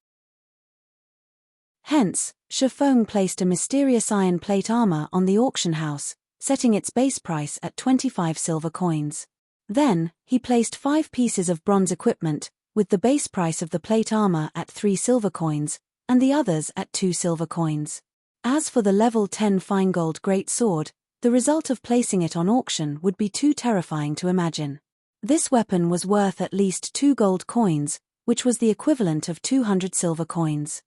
A: Hence, Shifeng placed a mysterious iron plate armor on the auction house, setting its base price at 25 silver coins. Then, he placed 5 pieces of bronze equipment, with the base price of the plate armor at 3 silver coins, and the others at 2 silver coins. As for the level 10 fine gold great sword, the result of placing it on auction would be too terrifying to imagine. This weapon was worth at least 2 gold coins, which was the equivalent of 200 silver coins.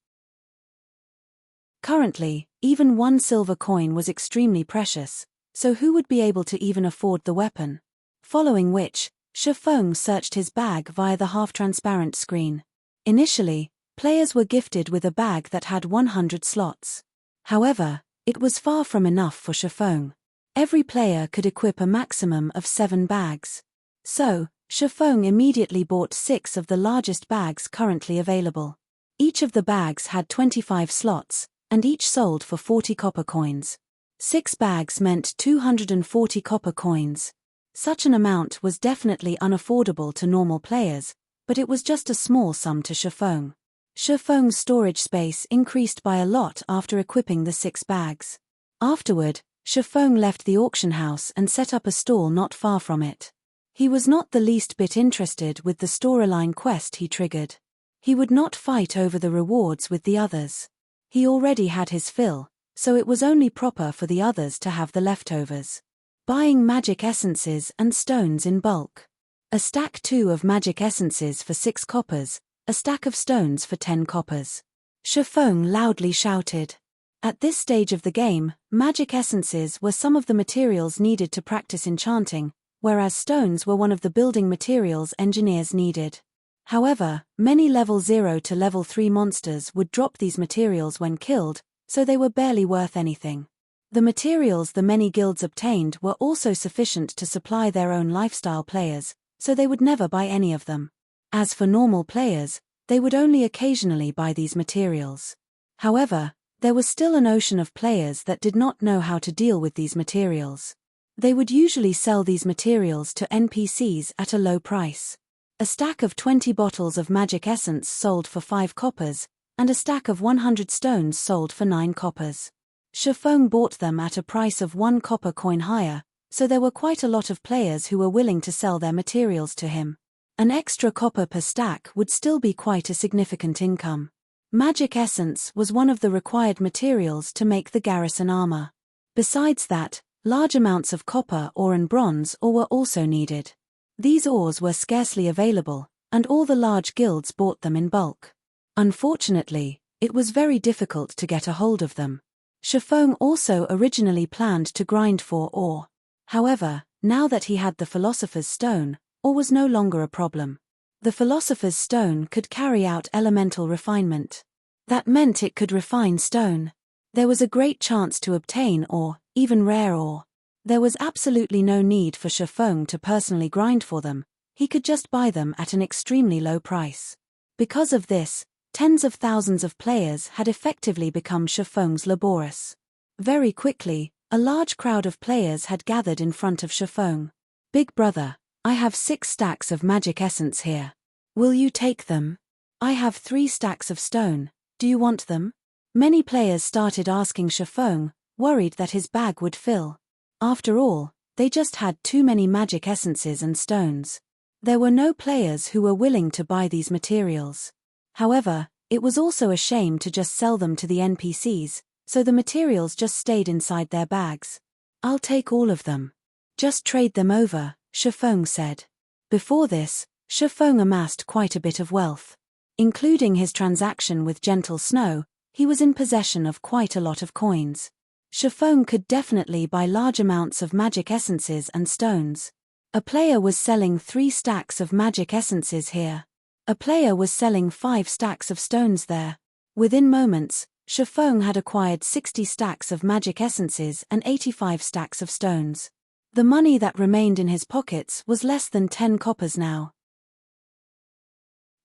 A: Currently, even 1 silver coin was extremely precious, so who would be able to even afford the weapon? Following which, Shifeng searched his bag via the half-transparent screen. Initially, players were gifted with a bag that had 100 slots. However, it was far from enough for Shifeng. Every player could equip a maximum of 7 bags. So, Shifeng immediately bought 6 of the largest bags currently available. Each of the bags had 25 slots, and each sold for 40 copper coins. 6 bags meant 240 copper coins. Such an amount was definitely unaffordable to normal players, but it was just a small sum to Shifeng. Shifeng's storage space increased by a lot after equipping the 6 bags. Afterward, Shifeng left the auction house and set up a stall not far from it. He was not the least bit interested with the storyline quest he triggered. He would not fight over the rewards with the others. He already had his fill, so it was only proper for the others to have the leftovers. Buying magic essences and stones in bulk. A stack 2 of magic essences for 6 coppers, a stack of stones for 10 coppers. Shifeng loudly shouted. At this stage of the game, magic essences were some of the materials needed to practice enchanting, whereas stones were one of the building materials engineers needed. However, many level 0 to level 3 monsters would drop these materials when killed, so they were barely worth anything. The materials the many guilds obtained were also sufficient to supply their own lifestyle players, so they would never buy any of them. As for normal players, they would only occasionally buy these materials. However, there was still an ocean of players that did not know how to deal with these materials. They would usually sell these materials to NPCs at a low price. A stack of 20 bottles of magic essence sold for 5 coppers, and a stack of 100 stones sold for 9 coppers. Shifeng bought them at a price of 1 copper coin higher, so there were quite a lot of players who were willing to sell their materials to him. An extra copper per stack would still be quite a significant income. Magic essence was one of the required materials to make the garrison armor. Besides that, large amounts of copper ore and bronze ore were also needed. These ores were scarcely available, and all the large guilds bought them in bulk. Unfortunately, it was very difficult to get a hold of them. Shifeng also originally planned to grind for ore. However, now that he had the Philosopher's Stone, ore was no longer a problem. The Philosopher's Stone could carry out elemental refinement. That meant it could refine stone. There was a great chance to obtain ore, even rare ore. There was absolutely no need for Shifeng to personally grind for them, he could just buy them at an extremely low price. Because of this, tens of thousands of players had effectively become Shifeng's laborers. Very quickly, a large crowd of players had gathered in front of Shifeng. "Big brother, I have 6 stacks of magic essence here. Will you take them? I have 3 stacks of stone, do you want them?" Many players started asking Shifeng, worried that his bag would fill. After all, they just had too many magic essences and stones. There were no players who were willing to buy these materials. However, it was also a shame to just sell them to the NPCs, so the materials just stayed inside their bags. "I'll take all of them. Just trade them over," Shifeng said. Before this, Shifeng amassed quite a bit of wealth. Including his transaction with Gentle Snow, he was in possession of quite a lot of coins. Shifeng could definitely buy large amounts of magic essences and stones. A player was selling 3 stacks of magic essences here. A player was selling 5 stacks of stones there. Within moments, Shifeng had acquired 60 stacks of magic essences and 85 stacks of stones. The money that remained in his pockets was less than 10 coppers now.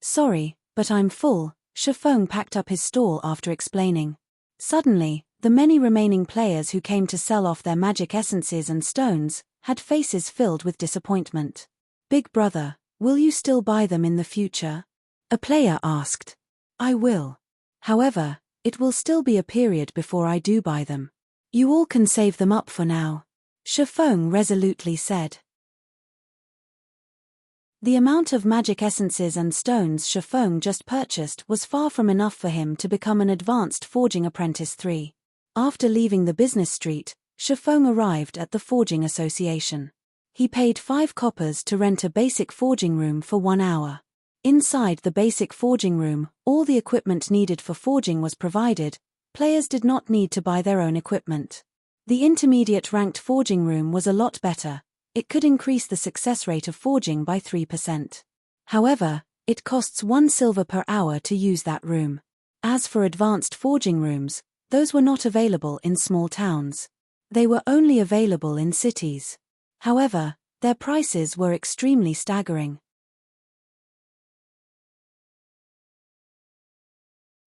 A: "Sorry, but I'm full," Shifeng packed up his stall after explaining. Suddenly, the many remaining players who came to sell off their magic essences and stones had faces filled with disappointment. "Big brother, will you still buy them in the future?" a player asked. "I will. However, it will still be a period before I do buy them. You all can save them up for now," Shifeng resolutely said. The amount of magic essences and stones Shifeng just purchased was far from enough for him to become an advanced forging apprentice 3. After leaving the business street, Shifeng arrived at the Forging Association. He paid 5 coppers to rent a basic forging room for 1 hour. Inside the basic forging room, all the equipment needed for forging was provided. Players did not need to buy their own equipment. The intermediate ranked forging room was a lot better. It could increase the success rate of forging by 3%. However, it costs 1 silver per hour to use that room. As for advanced forging rooms, those were not available in small towns. They were only available in cities. However, their prices were extremely staggering.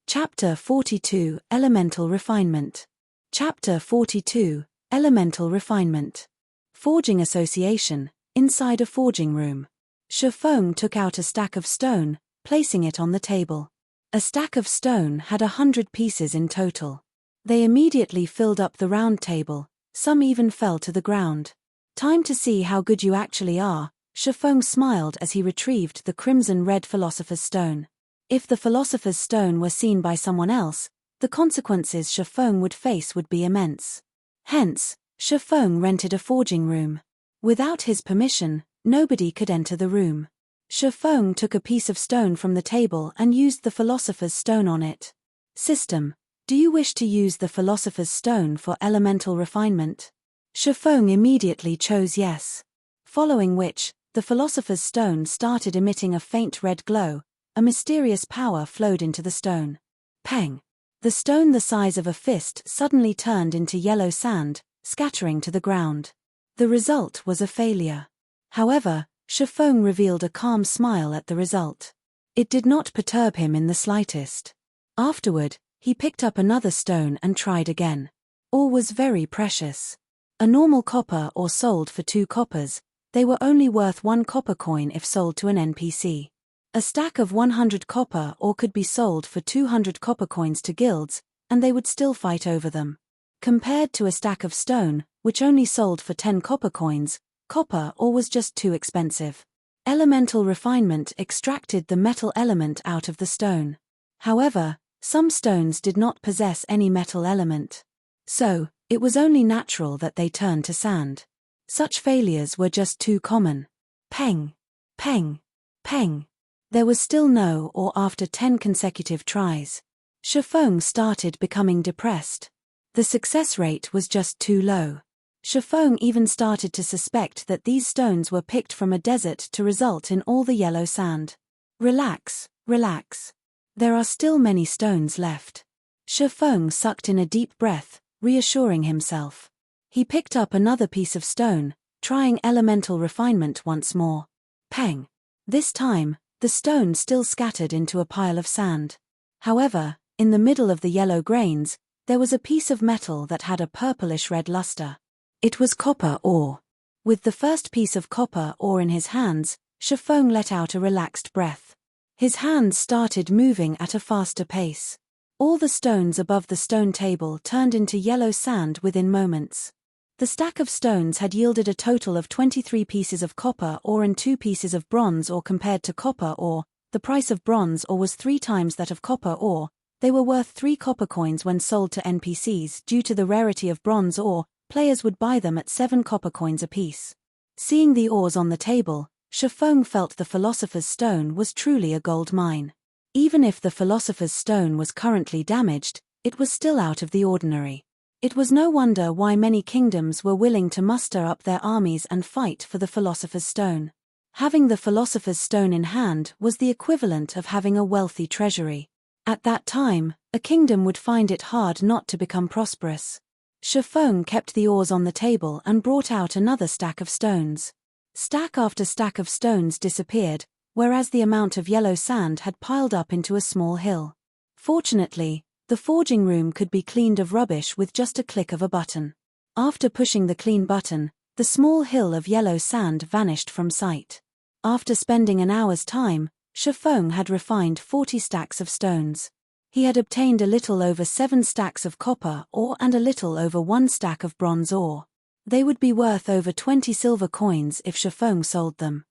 A: Chapter 42, Elemental Refinement. Chapter 42, Elemental Refinement. Forging Association, inside a forging room. Shifeng took out a stack of stone, placing it on the table. A stack of stone had 100 pieces in total. They immediately filled up the round table, some even fell to the ground. "Time to see how good you actually are," Shifeng smiled as he retrieved the crimson-red Philosopher's Stone. If the Philosopher's Stone were seen by someone else, the consequences Shifeng would face would be immense. Hence, Shifeng rented a forging room. Without his permission, nobody could enter the room. Shifeng took a piece of stone from the table and used the Philosopher's Stone on it. "System, do you wish to use the Philosopher's Stone for elemental refinement?" Shifeng immediately chose yes. Following which, the Philosopher's Stone started emitting a faint red glow. A mysterious power flowed into the stone. Peng! The stone the size of a fist suddenly turned into yellow sand, scattering to the ground. The result was a failure. However, Shifeng revealed a calm smile at the result. It did not perturb him in the slightest. Afterward, he picked up another stone and tried again. All was very precious. A normal copper ore sold for 2 coppers, they were only worth 1 copper coin if sold to an NPC. A stack of 100 copper ore could be sold for 200 copper coins to guilds, and they would still fight over them. Compared to a stack of stone, which only sold for 10 copper coins, copper ore was just too expensive. Elemental refinement extracted the metal element out of the stone. However, some stones did not possess any metal element. So, it was only natural that they turned to sand. Such failures were just too common. Peng! Peng! Peng! There was still no ore after 10 consecutive tries. Shifeng started becoming depressed. The success rate was just too low. Shifeng even started to suspect that these stones were picked from a desert to result in all the yellow sand. Relax, relax. There are still many stones left. Shifeng sucked in a deep breath, reassuring himself. He picked up another piece of stone, trying elemental refinement once more. Peng! This time, the stone still scattered into a pile of sand. However, in the middle of the yellow grains, there was a piece of metal that had a purplish-red luster. It was copper ore. With the first piece of copper ore in his hands, Shifeng let out a relaxed breath. His hands started moving at a faster pace. All the stones above the stone table turned into yellow sand within moments. The stack of stones had yielded a total of 23 pieces of copper ore and 2 pieces of bronze ore. Compared to copper ore, the price of bronze ore was 3 times that of copper ore. They were worth 3 copper coins when sold to NPCs. Due to the rarity of bronze ore, players would buy them at 7 copper coins apiece. Seeing the ores on the table, Shifeng felt the Philosopher's Stone was truly a gold mine. Even if the Philosopher's Stone was currently damaged, it was still out of the ordinary. It was no wonder why many kingdoms were willing to muster up their armies and fight for the Philosopher's Stone. Having the Philosopher's Stone in hand was the equivalent of having a wealthy treasury. At that time, a kingdom would find it hard not to become prosperous. Shifeng kept the ores on the table and brought out another stack of stones. Stack after stack of stones disappeared, whereas the amount of yellow sand had piled up into a small hill. Fortunately, the forging room could be cleaned of rubbish with just a click of a button. After pushing the clean button, the small hill of yellow sand vanished from sight. After spending an hour's time, Shifeng had refined 40 stacks of stones. He had obtained a little over 7 stacks of copper ore and a little over 1 stack of bronze ore. They would be worth over 20 silver coins if Shifeng sold them.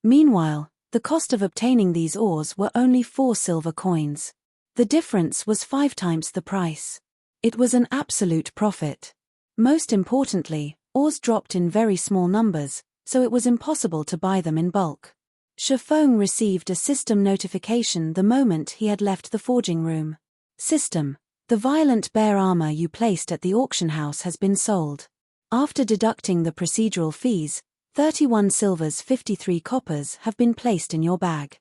A: Meanwhile, the cost of obtaining these ores were only 4 silver coins. The difference was 5 times the price. It was an absolute profit. Most importantly, ores dropped in very small numbers, so it was impossible to buy them in bulk. Shifeng received a system notification the moment he had left the forging room. System: the violent bear armor you placed at the auction house has been sold. After deducting the procedural fees, 31 silvers 53 coppers have been placed in your bag.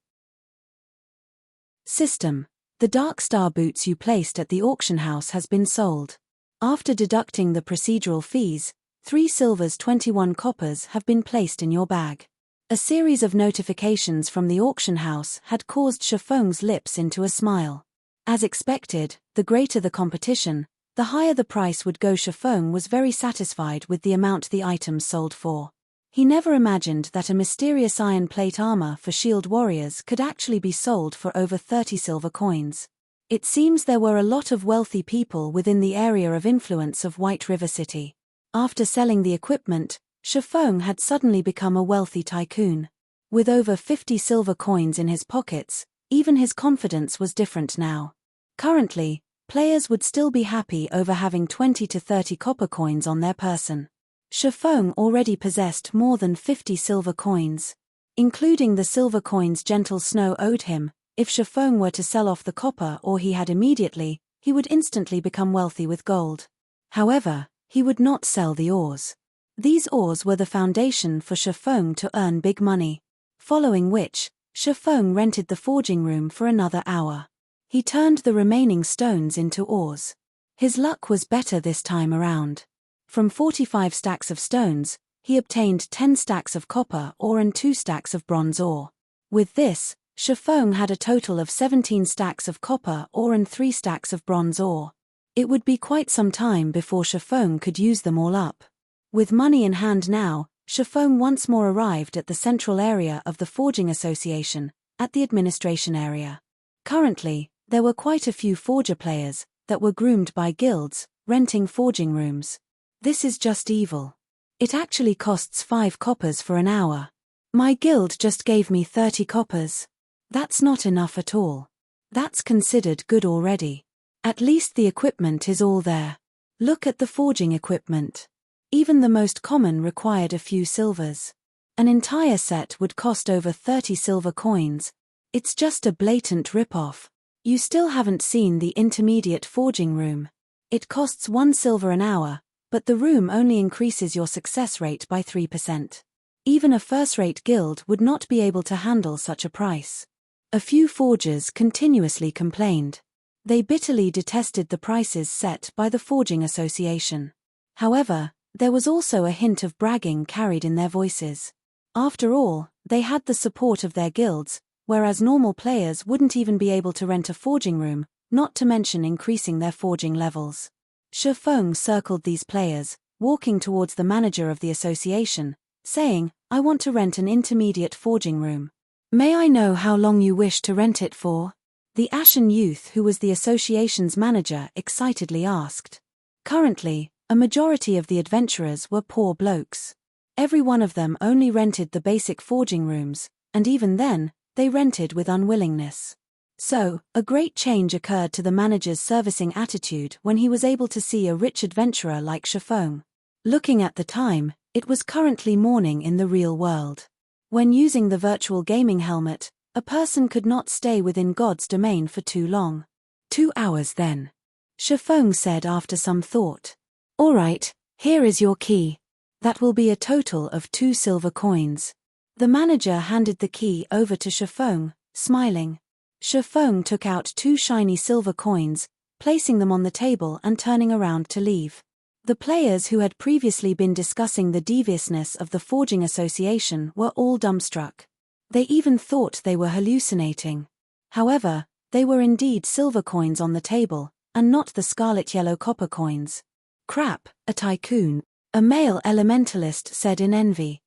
A: System: the dark star boots you placed at the auction house has been sold. After deducting the procedural fees, 3 silvers 21 coppers have been placed in your bag. A series of notifications from the auction house had caused Shifeng's lips into a smile. As expected, the greater the competition, the higher the price would go. Shifeng was very satisfied with the amount the items sold for. He never imagined that a mysterious iron plate armor for shield warriors could actually be sold for over 30 silver coins. It seems there were a lot of wealthy people within the area of influence of White River City. After selling the equipment, Shifeng had suddenly become a wealthy tycoon. With over 50 silver coins in his pockets, even his confidence was different now. Currently, players would still be happy over having 20 to 30 copper coins on their person. Shifeng already possessed more than 50 silver coins. Including the silver coins Gentle Snow owed him, if Shifeng were to sell off the copper ore he had immediately, he would instantly become wealthy with gold. However, he would not sell the ores. These ores were the foundation for Shifeng to earn big money. Following which, Shifeng rented the forging room for another hour. He turned the remaining stones into ores. His luck was better this time around. From 45 stacks of stones, he obtained 10 stacks of copper ore and 2 stacks of bronze ore. With this, Shifeng had a total of 17 stacks of copper ore and 3 stacks of bronze ore. It would be quite some time before Shifeng could use them all up. With money in hand now, Shifeng once more arrived at the central area of the Forging Association, at the administration area. Currently, there were quite a few forger players that were groomed by guilds, renting forging rooms. This is just evil. It actually costs 5 coppers for an hour. My guild just gave me 30 coppers. That's not enough at all. That's considered good already. At least the equipment is all there. Look at the forging equipment. Even the most common required a few silvers. An entire set would cost over 30 silver coins. It's just a blatant rip-off. You still haven't seen the intermediate forging room. It costs 1 silver an hour, but the room only increases your success rate by 3%. Even a first-rate guild would not be able to handle such a price. A few forgers continuously complained. They bitterly detested the prices set by the Forging Association. However, there was also a hint of bragging carried in their voices. After all, they had the support of their guilds, whereas normal players wouldn't even be able to rent a forging room, not to mention increasing their forging levels. Shi Feng circled these players, walking towards the manager of the association, saying, "I want to rent an intermediate forging room. May I know how long you wish to rent it for?" The ashen youth who was the association's manager excitedly asked. Currently, a majority of the adventurers were poor blokes. Every one of them only rented the basic forging rooms, and even then, they rented with unwillingness. So, a great change occurred to the manager's servicing attitude when he was able to see a rich adventurer like Shi Feng. Looking at the time, it was currently morning in the real world. When using the virtual gaming helmet, a person could not stay within God's domain for too long. 2 hours then. Shi Feng said after some thought. "All right, here is your key. That will be a total of 2 silver coins." The manager handed the key over to Shi Feng, smiling. Shi Feng took out 2 shiny silver coins, placing them on the table and turning around to leave. The players who had previously been discussing the deviousness of the Forging Association were all dumbstruck. They even thought they were hallucinating. However, they were indeed silver coins on the table, and not the scarlet-yellow copper coins. "Crap, a tycoon," a male elementalist said in envy.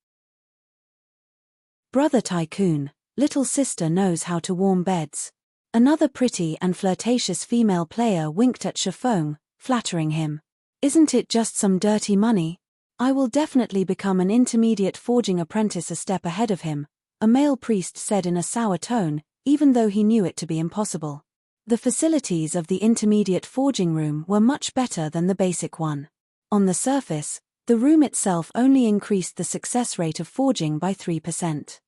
A: "Brother Tycoon, little sister knows how to warm beds." Another pretty and flirtatious female player winked at Shi Feng, flattering him. "Isn't it just some dirty money? I will definitely become an intermediate forging apprentice a step ahead of him," a male priest said in a sour tone, even though he knew it to be impossible. The facilities of the intermediate forging room were much better than the basic one. On the surface, the room itself only increased the success rate of forging by 3%.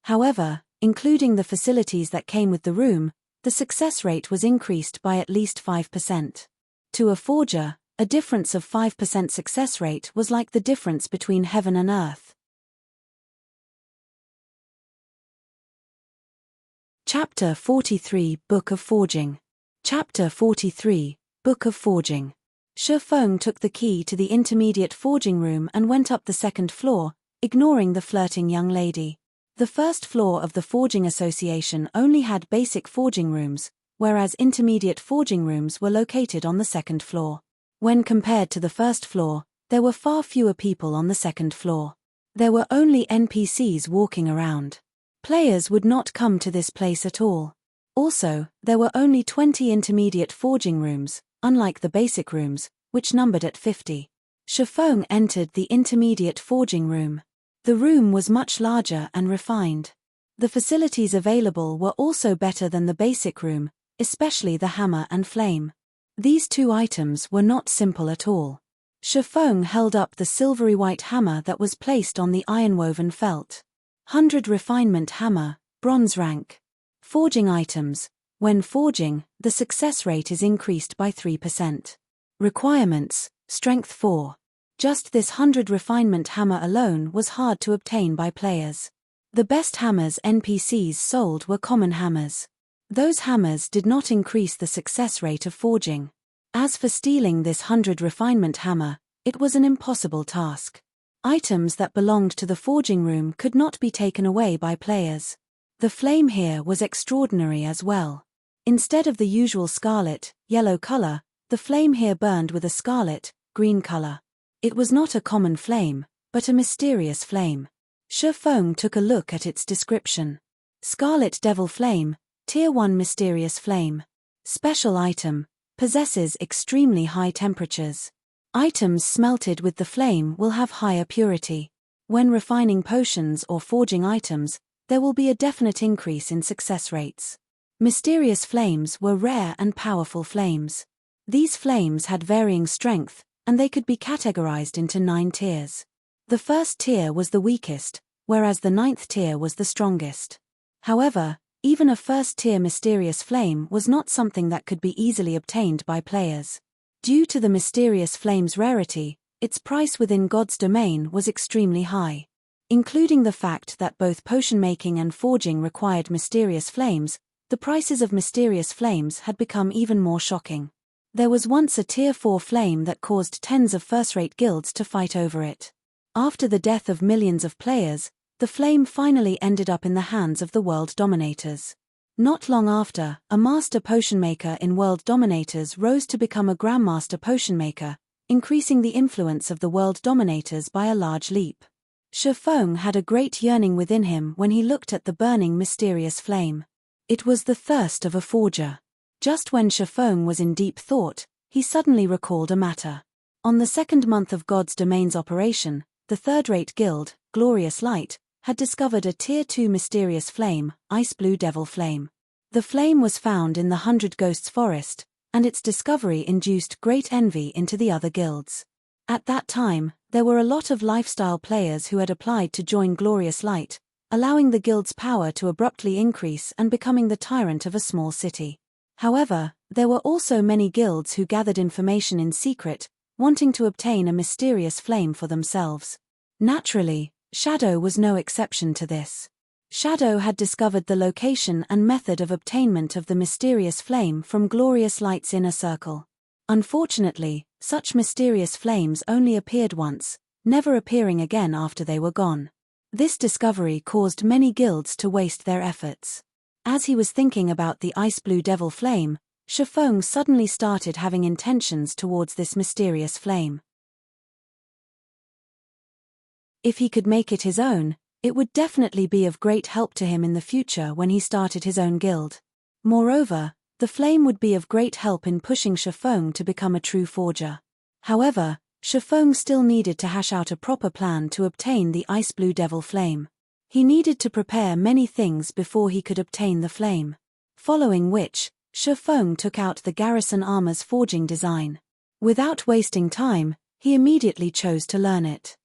A: However, including the facilities that came with the room, the success rate was increased by at least 5%. To a forger, a difference of 5% success rate was like the difference between heaven and earth. Chapter 43 Book of Forging. Chapter 43 Book of Forging. Shi Feng took the key to the intermediate forging room and went up the second floor, ignoring the flirting young lady. The first floor of the Forging Association only had basic forging rooms, whereas intermediate forging rooms were located on the second floor. When compared to the first floor, there were far fewer people on the second floor. There were only NPCs walking around. Players would not come to this place at all. Also, there were only 20 intermediate forging rooms, unlike the basic rooms, which numbered at 50. Shi Feng entered the intermediate forging room. The room was much larger and refined. The facilities available were also better than the basic room, especially the hammer and flame. These 2 items were not simple at all. Shi Feng held up the silvery white hammer that was placed on the iron-woven felt. 100 refinement hammer, bronze rank. Forging items. When forging, the success rate is increased by 3%. Requirements, strength 4. Just this 100 refinement hammer alone was hard to obtain by players. The best hammers NPCs sold were common hammers. Those hammers did not increase the success rate of forging. As for stealing this 100 refinement hammer, it was an impossible task. Items that belonged to the forging room could not be taken away by players. The flame here was extraordinary as well. Instead of the usual scarlet, yellow color, the flame here burned with a scarlet, green color. It was not a common flame, but a mysterious flame. Shi Feng took a look at its description. Scarlet Devil Flame, Tier 1 Mysterious Flame. Special item, possesses extremely high temperatures. Items smelted with the flame will have higher purity. When refining potions or forging items, there will be a definite increase in success rates. Mysterious flames were rare and powerful flames. These flames had varying strength, and they could be categorized into 9 tiers. The first tier was the weakest, whereas the 9th tier was the strongest. However, even a first-tier mysterious flame was not something that could be easily obtained by players. Due to the mysterious flame's rarity, its price within God's domain was extremely high. Including the fact that both potion making and forging required mysterious flames, the prices of mysterious flames had become even more shocking. There was once a Tier 4 flame that caused tens of first-rate guilds to fight over it. After the death of millions of players, the flame finally ended up in the hands of the world dominators. Not long after, a master potion maker in World Dominators rose to become a Grandmaster potion maker, increasing the influence of the world dominators by a large leap. Shifeng had a great yearning within him when he looked at the burning mysterious flame. It was the thirst of a forger. Just when Shifeng was in deep thought, he suddenly recalled a matter. On the second month of God's Domain's operation, the third-rate guild, Glorious Light, had discovered a Tier 2 mysterious flame, Ice Blue Devil Flame. The flame was found in the 100 Ghosts Forest, and its discovery induced great envy into the other guilds. At that time, there were a lot of lifestyle players who had applied to join Glorious Light, allowing the guild's power to abruptly increase and becoming the tyrant of a small city. However, there were also many guilds who gathered information in secret, wanting to obtain a mysterious flame for themselves. Naturally, Shadow was no exception to this. Shadow had discovered the location and method of obtainment of the mysterious flame from Glorious Light's inner circle. Unfortunately, such mysterious flames only appeared once, never appearing again after they were gone. This discovery caused many guilds to waste their efforts. As he was thinking about the Ice Blue Devil Flame, Shifeng suddenly started having intentions towards this mysterious flame. If he could make it his own, it would definitely be of great help to him in the future when he started his own guild. Moreover, the flame would be of great help in pushing Shifeng to become a true forger. However, Shifeng still needed to hash out a proper plan to obtain the Ice Blue Devil Flame. He needed to prepare many things before he could obtain the flame. Following which, Shifeng took out the garrison armor's forging design. Without wasting time, he immediately chose to learn it.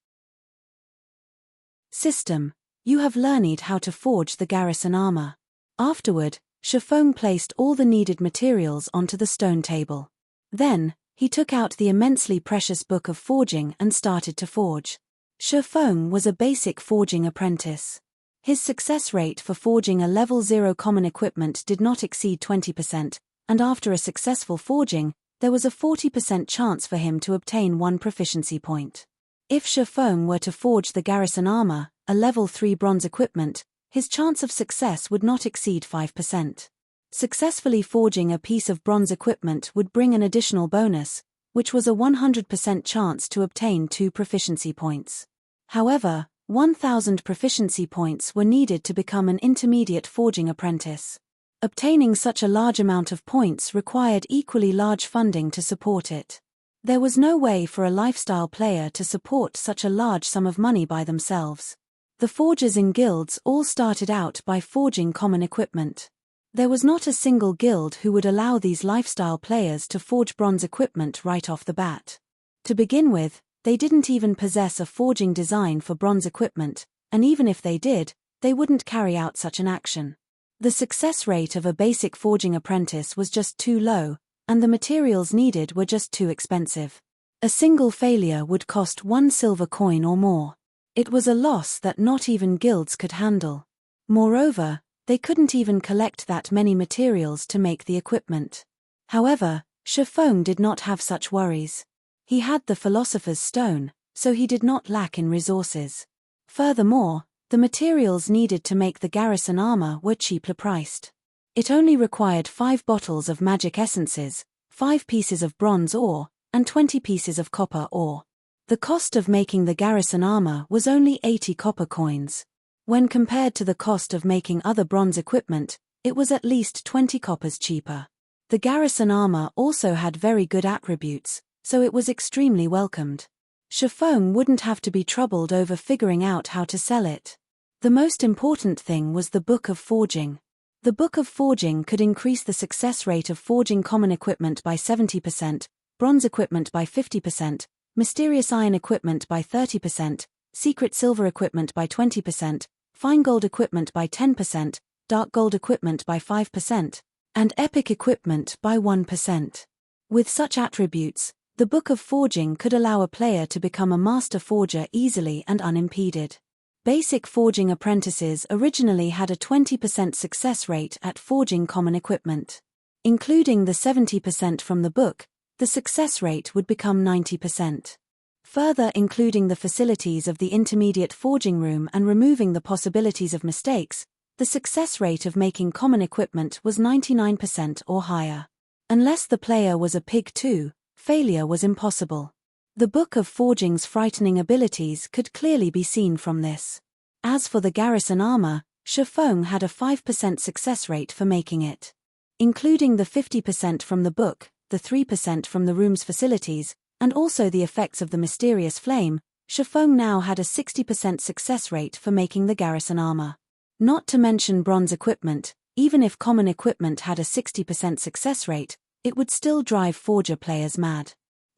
A: System: you have learned how to forge the garrison armor. Afterward, Shifeng placed all the needed materials onto the stone table. Then, he took out the immensely precious book of forging and started to forge. Shifeng was a basic forging apprentice. His success rate for forging a level 0 common equipment did not exceed 20%, and after a successful forging, there was a 40% chance for him to obtain 1 proficiency point. If Shifeng were to forge the garrison armor, a level 3 bronze equipment, his chance of success would not exceed 5%. Successfully forging a piece of bronze equipment would bring an additional bonus, which was a 100% chance to obtain 2 proficiency points. However, 1,000 proficiency points were needed to become an intermediate forging apprentice. Obtaining such a large amount of points required equally large funding to support it. There was no way for a lifestyle player to support such a large sum of money by themselves. The forgers in guilds all started out by forging common equipment. There was not a single guild who would allow these lifestyle players to forge bronze equipment right off the bat. To begin with, they didn't even possess a forging design for bronze equipment, and even if they did, they wouldn't carry out such an action. The success rate of a basic forging apprentice was just too low, and the materials needed were just too expensive. A single failure would cost 1 silver coin or more. It was a loss that not even guilds could handle. Moreover, they couldn't even collect that many materials to make the equipment. However, Shifeng did not have such worries. He had the Philosopher's Stone, so he did not lack in resources. Furthermore, the materials needed to make the garrison armor were cheaply priced. It only required 5 bottles of magic essences, 5 pieces of bronze ore, and 20 pieces of copper ore. The cost of making the garrison armor was only 80 copper coins. When compared to the cost of making other bronze equipment, it was at least 20 coppers cheaper. The garrison armor also had very good attributes, so it was extremely welcomed. Shifeng wouldn't have to be troubled over figuring out how to sell it. The most important thing was the Book of Forging. The Book of Forging could increase the success rate of forging common equipment by 70%, bronze equipment by 50%, mysterious iron equipment by 30%, secret silver equipment by 20%, fine gold equipment by 10%, dark gold equipment by 5%, and epic equipment by 1%. With such attributes, the Book of Forging could allow a player to become a master forger easily and unimpeded. Basic forging apprentices originally had a 20% success rate at forging common equipment. Including the 70% from the book, the success rate would become 90%. Further including the facilities of the intermediate forging room and removing the possibilities of mistakes, the success rate of making common equipment was 99% or higher. Unless the player was a pig too, failure was impossible. The Book of Forging's frightening abilities could clearly be seen from this. As for the garrison armor, Shifeng had a 5% success rate for making it. Including the 50% from the book, the 3% from the room's facilities, and also the effects of the mysterious flame, Shifeng now had a 60% success rate for making the garrison armor. Not to mention bronze equipment, even if common equipment had a 60% success rate, it would still drive forger players mad.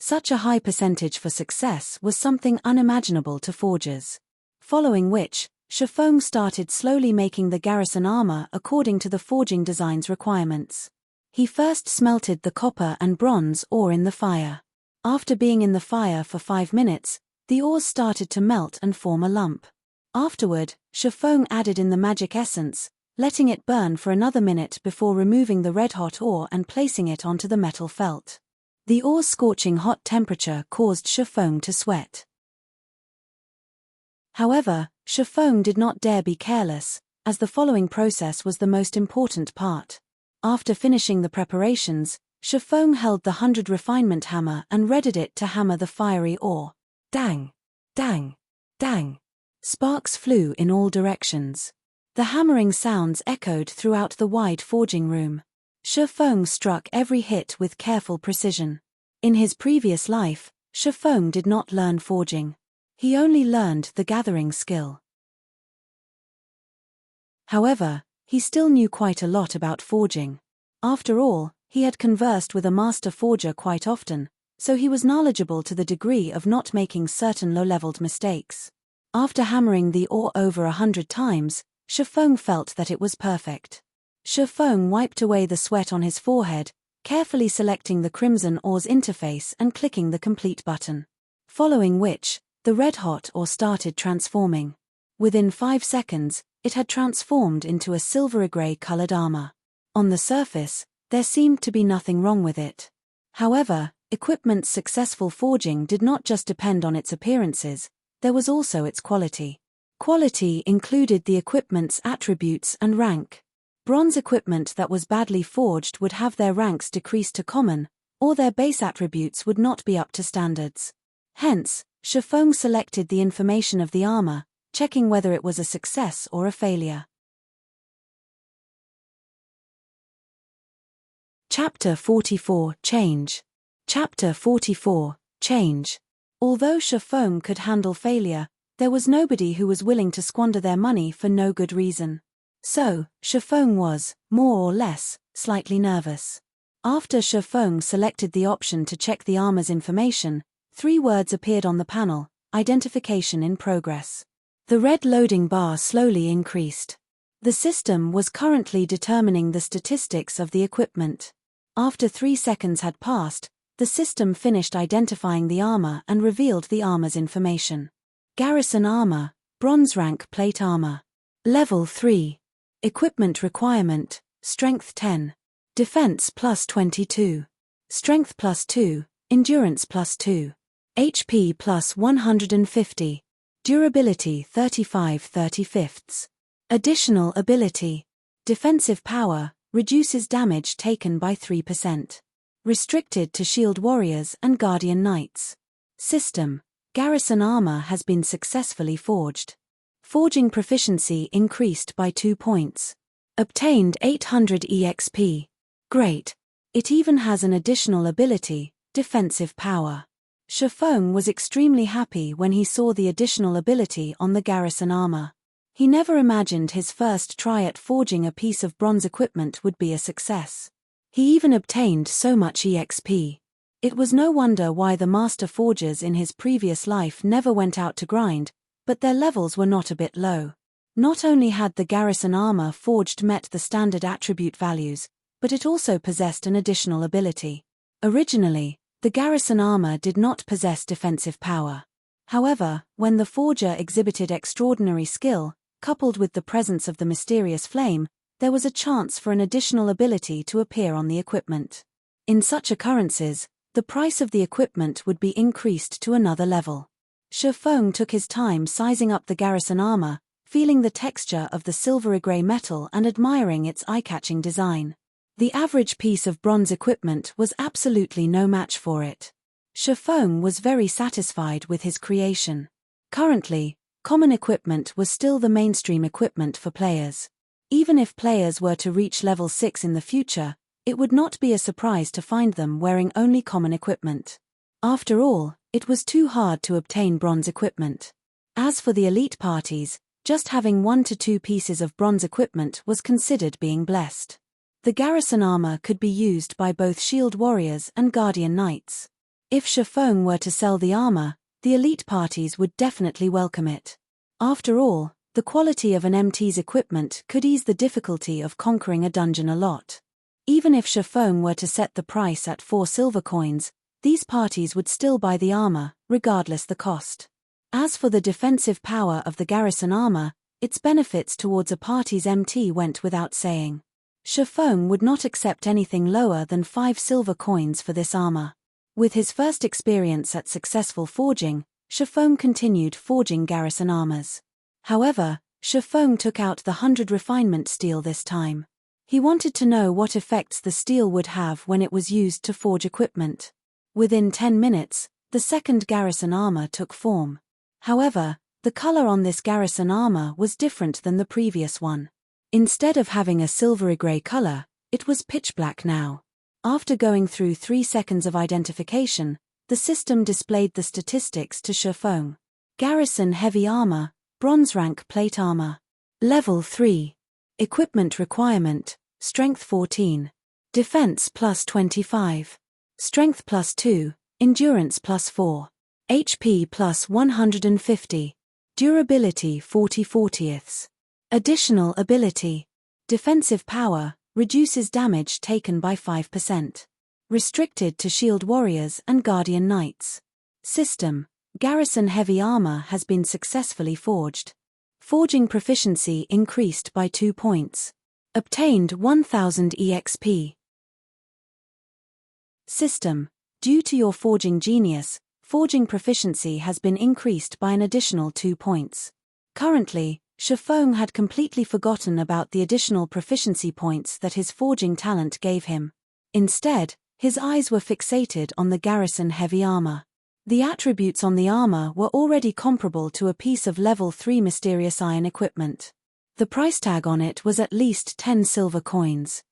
A: Such a high percentage for success was something unimaginable to forgers. Following which, Shifeng started slowly making the garrison armor according to the forging design's requirements. He first smelted the copper and bronze ore in the fire. After being in the fire for 5 minutes, the ores started to melt and form a lump. Afterward, Shifeng added in the magic essence, letting it burn for another minute before removing the red-hot ore and placing it onto the metal felt. The ore's scorching hot temperature caused Shifeng to sweat. However, Shifeng did not dare be careless, as the following process was the most important part. After finishing the preparations, Shifeng held the 100 refinement hammer and readied it to hammer the fiery ore. Dang! Dang! Dang! Sparks flew in all directions. The hammering sounds echoed throughout the wide forging room. Shifeng struck every hit with careful precision. In his previous life, Shifeng did not learn forging. He only learned the gathering skill. However, he still knew quite a lot about forging. After all, he had conversed with a master forger quite often, so he was knowledgeable to the degree of not making certain low-leveled mistakes. After hammering the ore over 100 times, Shifeng felt that it was perfect. Shifeng wiped away the sweat on his forehead, carefully selecting the crimson ore's interface and clicking the complete button. Following which, the red-hot ore started transforming. Within 5 seconds, it had transformed into a silvery-grey colored armor. On the surface, there seemed to be nothing wrong with it. However, equipment's successful forging did not just depend on its appearances, there was also its quality. Quality included the equipment's attributes and rank. Bronze equipment that was badly forged would have their ranks decreased to common, or their base attributes would not be up to standards. Hence, Shifeng selected the information of the armor, checking whether it was a success or a failure. Chapter 44 Change. Chapter 44 Change. Although Shifeng could handle failure, there was nobody who was willing to squander their money for no good reason. So, Shifeng was, more or less, slightly nervous. After Shifeng selected the option to check the armor's information, 3 words appeared on the panel: identification in progress. The red loading bar slowly increased. The system was currently determining the statistics of the equipment. After 3 seconds had passed, the system finished identifying the armor and revealed the armor's information. Garrison armor, bronze rank plate armor. Level 3. Equipment requirement, strength 10. Defense plus 22. Strength plus 2, endurance plus 2. HP plus 150. Durability 35/35. Additional ability. Defensive power, reduces damage taken by 3%. Restricted to shield warriors and guardian knights. System. Garrison armor has been successfully forged. Forging proficiency increased by 2 points. Obtained 800 EXP. Great. It even has an additional ability, defensive power. Shifeng was extremely happy when he saw the additional ability on the garrison armor. He never imagined his first try at forging a piece of bronze equipment would be a success. He even obtained so much EXP. It was no wonder why the master forgers in his previous life never went out to grind, but their levels were not a bit low. Not only had the garrison armor forged met the standard attribute values, but it also possessed an additional ability. Originally, the garrison armor did not possess defensive power. However, when the forger exhibited extraordinary skill, coupled with the presence of the mysterious flame, there was a chance for an additional ability to appear on the equipment. In such occurrences, the price of the equipment would be increased to another level. Shifeng took his time sizing up the garrison armor, feeling the texture of the silvery gray metal and admiring its eye-catching design. The average piece of bronze equipment was absolutely no match for it. Shifeng was very satisfied with his creation. Currently, common equipment was still the mainstream equipment for players. Even if players were to reach level 6 in the future, it would not be a surprise to find them wearing only common equipment. After all, it was too hard to obtain bronze equipment. As for the elite parties, just having 1 to 2 pieces of bronze equipment was considered being blessed. The garrison armor could be used by both shield warriors and guardian knights. If Shifeng were to sell the armor, the elite parties would definitely welcome it. After all, the quality of an MT's equipment could ease the difficulty of conquering a dungeon a lot. Even if Shifeng were to set the price at 4 silver coins, these parties would still buy the armor, regardless the cost. As for the defensive power of the garrison armor, its benefits towards a party's MT went without saying. Shifeng would not accept anything lower than 5 silver coins for this armor. With his first experience at successful forging, Shifeng continued forging garrison armors. However, Shifeng took out the 100 refinement steel this time. He wanted to know what effects the steel would have when it was used to forge equipment. Within 10 minutes, the second garrison armor took form. However, the color on this garrison armor was different than the previous one. Instead of having a silvery gray color, it was pitch black now. After going through 3 seconds of identification, the system displayed the statistics to Shifeng. Garrison heavy armor, bronze rank plate armor. Level 3. Equipment requirement, strength 14. Defense plus 25. Strength plus 2, endurance plus 4. HP plus 150. Durability 40/40. Additional ability. Defensive power, reduces damage taken by 5%. Restricted to shield warriors and guardian knights. System. Garrison heavy armor has been successfully forged. Forging proficiency increased by 2 points. Obtained 1000 EXP. System. Due to your forging genius, forging proficiency has been increased by an additional 2 points. Currently, Shifeng had completely forgotten about the additional proficiency points that his forging talent gave him. Instead, his eyes were fixated on the garrison heavy armor. The attributes on the armor were already comparable to a piece of level 3 mysterious iron equipment. The price tag on it was at least 10 silver coins.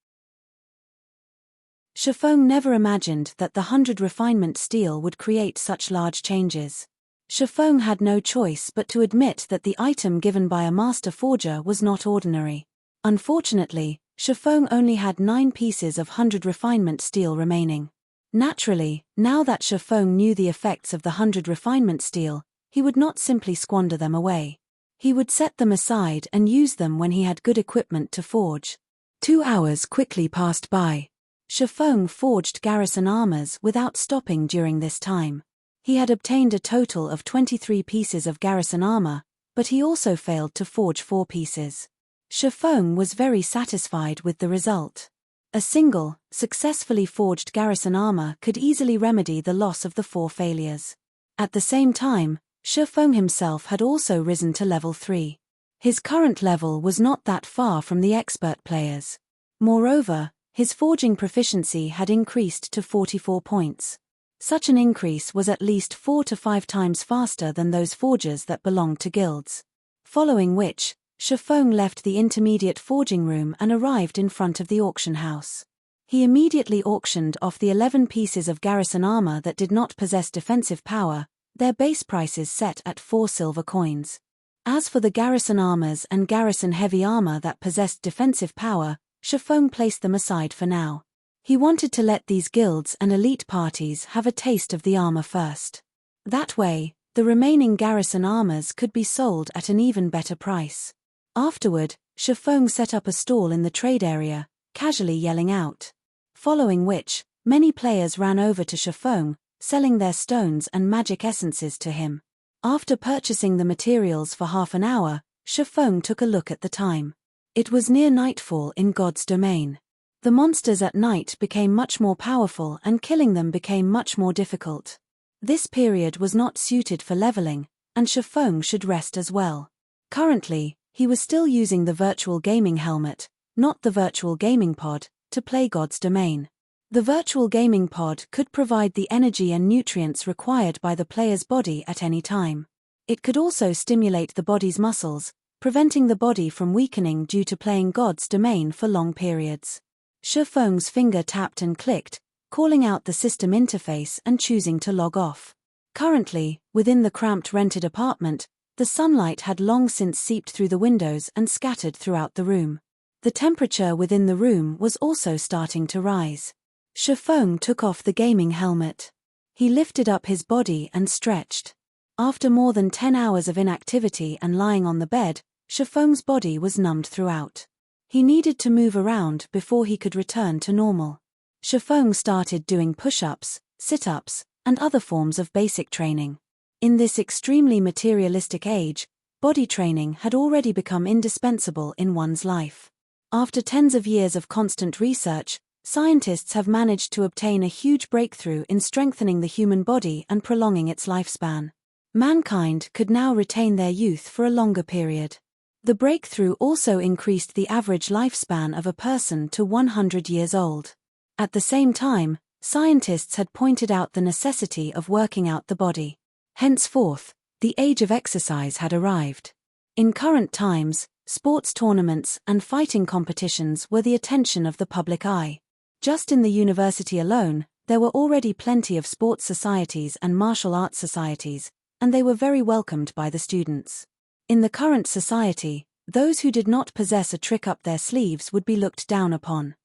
A: Shifeng never imagined that the 100 refinement steel would create such large changes. Shifeng had no choice but to admit that the item given by a master forger was not ordinary. Unfortunately, Shifeng only had 9 pieces of 100 refinement steel remaining. Naturally, now that Shifeng knew the effects of the 100 refinement steel, he would not simply squander them away. He would set them aside and use them when he had good equipment to forge. 2 hours quickly passed by. Shifeng forged garrison armors without stopping during this time. He had obtained a total of 23 pieces of garrison armor, but he also failed to forge 4 pieces. Shifeng was very satisfied with the result. A single, successfully forged garrison armor could easily remedy the loss of the 4 failures. At the same time, Shifeng himself had also risen to level 3. His current level was not that far from the expert players. Moreover, his forging proficiency had increased to 44 points. Such an increase was at least 4 to 5 times faster than those forgers that belonged to guilds. Following which, Shifeng left the intermediate forging room and arrived in front of the auction house. He immediately auctioned off the 11 pieces of garrison armor that did not possess defensive power, their base prices set at 4 silver coins. As for the garrison armors and garrison heavy armor that possessed defensive power, Shifeng placed them aside for now. He wanted to let these guilds and elite parties have a taste of the armor first. That way, the remaining garrison armors could be sold at an even better price. Afterward, Shifeng set up a stall in the trade area, casually yelling out. Following which, many players ran over to Shifeng, selling their stones and magic essences to him. After purchasing the materials for half an hour, Shifeng took a look at the time. It was near nightfall in God's domain. The monsters at night became much more powerful and killing them became much more difficult. This period was not suited for leveling, and Shifeng should rest as well. Currently, he was still using the virtual gaming helmet, not the virtual gaming pod, to play God's domain. The virtual gaming pod could provide the energy and nutrients required by the player's body at any time. It could also stimulate the body's muscles, preventing the body from weakening due to playing God's domain for long periods. Shifeng's finger tapped and clicked, calling out the system interface and choosing to log off. Currently, within the cramped rented apartment, the sunlight had long since seeped through the windows and scattered throughout the room. The temperature within the room was also starting to rise. Shifeng took off the gaming helmet. He lifted up his body and stretched. After more than 10 hours of inactivity and lying on the bed, Shifeng's body was numbed throughout. He needed to move around before he could return to normal. Shifeng started doing push-ups, sit-ups, and other forms of basic training. In this extremely materialistic age, body training had already become indispensable in one's life. After tens of years of constant research, scientists have managed to obtain a huge breakthrough in strengthening the human body and prolonging its lifespan. Mankind could now retain their youth for a longer period. The breakthrough also increased the average lifespan of a person to 100 years old. At the same time, scientists had pointed out the necessity of working out the body. Henceforth, the age of exercise had arrived. In current times, sports tournaments and fighting competitions were the attention of the public eye. Just in the university alone, there were already plenty of sports societies and martial arts societies, and they were very welcomed by the students. In the current society, those who did not possess a trick up their sleeves would be looked down upon.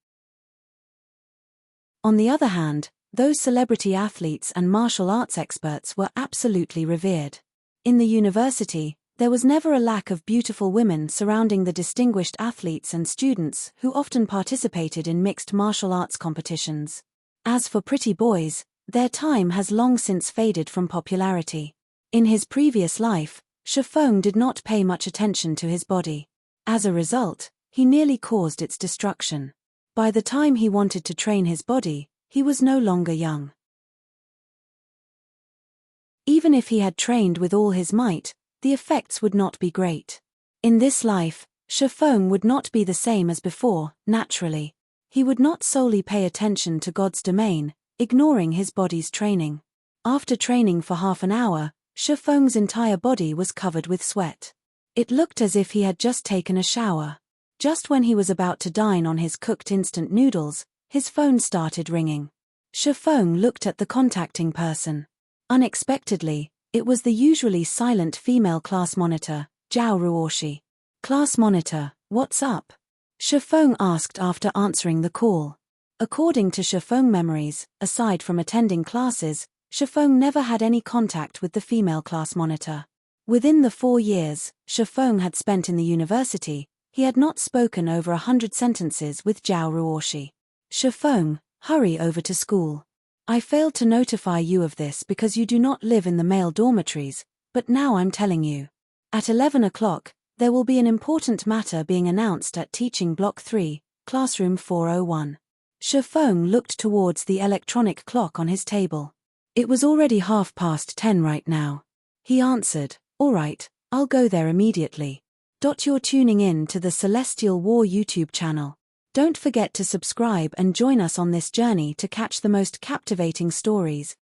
A: On the other hand, those celebrity athletes and martial arts experts were absolutely revered. In the university, there was never a lack of beautiful women surrounding the distinguished athletes and students who often participated in mixed martial arts competitions. As for pretty boys, their time has long since faded from popularity. In his previous life, Shifeng did not pay much attention to his body. As a result, he nearly caused its destruction. By the time he wanted to train his body, he was no longer young. Even if he had trained with all his might, the effects would not be great. In this life, Shifeng would not be the same as before, naturally. He would not solely pay attention to God's domain, ignoring his body's training. After training for half an hour, Shifeng's entire body was covered with sweat. It looked as if he had just taken a shower. Just when he was about to dine on his cooked instant noodles, his phone started ringing. Shifeng looked at the contacting person. Unexpectedly, it was the usually silent female class monitor, Zhao Ruoshi. "Class monitor, what's up?" Shifeng asked after answering the call. According to Shifeng memories, aside from attending classes, Shifeng never had any contact with the female class monitor. Within the 4 years Shifeng had spent in the university, he had not spoken over 100 sentences with Zhao Ruoshi. "Shifeng, hurry over to school. I failed to notify you of this because you do not live in the male dormitories, but now I'm telling you. At 11 o'clock, there will be an important matter being announced at Teaching Block 3, Classroom 401. Shifeng looked towards the electronic clock on his table. It was already 10:30 right now. He answered, "All right, I'll go there immediately." You're tuning in to the Celestial War YouTube channel. Don't forget to subscribe and join us on this journey to catch the most captivating stories,